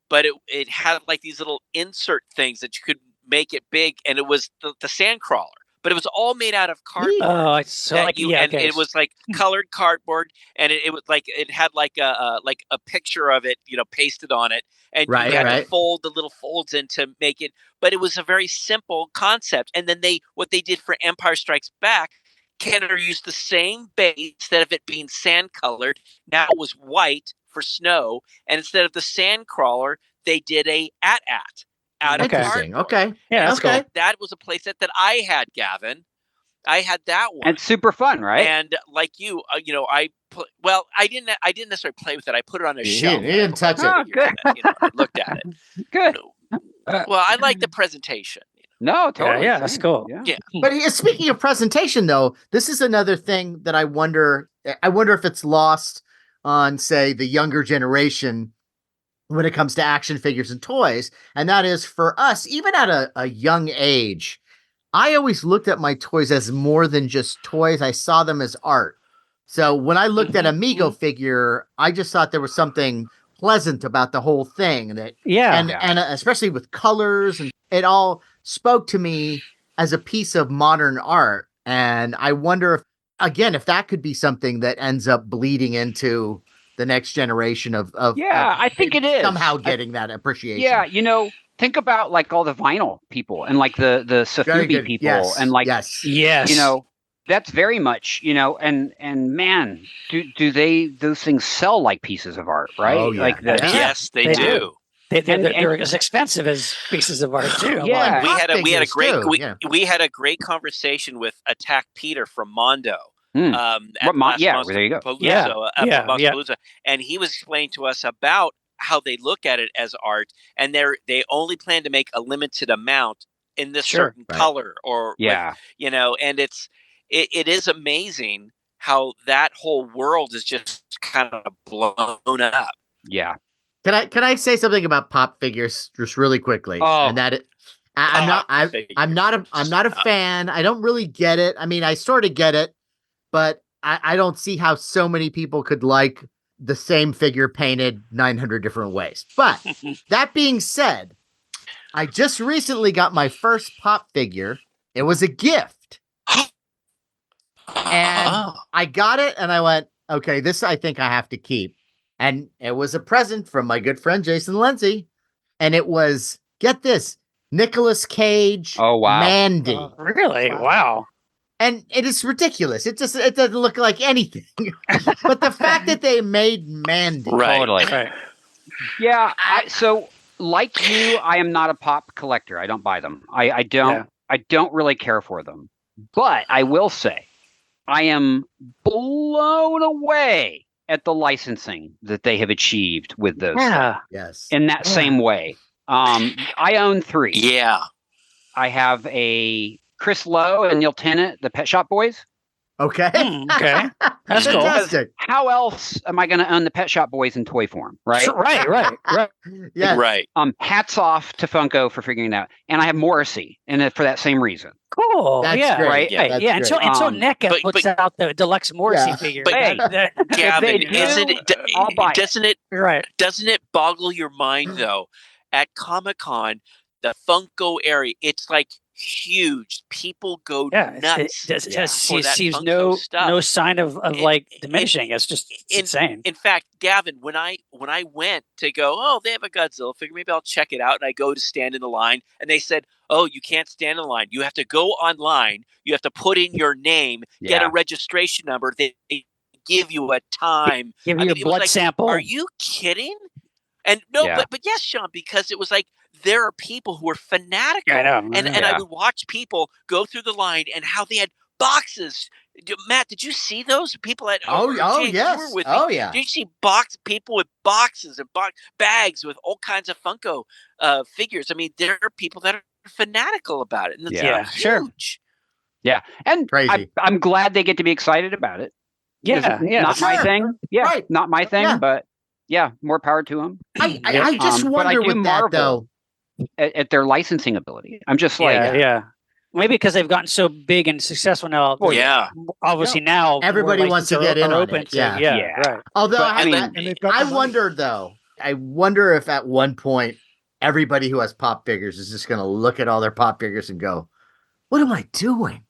but it had like these little insert things that you could make it big, and it was the sand crawler. But it was all made out of cardboard. Oh, it's so like it was like colored cardboard, and it was like it had like a picture of it, pasted on it, and you had to fold the little folds in to make it. But it was a very simple concept. And then what they did for Empire Strikes Back, Kenner used the same base instead of it being sand colored. Now it was white for snow, and instead of the sand crawler, they did a AT-AT. Out of Interesting. cardboard. Okay. Yeah, that's cool. That was a playset that I had, Gavin. I had that one. And super fun, right? And like you, I didn't necessarily play with it. I put it on a shelf. You didn't touch it. Oh, good. I looked at it. Good. Well, I like the presentation. No, totally. Yeah, that's cool. Yeah. But speaking of presentation, though, this is another thing that I wonder if it's lost on, say, the younger generation when it comes to action figures and toys. And that is, for us, even at a young age, I always looked at my toys as more than just toys. I saw them as art. So when I looked at a MEGO figure, I just thought there was something pleasant about the whole thing. And especially with colors, and it all spoke to me as a piece of modern art. And I wonder if that could be something that ends up bleeding into the next generation of I think it is somehow getting that appreciation. Yeah, think about like all the vinyl people and like the Safubi people and like yes, that's very much and man, do those things sell like pieces of art, right? Oh, yeah. Like Yes, they do. They're as expensive as pieces of art too. Yeah, we had a great conversation with Attack Peter from Mondo. There you go. Palooza. And he was explaining to us about how they look at it as art, and they only plan to make a limited amount in this certain color, or and it is amazing how that whole world is just kind of blown up. Yeah. Can I say something about pop figures just really quickly? Oh. And that I'm not a fan. I don't really get it. I mean, I sort of get it, but I don't see how so many people could like the same figure painted 900 different ways. But that being said, I just recently got my first pop figure. It was a gift. And I got it and I went, okay, this I think I have to keep. And it was a present from my good friend Jason Lindsay. And it was, get this, Nicolas Cage, oh, wow. Mandy. Really? Wow. And it is ridiculous. It doesn't look like anything. But the fact that they made Mandy. Totally. Right. Yeah. So like you, I am not a pop collector. I don't buy them. I don't really care for them. But I will say, I am blown away at the licensing that they have achieved with those. Yeah. Yes. In that same way. I own 3. Yeah. I have a Chris Lowe and Neil Tennant, the Pet Shop Boys. Okay. Okay. That's cool. Fantastic. How else am I going to own the Pet Shop Boys in toy form? Right. Right. Yeah. Right. Hats off to Funko for figuring that out. And I have Morrissey for that same reason. Cool. That's yeah. great. Right. Yeah. That's Until great. NECA puts out the deluxe Morrissey figure. But hey, Gavin, I'll buy it. Doesn't it boggle your mind though? At Comic-Con, the Funko area, it's like huge. People go nuts. It seems no sign of like diminishing. It's just insane. In fact, Gavin, when I went to go, they have a Godzilla figure, maybe I'll check it out, and I go to stand in the line, and they said, you can't stand in line. You have to go online. You have to put in your name, get a registration number. They give you a time. Give you a blood sample. Are you kidding? And but yes, Sean, because it was like there are people who are fanatical. I know. And I would watch people go through the line and how they had boxes. Matt, did you see those people at? James, yes. You were with me. Did you see people with boxes and bags with all kinds of Funko figures? I mean, there are people that are fanatical about it. And it's huge. Yeah, and crazy. I'm glad they get to be excited about it. Not my thing. Yeah, not my thing. But yeah, more power to them. I just wonder with that though. At their licensing ability, I'm just like, maybe because they've gotten so big and successful now. Obviously now everybody wants to get in on it. Right. Although I wonder though. I wonder if at one point everybody who has pop figures is just going to look at all their pop figures and go, "What am I doing?"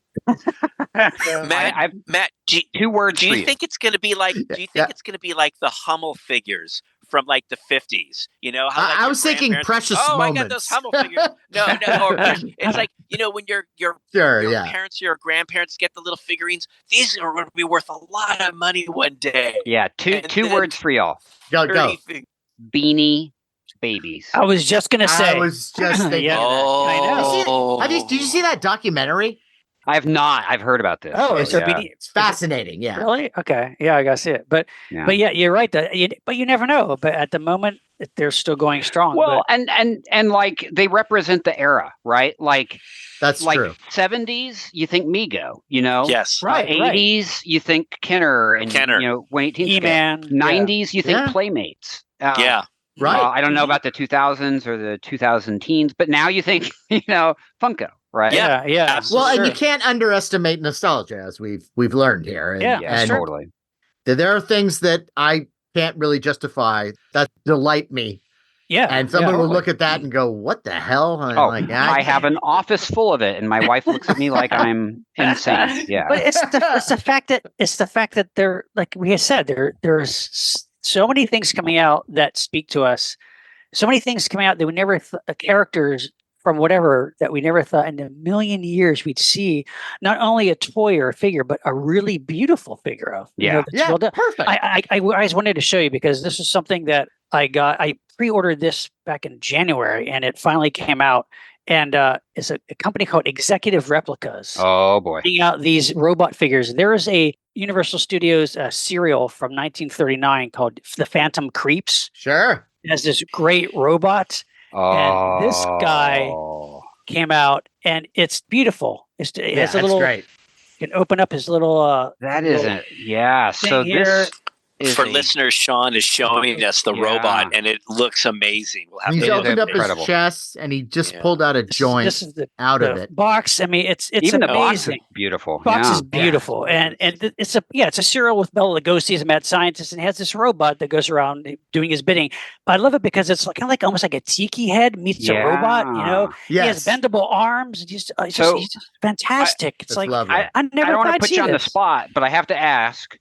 Matt, two words. Do you think it's going to be like? Do you think it's going to be like the Hummel figures from like the 50s? You know, how, like, I was thinking Precious Moments. I got those Hummel figures. No. It's like, you know, when your parents, your grandparents get the little figurines. These are going to be worth a lot of money one day. Yeah, two words for y'all. Go. Beanie Babies. I was just going to say. I was just thinking. I know. Did you see that documentary? I have not. I've heard about this. Oh, it's fascinating. Yeah. Really? Okay. Yeah, I gotta see it. But yeah, you're right. But you never know. But at the moment, they're still going strong. Well, and like they represent the era, right? Like that's true. 70s, you think MEGO, you know? Yes. Right. 80s, you think Kenner and you know, Wayne E-Man. 90s, you think Playmates. Right. I don't know about the 2000s or the 2000 teens, but now you think, you know, Funko. Right. Yeah. Well, and you can't underestimate nostalgia, as we've learned here. And totally. There are things that I can't really justify that delight me. Yeah. And someone will look at that and go, "What the hell?" I have an office full of it, and my wife looks at me like I'm insane. Yeah. But it's the fact that they're, like we had said, there's so many things coming out that speak to us. So many things coming out that we never characters from whatever that we never thought in a million years we'd see not only a toy or a figure, but a really beautiful figure of. Perfect. I always wanted to show you because this is something that I got. I pre-ordered this back in January and it finally came out. And it's a company called Executive Replicas. Oh boy! Putting out these robot figures. There is a Universal Studios serial from 1939 called The Phantom Creeps. Sure. It has this great robot. And this guy came out, and it's beautiful. It has a little. Great. You can open up his little. That isn't. Yeah. So here. For listeners, Sean is showing us the robot, and it looks amazing. We'll have He's opened up his chest, and he just pulled out a joint out of it. Box. I mean, it's even amazing. The box is beautiful. Box is beautiful, and it's a serial with Bela Lugosi as a mad scientist, and has this robot that goes around doing his bidding. But I love it because it's kind of like almost like a tiki head meets a robot. You know, he has bendable arms. He's just fantastic. It's like I never. I don't want to put you on the spot, but I have to ask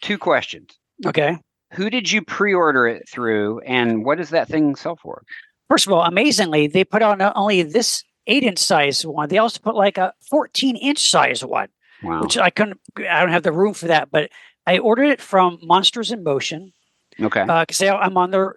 2 questions. Okay. Who did you pre-order it through, and what does that thing sell for? First of all, amazingly, they put out not only this 8-inch size one, they also put like a 14-inch size one. Wow. Which I don't have the room for that, but I ordered it from Monsters in Motion. Okay. Because I'm on their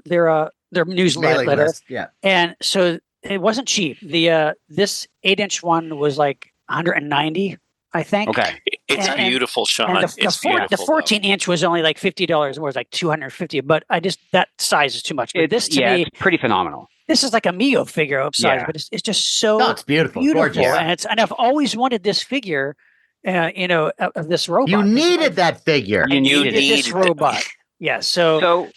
newsletter. Yeah. And so it wasn't cheap. The this 8-inch one was like $190. I think. Okay. It's beautiful, Sean. And the 14-inch was only like $50 more. It was like $250. But that size is too much. But this to me, it's pretty phenomenal. This is like a MEGO figure of size, but it's just so it's beautiful. Gorgeous. And I've always wanted this figure, of this robot. You needed that figure. You needed this robot. Yeah. So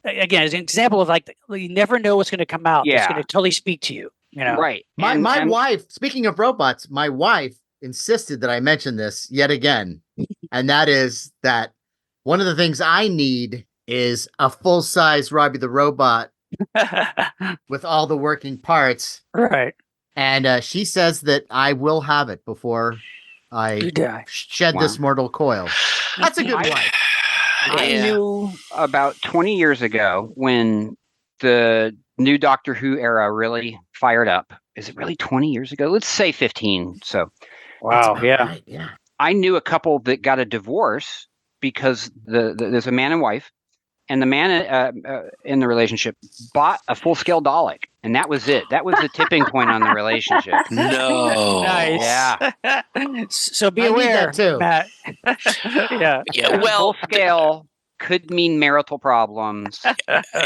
again, as an example of like you never know what's going to come out. It's going to totally speak to you. You know. Right. My wife. Speaking of robots, my wife insisted that I mention this yet again, and that is that one of the things I need is a full-size Robbie the Robot with all the working parts. Right. And she says that I will have it before I shed this mortal coil. That's a good wife. I knew about 20 years ago when the new Doctor Who era really fired up. Is it really 20 years ago? Let's say 15. So. Wow. Yeah. Right, yeah. I knew a couple that got a divorce because there's a man and wife, and the man in the relationship bought a full-scale Dalek, and that was it. That was the tipping point on the relationship. No. Nice. Yeah. So be I need aware, that too. Matt. Yeah. Yeah, well, full scale could mean marital problems.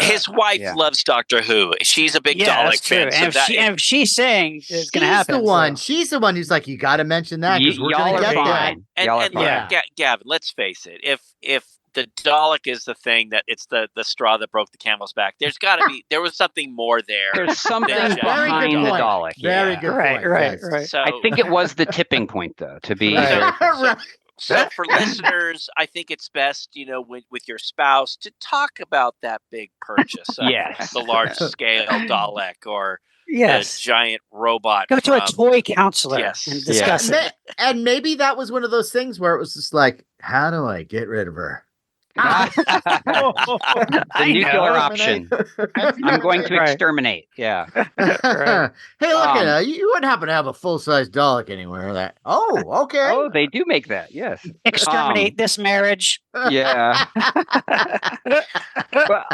his wife Yeah. loves Doctor Who. She's a big Yeah, Dalek that's true. fan. So And if she's saying it's going to happen, the one. She's the one who's like, you got to mention that because we're Y'all going to are get that. fine. Y'all are and fine. look, Gavin, let's face it. If the Dalek is the thing that it's the straw that broke the camel's back, there was something more there. There's something Very good behind the point. Dalek. Very yeah. good Right, point. right, yes. right. So I think it was the tipping point, though, to be Right. very fair. Right. So for listeners, I think it's best, with your spouse to talk about that big purchase of Yes. the large scale Dalek or Yes. the giant robot. Go to a from- toy counselor Yes. and discuss it. And maybe that was one of those things where it was just like, how do I get rid of her? The nuclear option. I'm going to Right. exterminate. Yeah. Right. Hey, look at that. You wouldn't happen to have a full-size Dalek anywhere. Okay. Oh, they do make that. Yes. Exterminate this marriage. Yeah. But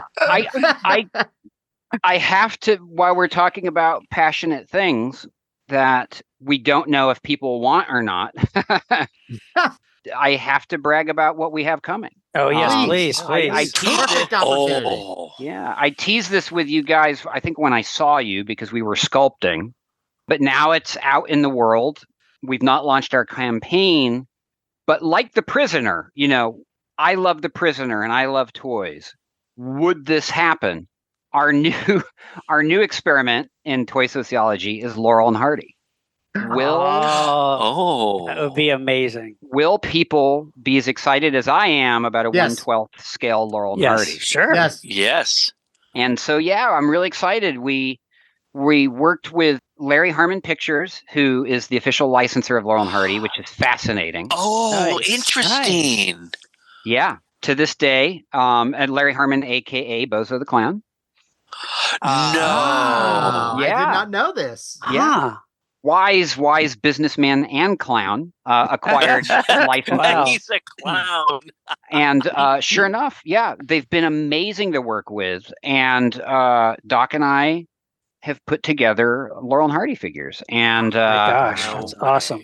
I have to, while we're talking about passionate things that we don't know if people want or not, I have to brag about what we have coming. Oh, yes, Please. please. I Please. teased Perfect it. opportunity. Oh. Yeah, I teased this with you guys, I think when I saw you, because we were sculpting, but now it's out in the world. We've not launched our campaign, but like The Prisoner, I love The Prisoner and I love toys. Would this happen? Our new experiment in toy sociology is Laurel and Hardy. Oh, that would be amazing. Will people be as excited as I am about a Yes. 1/12 scale Laurel and Yes, Hardy? sure. Yes. Yes. And so, yeah, I'm really excited. We worked with Larry Harmon Pictures, who is the official licensor of Laurel and Hardy, which is fascinating. Oh, Nice, interesting. Yeah, to this day, and Larry Harmon, aka Bozo the Clown. No. I did Yeah. not know this. Yeah. Wise businessman and clown acquired licenses. Wow. He's a clown. And sure enough, yeah, they've been amazing to work with. And Doc and I have put together Laurel and Hardy figures. And My gosh, No that's way. awesome.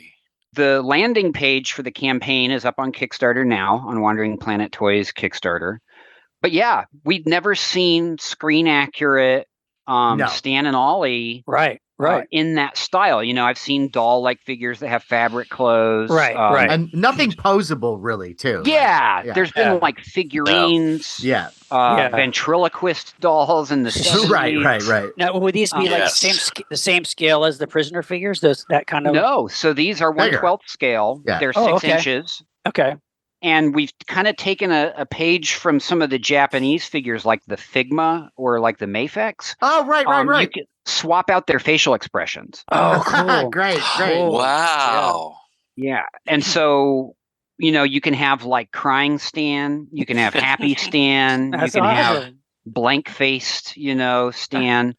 the landing page for the campaign is up on Kickstarter now, on Wandering Planet Toys Kickstarter. But yeah, we'd never seen screen accurate No. Stan and Ollie Right. in that style. I've seen doll-like figures that have fabric clothes. Right. And nothing posable, really, too. Yeah, Yeah. there's been like figurines, Yeah. ventriloquist dolls in the 70s. Right. Now, would these be like Yes. the same scale as the prisoner figures? That kind of. No, so these are Bigger. 1/12 scale. Yeah. They're Oh, 6 okay. inches. Okay. And we've kind of taken a page from some of the Japanese figures like the Figma or like the Mafex. Oh, right. You can swap out their facial expressions. Oh, cool. Great. Cool. Wow. Yeah. And so, you can have like crying Stan, you can have happy Stan, That's you can have awesome. blank faced, Stan.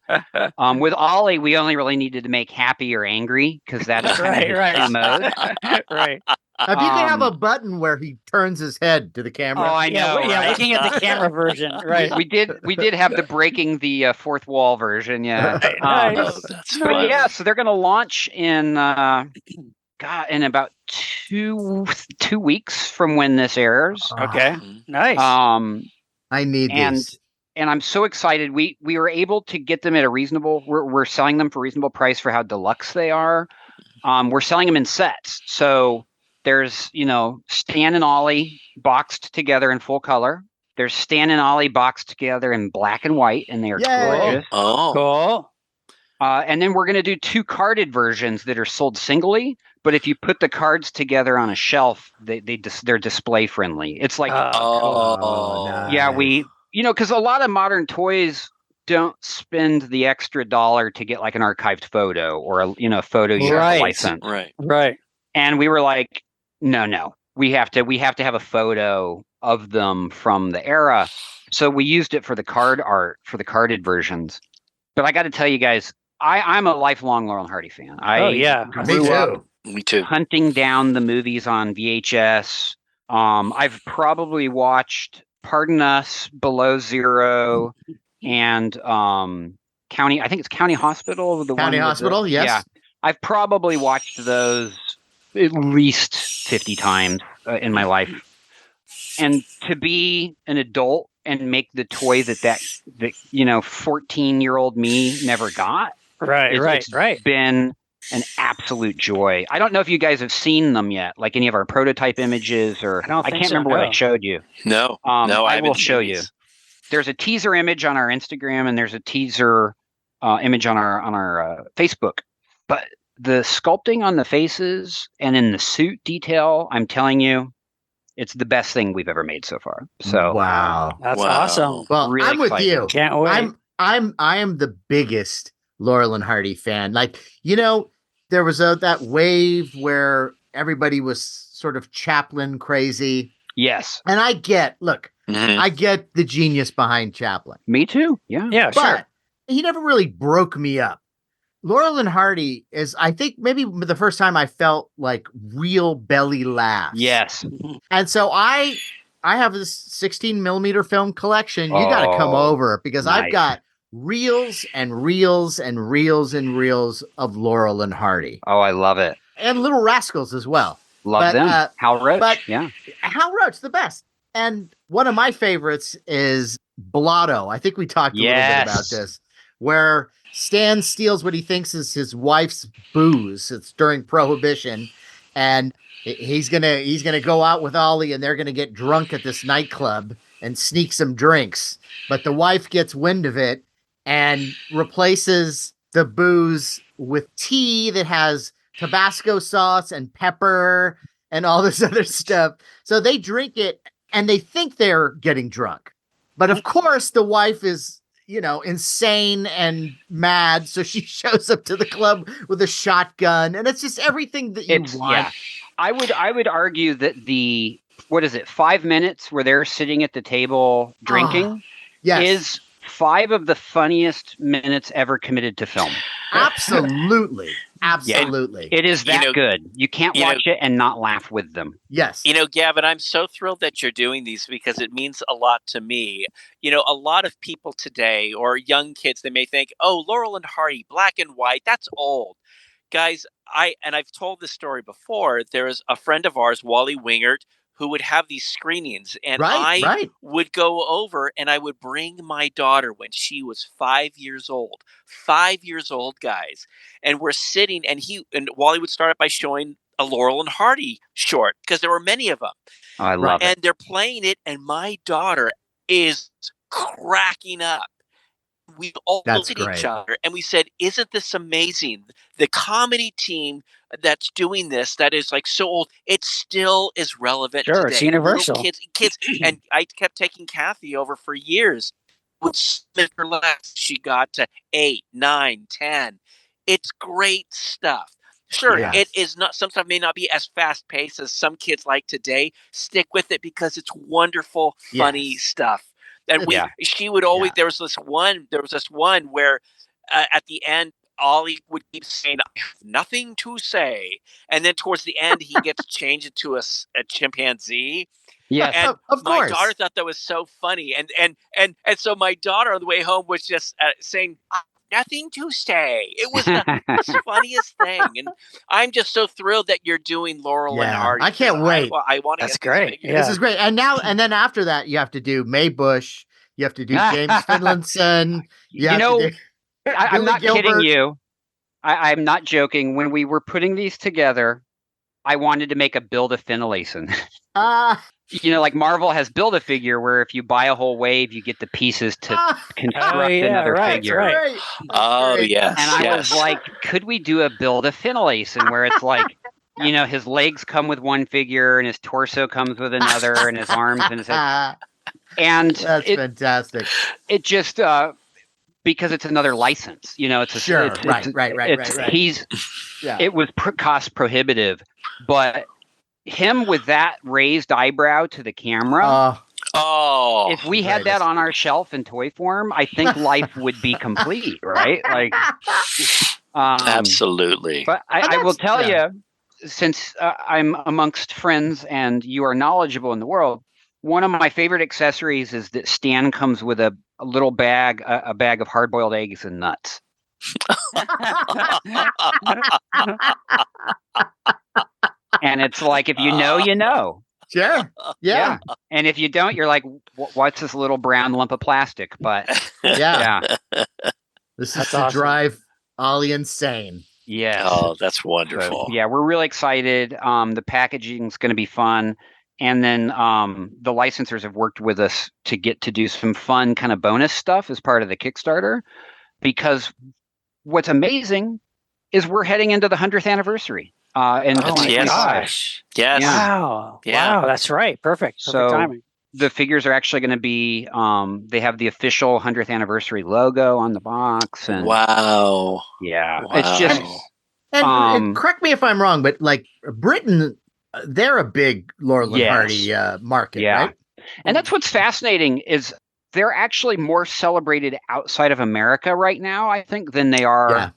With Ollie, we only really needed to make happy or angry because that's kind of his mode. Right. If you can have a button where he turns his head to the camera. Oh, I know. Yeah, right? looking at the camera version. Right. We did have the breaking the fourth wall version, yeah. Nice. Oh, that's But fun. yeah, so they're going to launch in in about two weeks from when this airs. Okay. Mhm. Nice. I need these. And I'm so excited. We were able to get them at a reasonable. We're selling them for a reasonable price for how deluxe they are. We're selling them in sets. So there's Stan and Ollie boxed together in full color. There's Stan and Ollie boxed together in black and white, and they are Yay. gorgeous. Oh. Cool. And then we're going to do 2 carded versions that are sold singly. But if you put the cards together on a shelf, they're display friendly. It's like Oh. nice. yeah, because a lot of modern toys don't spend the extra $1 to get like an archived photo or a photo you have to license. Right. And we were like, no, we have to have a photo of them from the era. So we used it for the card art for the carded versions. But I got to tell you guys, I'm a lifelong Laurel and Hardy fan. Yeah. grew Me up too. Me too. hunting down the movies on VHS. I've probably watched Pardon Us, Below Zero, and County. I think it's County Hospital. The County one with Hospital, yes. Yeah, I've probably watched those at least 50 times in my life. And to be an adult and make the toy that 14-year-old me never got. It's been an absolute joy. I don't know if you guys have seen them yet, like any of our prototype images, or I can't remember what I showed you. No, I will show you. There's a teaser image on our Instagram, and there's a teaser image on our Facebook. But the sculpting on the faces and in the suit detail, I'm telling you, it's the best thing we've ever made so far. So wow, that's awesome. Well, really I'm with excited. you. Can't wait. I am the biggest Laurel and Hardy fan. Like, there was that wave where everybody was sort of Chaplin crazy. Yes. And I get the genius behind Chaplin. Me too. Yeah, but he never really broke me up. Laurel and Hardy is, I think, maybe the first time I felt like real belly laughs. Yes. And so I have this 16 millimeter film collection. You got to come over because nice. I've got reels and reels and reels and reels of Laurel and Hardy. Oh, I love it. And Little Rascals as well. Love them. Hal Roach. Hal Roach, the best. And one of my favorites is Blotto. I think we talked a little bit about this, where Stan steals what he thinks is his wife's booze. It's during Prohibition, and he's gonna go out with Ollie, and they're gonna get drunk at this nightclub and sneak some drinks. But the wife gets wind of it and replaces the booze with tea that has Tabasco sauce and pepper and all this other stuff. So they drink it and they think they're getting drunk. But of course, the wife is, insane and mad. So she shows up to the club with a shotgun, and it's just everything that you want. Yeah. I would argue that 5 minutes where they're sitting at the table drinking is 5 of the funniest minutes ever committed to film. Absolutely. Absolutely. It is that good. You can't watch it and not laugh with them. Yes. Gavin, I'm so thrilled that you're doing these because it means a lot to me. A lot of people today, or young kids, they may think, oh, Laurel and Hardy, black and white, that's old. Guys, I've told this story before. There's a friend of ours, Wally Wingert, who would have these screenings, and I would go over and I would bring my daughter when she was 5 years old. 5 years old, guys. And we're sitting, and Wally would start by showing a Laurel and Hardy short, because there were many of them. Oh, I love it. And they're playing it, and my daughter is cracking up. We all looked at each other and we said, isn't this amazing? The comedy team that's doing this, that is like so old, it still is relevant today. It's universal. Little kids, and I kept taking Kathy over for years. Would split her left, she got to 8, 9, 10. It's great stuff. Sure, it is not. Some stuff may not be as fast paced as some kids like today. Stick with it because it's wonderful, funny stuff. And she would always. There was this one where at the end, Ollie would keep saying, "I have nothing to say," and then towards the end, he gets changed into a chimpanzee. Yes, and of course. My daughter thought that was so funny, and so my daughter on the way home was just saying, "Nothing to say." It was the funniest thing, and I'm just so thrilled that you're doing Laurel and Hardy. I can't wait. I want to. That's great. This is great. And then after that, you have to do Mae Bush. You have to do James Finlinson. I'm not kidding you. I'm not joking. When we were putting these together, I wanted to make a Build-A-Finlayson. Like Marvel has Build-A-Figure, where if you buy a whole wave, you get the pieces to construct another figure. Right. Oh, yes. And I was like, could we do a Build-A-Finlayson where it's like, his legs come with one figure and his torso comes with another and his arms and his head. And that's fantastic. It just because it's another license, it's right. It was cost prohibitive, but him with that raised eyebrow to the camera. If we had that on our shelf in toy form, I think life would be complete, right? Like, absolutely. But I will tell you, since I'm amongst friends and you are knowledgeable in the world, one of my favorite accessories is that Stan comes with a little bag, a bag of hard-boiled eggs and nuts. And it's like, if you know, you know. Sure. Yeah. And if you don't, you're like, what's this little brown lump of plastic? But Yeah. yeah. This is That's to awesome. drive Ollie insane. Yes. Oh, that's wonderful. So, yeah, we're really excited. The packaging is going to be fun. And then the licensors have worked with us to get to do some fun kind of bonus stuff as part of the Kickstarter. Because what's amazing is we're heading into the 100th anniversary. In Oh my 2025. gosh. Yes. Yeah. Wow. Yeah. Wow. That's right. Perfect. So timing. the figures are actually going to be, they have the official 100th anniversary logo on the box. And Wow. yeah, Wow. it's just, And correct me if I'm wrong, but like Britain, they're a big Laurel and Yes. Hardy market, Yeah. right? And that's what's fascinating is they're actually more celebrated outside of America right now, I think, than they are. Yeah.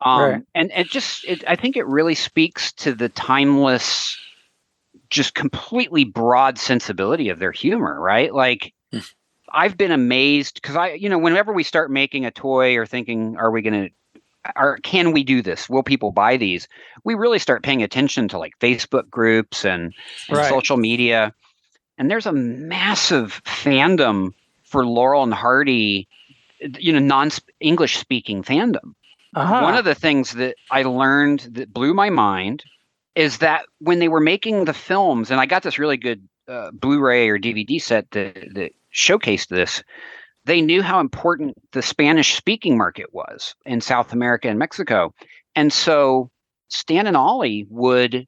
Right. And I think it really speaks to the timeless, just completely broad sensibility of their humor, right? Like, I've been amazed because whenever we start making a toy or thinking, can we do this? Will people buy these? We really start paying attention to like Facebook groups and Right. social media. And there's a massive fandom for Laurel and Hardy, non-English speaking fandom. Uh-huh. One of the things that I learned that blew my mind is that when they were making the films, and I got this really good Blu-ray or DVD set that showcased this, they knew how important the Spanish-speaking market was in South America and Mexico. And so Stan and Ollie would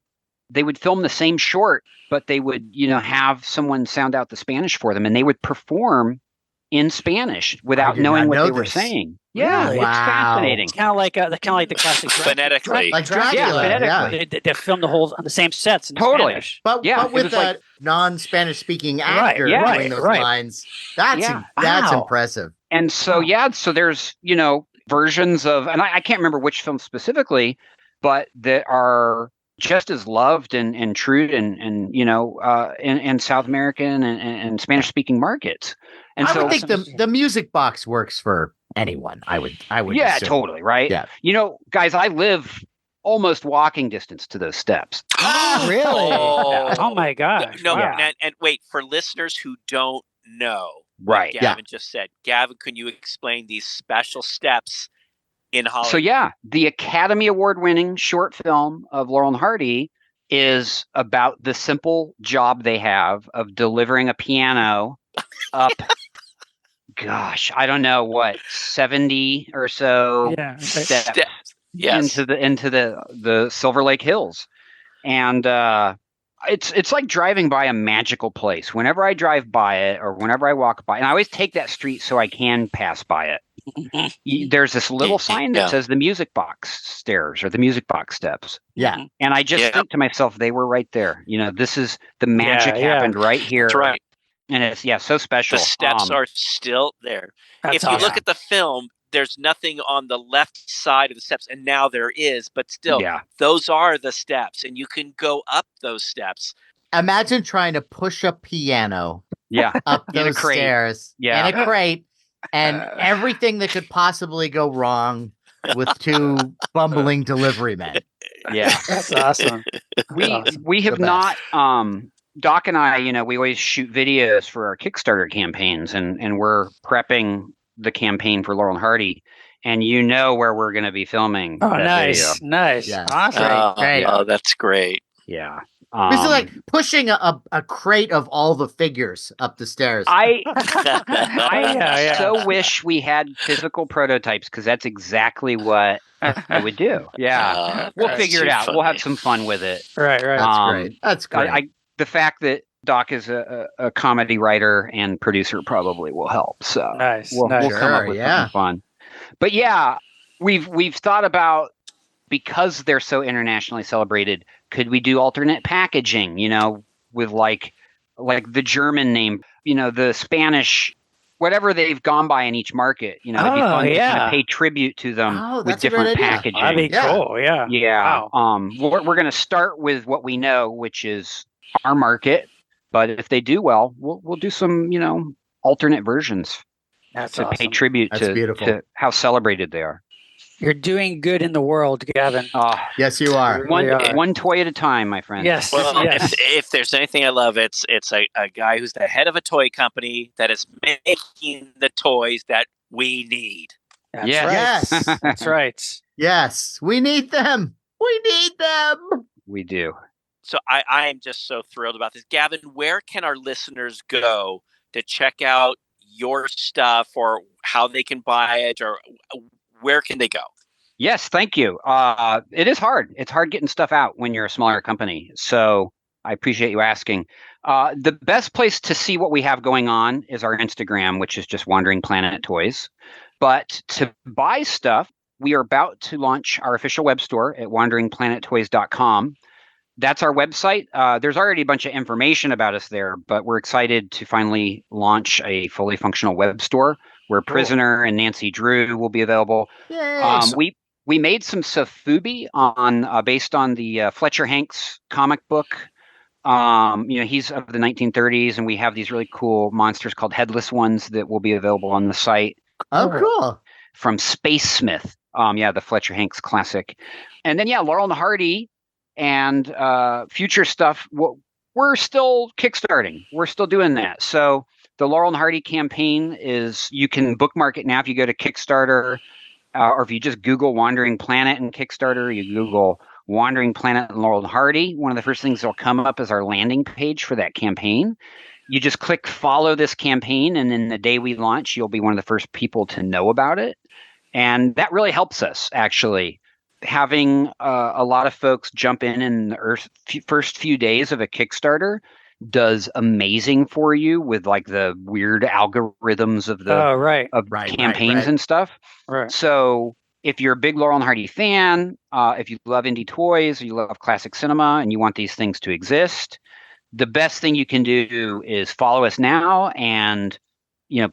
film the same short, but they would, have someone sound out the Spanish for them, and they would perform in Spanish without did knowing not what know they were this. saying. Really? Yeah, it's Wow. fascinating. It's kind of like the classic Phonetically. Like Dracula, Yeah, yeah. phonetically. They filmed the whole on the same sets in Totally. Spanish. But Yeah, but it with was a like- non-Spanish speaking Right, actor yeah, doing those right. lines, that's Yeah. that's Wow. impressive. And so, Wow. so there's, versions of, and I can't remember which film specifically, but that are just as loved and true in South American and Spanish speaking markets. And I so, would think the music box works for anyone. I would yeah, assume. totally. Right. Yeah. Guys, I live almost walking distance to those steps. Really? Oh. Oh my gosh. No, Wow. and wait, for listeners who don't know Right. what Gavin just said, Gavin, can you explain these special steps in Hollywood? So yeah, the Academy Award winning short film of Laurel and Hardy is about the simple job they have of delivering a piano up gosh, I don't know what, 70 or so Yeah. Okay. steps Yes. into the Silver Lake Hills. And it's like driving by a magical place. Whenever I drive by it or whenever I walk by, and I always take that street so I can pass by it. There's this little sign that Yeah. says the music box stairs or the music box steps. Yeah. And I just Yeah. think to myself, they were right there. This is the magic Yeah, yeah. happened right here. That's right. And it's so special. The steps are still there. That's If you awesome. look at the film, there's nothing on the left side of the steps, and now there is, but still, Yeah. those are the steps, and you can go up those steps. Imagine trying to push a piano Yeah. up In a those crate. stairs Yeah. in a crate, and everything that could possibly go wrong with two bumbling delivery men. Yeah. That's awesome. We have The best. not Doc and I, we always shoot videos for our Kickstarter campaigns, and we're prepping the campaign for Laurel and Hardy, and where we're going to be filming. Oh, that nice. video. Nice. Yeah. Awesome. Great. Oh, that's great. Yeah. This is like pushing a crate of all the figures up the stairs. I Yeah. so wish we had physical prototypes because that's exactly what I would do. Yeah. We'll That's figure it too out. We'll have funny. some fun with it. Right. Right. That's um, great. That's great. The fact that Doc is a comedy writer and producer probably will help. So Nice. we'll Nice. come up Sure, with yeah. something fun. But yeah, we've thought about, because they're so internationally celebrated, could we do alternate packaging? With like the German name, the Spanish, whatever they've gone by in each market. It'd be fun to kind of pay tribute to them Oh, with that's a great different idea. packaging. That'd be Yeah. cool. Yeah. Yeah. Wow. We're going to start with what we know, which is our market. But if they do well, we'll do some, alternate versions That's to pay awesome. tribute That's beautiful. to how celebrated they are. You're doing good in the world, Gavin. Yes, you are. Really are. One toy at a time, my friend. Yes. Well, yes. if there's anything I love, it's a guy who's the head of a toy company that is making the toys that we need. That's Yes. right. Yes. That's right. Yes, we need them. We need them. We do. So I am just so thrilled about this. Gavin, where can our listeners go to check out your stuff, or how they can buy it, or where can they go? Yes, thank you. It is hard. It's hard getting stuff out when you're a smaller company. So I appreciate you asking. The best place to see what we have going on is our Instagram, which is just Wandering Planet Toys. But to buy stuff, we are about to launch our official web store at wanderingplanettoys.com. That's our website. There's already a bunch of information about us there, but we're excited to finally launch a fully functional web store where Prisoner and Nancy Drew will be available. Yay. We made some Sofubi on based on the Fletcher Hanks comic book. He's of the 1930s, and we have these really cool monsters called Headless Ones that will be available on the site. Oh, cool. From Space Smith. The Fletcher Hanks classic. And then, Laurel and Hardy and future stuff. We're still kickstarting. We're still doing that. So the Laurel and Hardy campaign you can bookmark it now if you go to Kickstarter, or if you just Google Wandering Planet and Kickstarter, you Google Wandering Planet and Laurel and Hardy. One of the first things that'll come up is our landing page for that campaign. You just click follow this campaign, and then the day we launch, you'll be one of the first people to know about it. And that really helps us, actually. Having a lot of folks jump in the first few days of a Kickstarter does amazing for you with like the weird algorithms of the campaigns and stuff. Right. So if you're a big Laurel and Hardy fan, if you love indie toys, or you love classic cinema, and you want these things to exist, the best thing you can do is follow us now and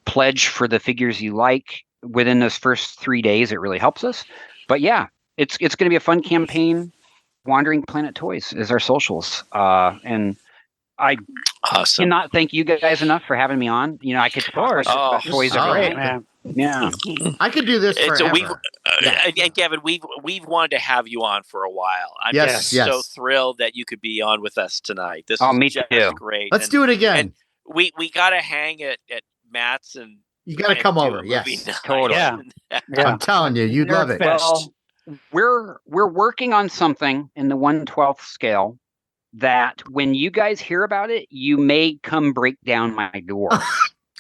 pledge for the figures you like within those first 3 days. It really helps us. But it's going to be a fun campaign. Wandering Planet Toys is our socials. And I cannot thank you guys enough for having me on. I could talk about toys every day, man. Yeah. I could do this forever. And Gavin, we've wanted to have you on for a while. I'm just so thrilled that you could be on with us tonight. This me just too. Great. Let's do it again. And we got to hang at Matt's, and you got to come over. Yes, totally. Yeah. I'm telling you, you'd love it. Well, we're working on something in the 1/12th scale that when you guys hear about it, you may come break down my door.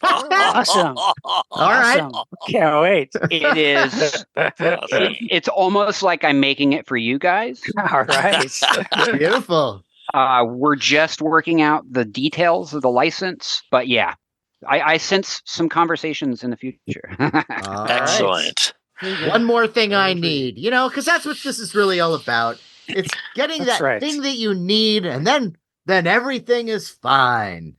Awesome. All right. Can't wait. It is. It's almost like I'm making it for you guys. All right. Beautiful. We're just working out the details of the license, but I sense some conversations in the future. Excellent. Right. One more thing I need, because that's what this is really all about. It's getting that thing that you need, and then everything is fine.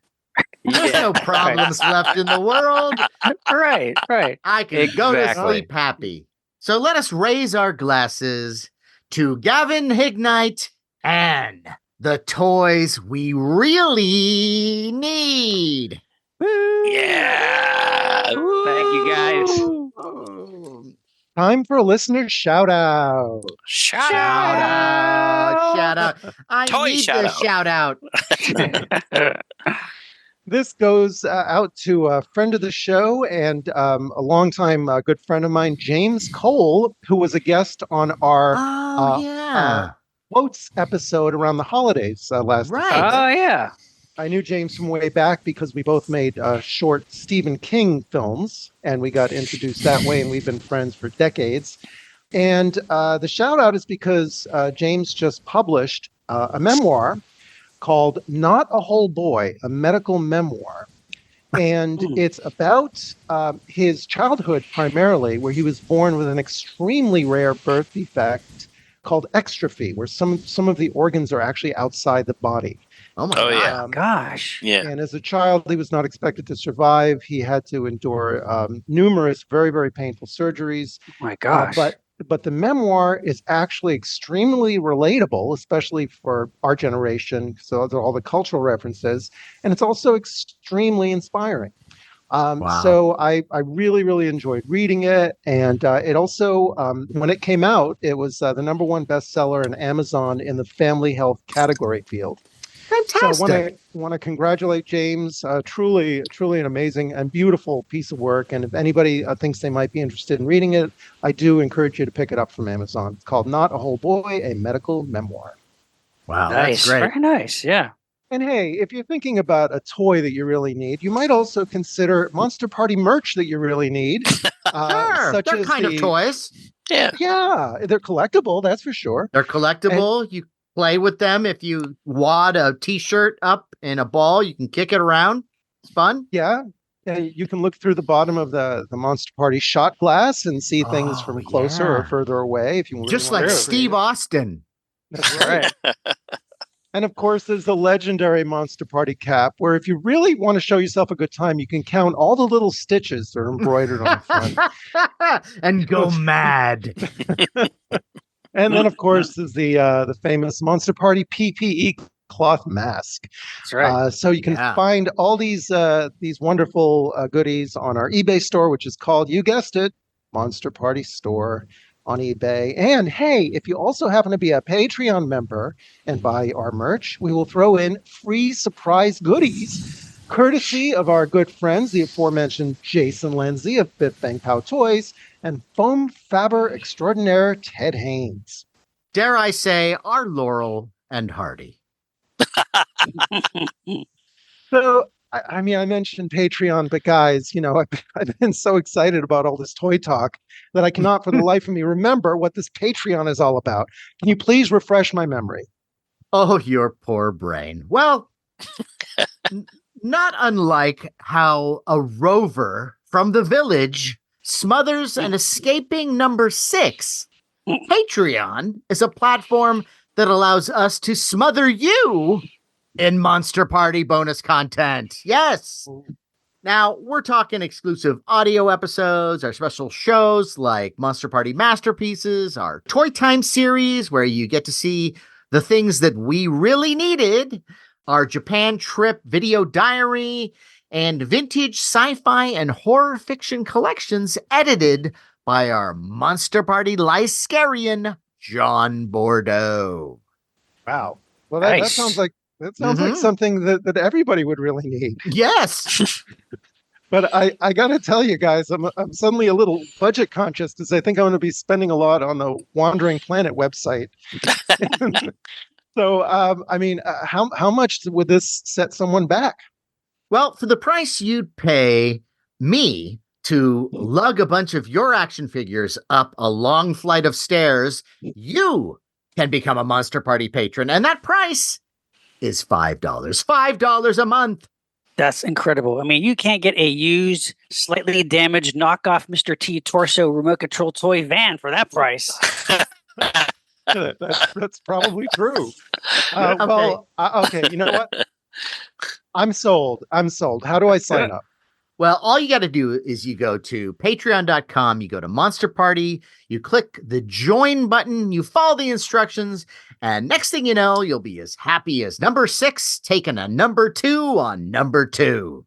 There's no problems left in the world. Right. I can go to sleep happy. So let us raise our glasses to Gavin HIGNIGHT and the toys we really need. Yeah. Thank you, guys. Time for a listener shout out. Shout out. I Toy need shout the shout out. This goes out to a friend of the show and a longtime good friend of mine, James Cole, who was a guest on our quotes episode around the holidays last Right. December. Oh, yeah. I knew James from way back because we both made short Stephen King films, and we got introduced that way, and we've been friends for decades. And the shout out is because James just published a memoir called Not a Whole Boy, a medical memoir. And it's about his childhood primarily, where he was born with an extremely rare birth defect called extrophy, where some of the organs are actually outside the body. Oh my God. Yeah. Gosh. Yeah. And as a child, he was not expected to survive. He had to endure numerous very, very painful surgeries. Oh my gosh. But but the memoir is actually extremely relatable, especially for our generation. So all the cultural references, and it's also extremely inspiring. Wow. So I really, really enjoyed reading it. And it also, when it came out, it was the #1 bestseller in Amazon in the family health category field. Fantastic. So I want to congratulate James. Truly an amazing and beautiful piece of work. And if anybody thinks they might be interested in reading it, I do encourage you to pick it up from Amazon. It's called Not a Whole Boy, a medical memoir. Wow, Nice. that's great. Very nice. Yeah. And hey, if you're thinking about a toy that you really need, you might also consider Monster Party merch that you really need. Sure, such they're as kind of toys. Yeah. Yeah, they're collectible, that's for sure. They're collectible. You play with them. If you wad a t-shirt up in a ball, you can kick it around. It's fun. Yeah. You can look through the bottom of the Monster Party shot glass and see things from closer or further away if you really Just want like to Steve Austin. That's right. And of course, there's the legendary Monster Party cap, where if you really want to show yourself a good time, you can count all the little stitches that are embroidered on the front. And go mad. And then, of course, there's the famous Monster Party PPE cloth mask. That's right. So you can find all these wonderful goodies on our eBay store, which is called, you guessed it, Monster Party Store on eBay. And hey, if you also happen to be a Patreon member and buy our merch, we will throw in free surprise goodies, courtesy of our good friends, the aforementioned Jason Lindsay of Bit Bang Pow Toys and foam fabber extraordinaire Ted Haynes. Dare I say, our Laurel and Hardy. So, I mean, I mentioned Patreon, but guys, you know, I've been so excited about all this toy talk that I cannot for the life of me remember what this Patreon is all about. Can you please refresh my memory? Oh, your poor brain. Well, not unlike how a rover from the village smothers an escaping number 6. Patreon is a platform that allows us to smother you in Monster Party bonus content. Yes. Now, we're talking exclusive audio episodes, our special shows like Monster Party Masterpieces, our Toy Time series where you get to see the things that we really needed, our Japan trip video diary, and vintage sci-fi and horror fiction collections edited by our Monster Party Lyscarian, John Bordeaux. Wow. Well, that sounds like something that everybody would really need. Yes. But I got to tell you guys, I'm suddenly a little budget conscious because I think I'm going to be spending a lot on the Wandering Planet website. So, I mean, how much would this set someone back? Well, for the price you'd pay me to lug a bunch of your action figures up a long flight of stairs, you can become a Monster Party patron. And that price is $5. $5 a month. That's incredible. I mean, you can't get a used, slightly damaged knockoff Mr. T torso remote control toy van for that price. That's probably true. Well, okay, you know what? I'm sold. How do I sign up? Well, all you got to do is you go to patreon.com, you go to Monster Party, you click the join button, you follow the instructions, and next thing you know, you'll be as happy as number 6 taking a number 2 on number 2.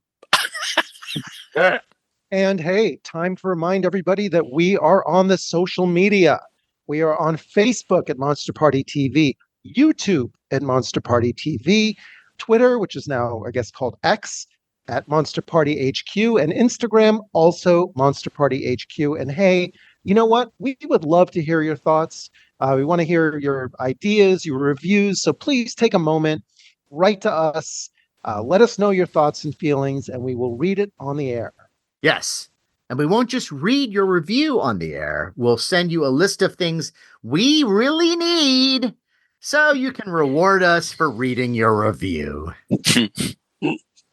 And hey, time to remind everybody that we are on the social media. We are on Facebook at Monster Party TV, YouTube at Monster Party TV, Twitter, which is now, I guess, called X, at Monster Party HQ, and Instagram, also Monster Party HQ. And hey, you know what? We would love to hear your thoughts. We want to hear your ideas, your reviews. So please take a moment, write to us, let us know your thoughts and feelings, and we will read it on the air. Yes. And we won't just read your review on the air. We'll send you a list of things we really need so you can reward us for reading your review.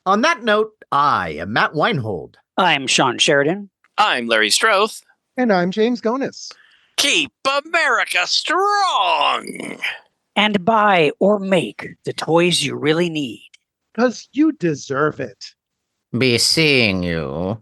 On that note, I am Matt Weinhold. I'm Shawn Sheridan. I'm Larry Strothe. And I'm James Gonis. Keep America strong. And buy or make the toys you really need. Because you deserve it. Be seeing you.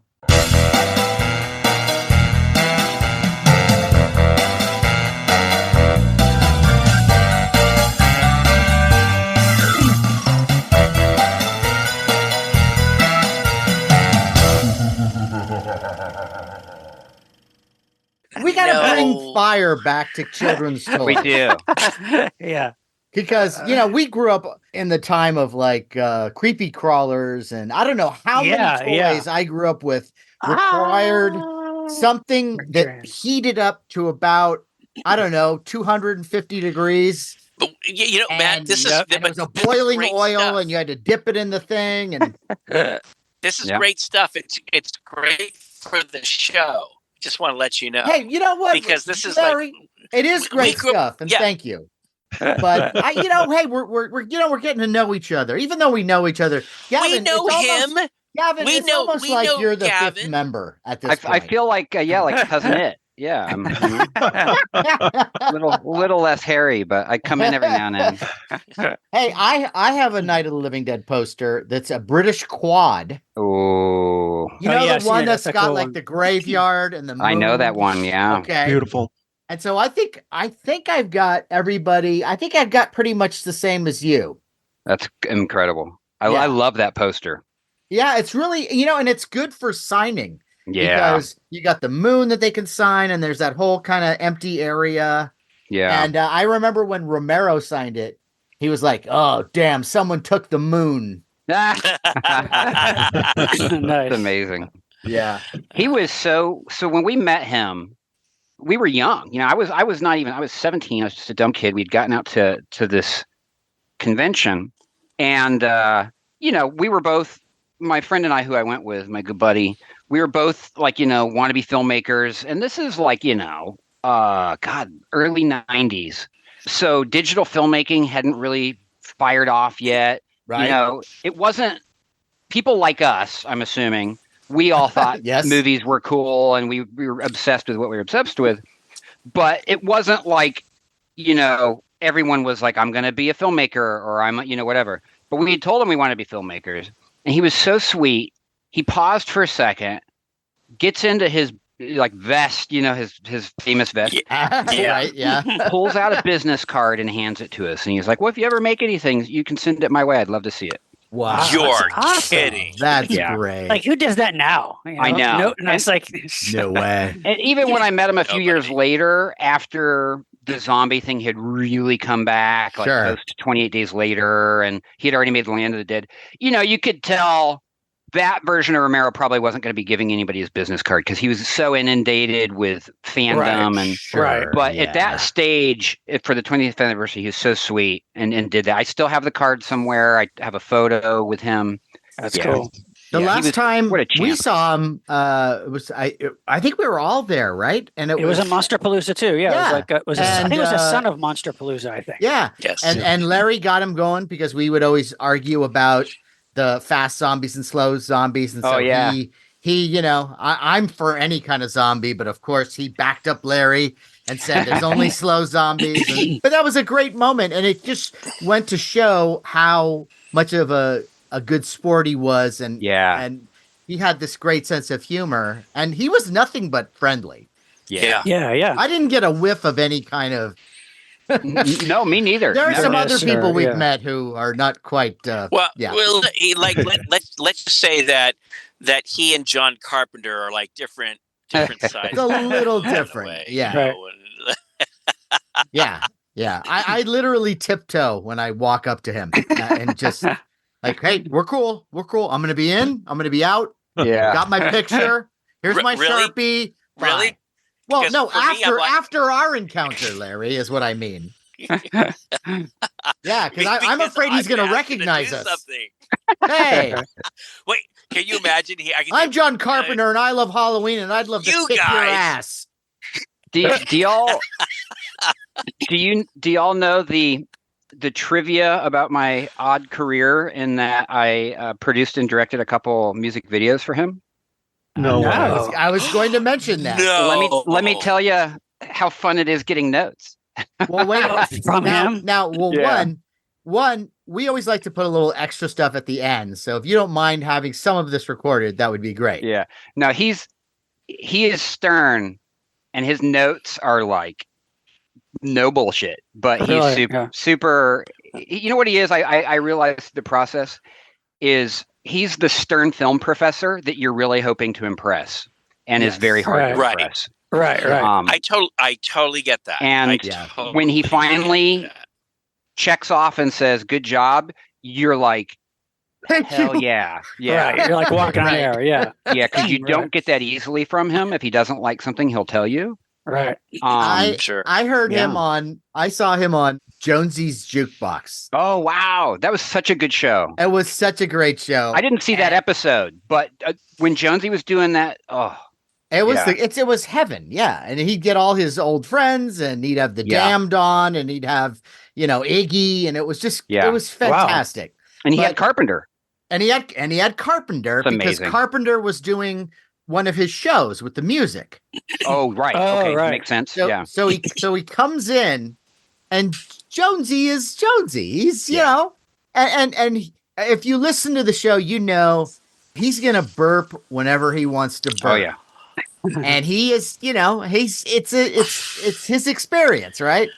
We gotta bring fire back to children's toys. We do. Yeah. Because, we grew up in the time of like creepy crawlers, and I don't know how many toys I grew up with required something that heated up to about, I don't know, 250 degrees. But Matt, this is it was a boiling oil stuff. and you had to dip it in the thing. And this is great stuff. It's great for the show. Just want to let you know. Hey, you know what? Because this is Larry, it is great stuff, and thank you. But hey, we're getting to know each other, even though we know each other. Gavin, we know him. Gavin, it's almost like you're the fifth member at this point. I feel like like cousin It. Yeah, I'm little less hairy, but I come in every now and then. Hey, I have a Night of the Living Dead poster that's a British quad. Oh, the one that's got cool the graveyard and the moon? I know that one. Yeah, okay, beautiful. And so I think I've got everybody. I think I've got pretty much the same as you. That's incredible. I love that poster. Yeah, it's really and it's good for signing. Yeah, because you got the moon that they can sign, and there's that whole kind of empty area. Yeah, and I remember when Romero signed it, he was like, "Oh, damn, someone took the moon." Nice. Nice. Amazing. Yeah, he was so. When we met him, we were young. I was 17. I was just a dumb kid. We'd gotten out to this convention, and we were both, my friend and I, who I went with, my good buddy. We were both like, wannabe filmmakers. And this is like, early 90s. So digital filmmaking hadn't really fired off yet. Right. It wasn't people like us, I'm assuming. We all thought movies were cool and we were obsessed with what we were obsessed with. But it wasn't like, everyone was like, I'm going to be a filmmaker or I'm, whatever. But we had told him we wanted to be filmmakers. And he was so sweet. He paused for a second, gets into his vest, his famous vest. Right, yeah. Pulls out a business card and hands it to us. And he's like, well, if you ever make anything, you can send it my way. I'd love to see it. Wow. You're awesome. kidding. That's great. Like, who does that now? I know. No, and it's like, no way. And even when I met him a few years later, after the zombie thing had really come back, like close to 28 days later, and he had already made the Land of the Dead, you could tell that version of Romero probably wasn't going to be giving anybody his business card because he was so inundated with fandom But at that stage, for the 20th anniversary, he was so sweet and did that. I still have the card somewhere. I have a photo with him. That's cool. The last time we saw him, I think we were all there, right? And it was a Monsterpalooza too. Yeah, it was like I think it was a son of Monsterpalooza. I think. Yeah. Yes. And Larry got him going because we would always argue about the fast zombies and slow zombies, and so he I'm for any kind of zombie, but of course he backed up Larry and said there's only slow zombies. But that was a great moment, and it just went to show how much of a good sport he was, and he had this great sense of humor, and he was nothing but friendly. Yeah. I didn't get a whiff of any kind of. No, me neither. There are some other people we've met who are not quite. Let's just say that he and John Carpenter are like different sides. It's a little different, yeah. Yeah. I literally tiptoe when I walk up to him and just like, hey, we're cool. I'm gonna be in. I'm gonna be out. Yeah. Got my picture. Here's my Sharpie. Really? Fine. Well, Because no, for me, after our encounter, Larry, is what I mean. Yeah, because I'm afraid he's going to recognize us. Something. Hey, wait, can you imagine? I'm John Carpenter, and I love Halloween, and I'd love to kick your ass. Do y'all know the trivia about my odd career in that I produced and directed a couple music videos for him? No. I was going to mention that. No. Let me tell you how fun it is getting notes. Well, wait from him. Now, one, we always like to put a little extra stuff at the end. So if you don't mind having some of this recorded, that would be great. Yeah. No, he is stern, and his notes are like no bullshit. But he's super. You know what he is? I realized the process is. He's the stern film professor that you're really hoping to impress. and is very hard to Right. impress. Right. I totally get that. And when he finally checks off and says, "Good job," you're like, hell yeah. Right. You're like walking on air. Yeah. Yeah, because you don't get that easily from him. If he doesn't like something, he'll tell you. Right. I heard Yeah. him on, I saw him on Jonesy's Jukebox. Oh, wow. That was such a good show. It was such a great show. I didn't see that episode, but when Jonesy was doing that, it was it was heaven. Yeah. And he'd get all his old friends and he'd have the Damned on and he'd have, Iggy. And it was just, it was fantastic. Wow. And he had Carpenter. And he had Carpenter because amazing. Carpenter was doing one of his shows with the music. Oh, right. Okay. Makes sense. So he comes in and Jonesy is Jonesy. He's, and if you listen to the show, he's going to burp whenever he wants to burp. Oh, yeah. And he is, it's his experience, right?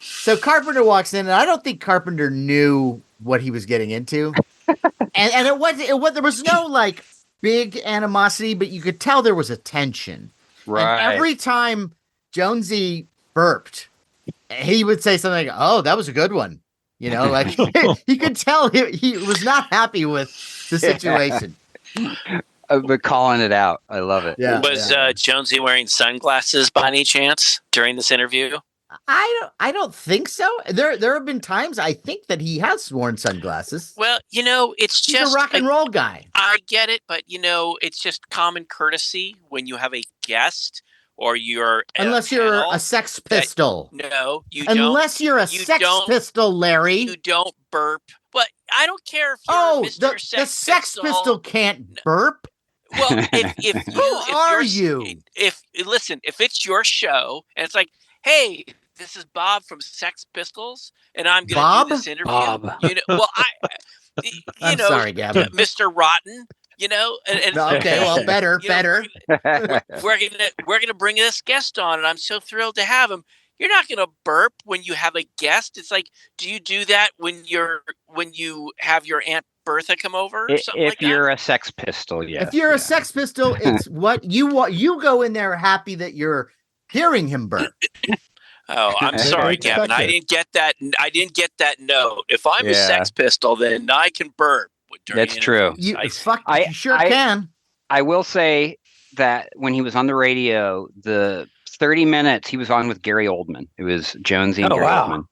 So Carpenter walks in, and I don't think Carpenter knew what he was getting into. and it was there was no like big animosity, but you could tell there was a tension. Right. And every time Jonesy burped, he would say something like, "Oh, that was a good one." Like he could tell he was not happy with the situation. But calling it out. I love it. Yeah. Was Jonesy wearing sunglasses by any chance during this interview? I don't think so. There have been times I think that he has worn sunglasses. Well, it's He's just a rock and roll guy. I get it, but it's just common courtesy when you have a guest or you're unless you're a Sex Pistol. No, you don't. Unless you're a Sex Pistol, Larry. You don't burp. But I don't care if you're Mr. The Sex Pistol can't burp. Well, if it's your show and it's like, hey, this is Bob from Sex Pistols, and I'm going to do this interview. Bob. I'm sorry, Gavin. Mr. Rotten. And okay, well, better. We're gonna bring this guest on, and I'm so thrilled to have him. You're not gonna burp when you have a guest. It's like, do you do that when you have your Aunt Bertha come over? Or something if you're a Sex Pistol, yes. If you're a Sex Pistol, it's what you want. You go in there happy that you're hearing him burp. Oh, I'm sorry, Gavin. I didn't get that. I didn't get that note. If I'm a Sex Pistol, then I can burp. That's true. You sure can. I will say that when he was on the radio, the 30 minutes he was on with Gary Oldman. It was Jonesy and Gary Oldman.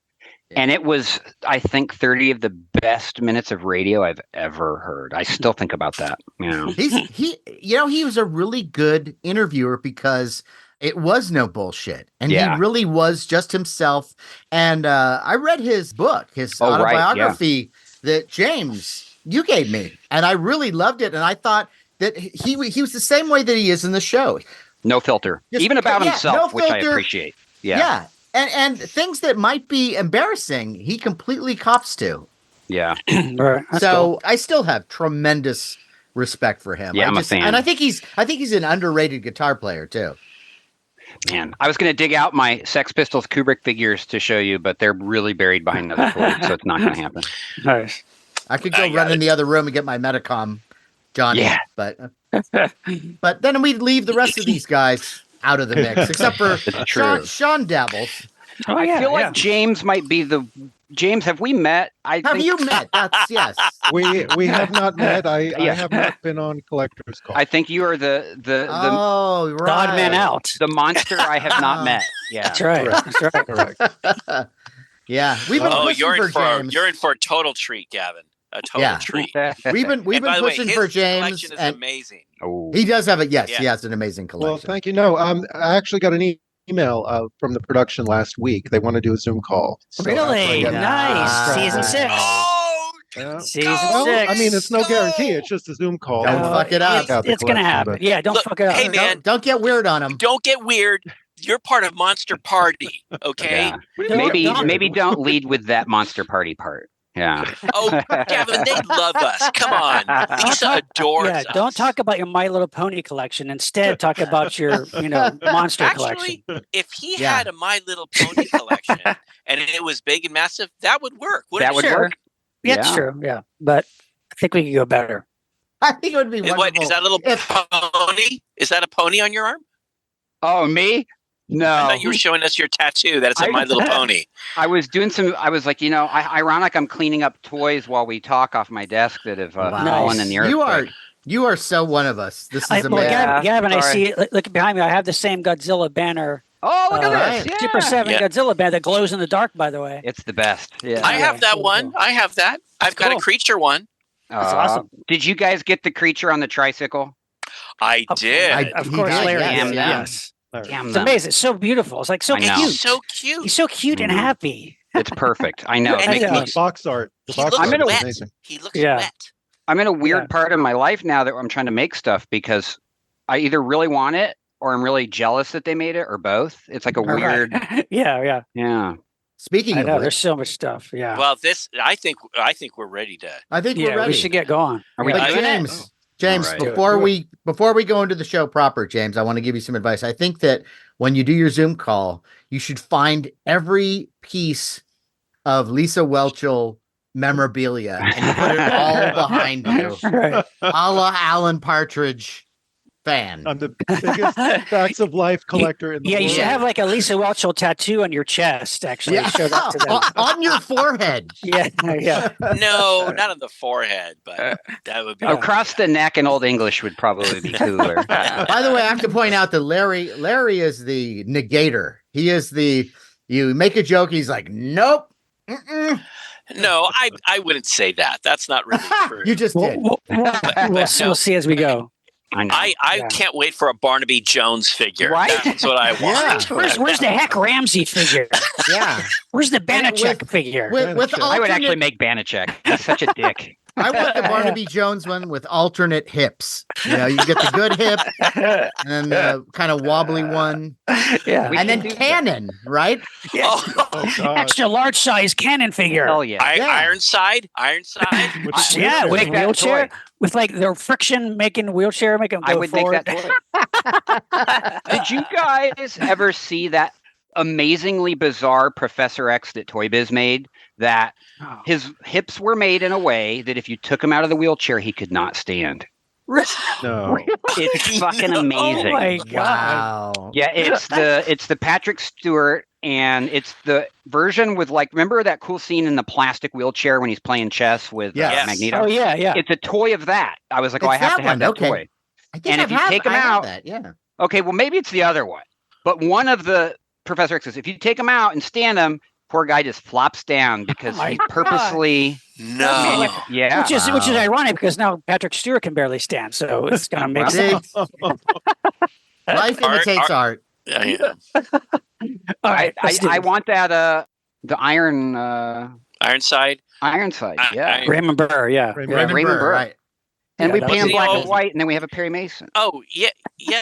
And it was, I think, 30 of the best minutes of radio I've ever heard. I still think about that. He was a really good interviewer because it was no bullshit. And he really was just himself. And I read his book, his autobiography that James, you gave me. And I really loved it. And I thought that he was the same way that he is in the show. No filter. Even about himself, which I appreciate. Yeah. And things that might be embarrassing, he completely cops to. Yeah. Right. So I still have tremendous respect for him. Yeah, I'm a fan. And I think he's an underrated guitar player too. Man, I was going to dig out my Sex Pistols Kubrick figures to show you, but they're really buried behind another toy, so it's not going to happen. Nice. I could go run in the other room and get my Metacom, Johnny. Yeah. But then we'd leave the rest of these guys out of the mix, except for Sean dabbles. Oh, I feel like James might be James, have we met? Have you met? That's yes. We have not met. I have not been on Collector's Call. I think you are the odd man out. The monster I have not met. Yeah. That's right. Correct. Yeah. We've been pushing James. You're in for a total treat, Gavin. A total treat. We've been pushing for James. Collection is amazing. Oh. He does have it. Yes, he has an amazing collection. Well, thank you. No, I actually got an email from the production last week. They want to do a Zoom call. So really? Nice. Season 6. Oh, Season 6. I mean, it's no guarantee. It's just a Zoom call. Don't fuck it up. It's going to happen. Yeah, don't fuck it up. Hey, man. Don't get weird on him. Don't get weird. You're part of Monster Party, okay? Yeah. Maybe don't lead with that Monster Party part. Yeah. Oh, Gavin, they love us. Come on. Lisa adores us. Don't talk about your My Little Pony collection. Instead, talk about your, monster collection. If he had a My Little Pony collection and it was big and massive, that would work. That would work. Yeah, it's true. Yeah. But I think we could go better. I think it would be wonderful. What is that, a little pony? Is that a pony on your arm? Oh, me? No. I thought you were showing us your tattoo. That's a My Little Pony. I was doing I was like, ironic, I'm cleaning up toys while we talk off my desk that have fallen in the earth. You are so one of us. This is amazing. Gavin, I see, look behind me. I have the same Godzilla banner. Oh, look at this. Yeah. Super 7 Godzilla banner that glows in the dark, by the way. It's the best. Yeah. I have that one. Cool. I have that. I've got a creature one. That's awesome. Did you guys get the creature on the tricycle? I did. Of course, Larry. Yes. It's amazing. It's so beautiful. It's like so cute. He's so cute. He's so cute and happy. It's perfect. I know. Box art. He looks wet. Amazing. He looks wet. I'm in a weird part of my life now that I'm trying to make stuff because I either really want it or I'm really jealous that they made it, or both. It's like a weird. Yeah. Speaking of which, there's so much stuff. Yeah. Well, I think we're ready to. I think we're ready. We should get going. Are we doing James, right. before we go into the show proper, James, I want to give you some advice. I think that when you do your Zoom call, you should find every piece of Lisa Whelchel memorabilia and put it all behind you. Right. A la Alan Partridge fan. I'm the biggest facts of life collector in the world. You should have like a Lisa Whelchel tattoo on your chest, actually. Yeah. Show that to them. On your forehead. Yeah. No, not on the forehead, but that would be across the neck. In Old English would probably be cooler. By the way, I have to point out that Larry is the negator. He is you make a joke, he's like, nope. No, I wouldn't say that. That's not really true. You just did. We'll see as we go. I can't wait for a Barnaby Jones figure. Right? That's what I want. Yeah. Where's the Heck Ramsey figure? Yeah. Where's the Banachek figure? I would actually make Banachek. He's such a dick. I want the Barnaby Jones one with alternate hips. You get the good hip and then the kind of wobbly one. Yeah. And then cannon, right? Yeah. Extra large size cannon figure. Oh, yeah. Ironside. Yeah, with a wheelchair. With like the friction making wheelchair, make them go forward. Make that toy. Did you guys ever see that amazingly bizarre Professor X that Toy Biz made? That his hips were made in a way that if you took him out of the wheelchair, he could not stand. No. It's fucking amazing. Oh my God. Wow. Yeah, it's the Patrick Stewart, and it's the version with remember that cool scene in the plastic wheelchair when he's playing chess with Magneto? Oh yeah. It's a toy of that. I was like, I have to have that toy. And if you take him out, okay, well maybe it's the other one, but one of the Professor X's, if you take him out and stand him, poor guy just flops down because he purposely which is ironic because now Patrick Stewart can barely stand, so it's gonna make sense. Life imitates art. Yeah. All right, I want that the Ironside. Yeah. Raymond Burr, Raymond Burr, right. And we paint him black and white, and then we have a Perry Mason. Oh yeah.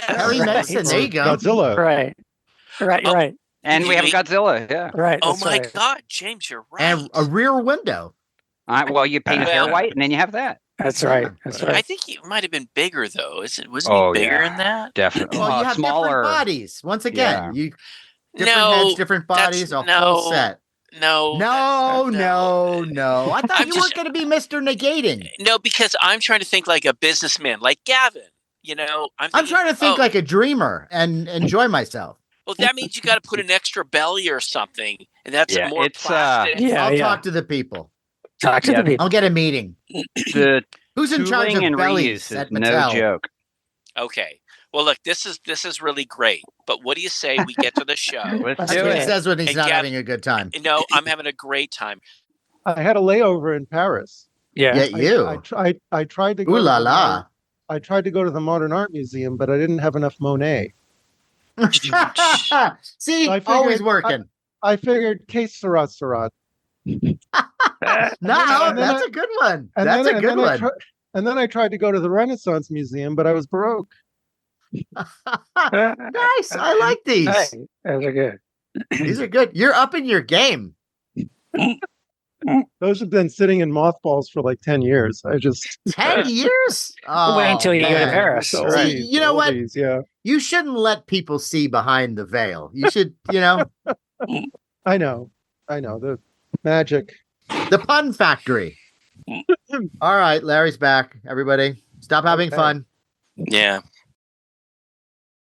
Perry Mason, there you go. Godzilla. Right. And we have Godzilla, Right. Oh my God, James, you're right. And a rear window. Well, you paint his hair white, and then you have that. That's right. I think he might have been bigger though. Wasn't he bigger than that? Definitely. Well, you have smaller different bodies. Once again, different heads, different bodies, a full set. No. I thought you weren't going to be Mr. Negating. No, because I'm trying to think like a businessman, like Gavin. I'm trying to think like a dreamer and enjoy myself. Well, that means you got to put an extra belly or something, and that's more plastic. I'll talk to the people. I'll get a meeting. Who's in charge of bellies at Mattel? No joke. Okay. Well, look, this is really great. But what do you say we get to the show? Let's do it. He says when he's not having a good time. No, I'm having a great time. I had a layover in Paris. Yeah, you. I tried to go. Ooh la la. I tried to go to the Modern Art Museum, but I didn't have enough Monet. See, always working. I figured case Surat. No, that's a good one. That's a good one. And then I tried to go to the Renaissance Museum, but I was broke. Nice. I like these. Hey, those are good. These are good. You're up in your game. Those have been sitting in mothballs for like 10 years. 10 years? Oh, wait until you go to Paris. See, you know what? Yeah. You shouldn't let people see behind the veil. You should, I know. The magic. The pun factory. All right, Larry's back, everybody. Stop having Okay. fun. Yeah.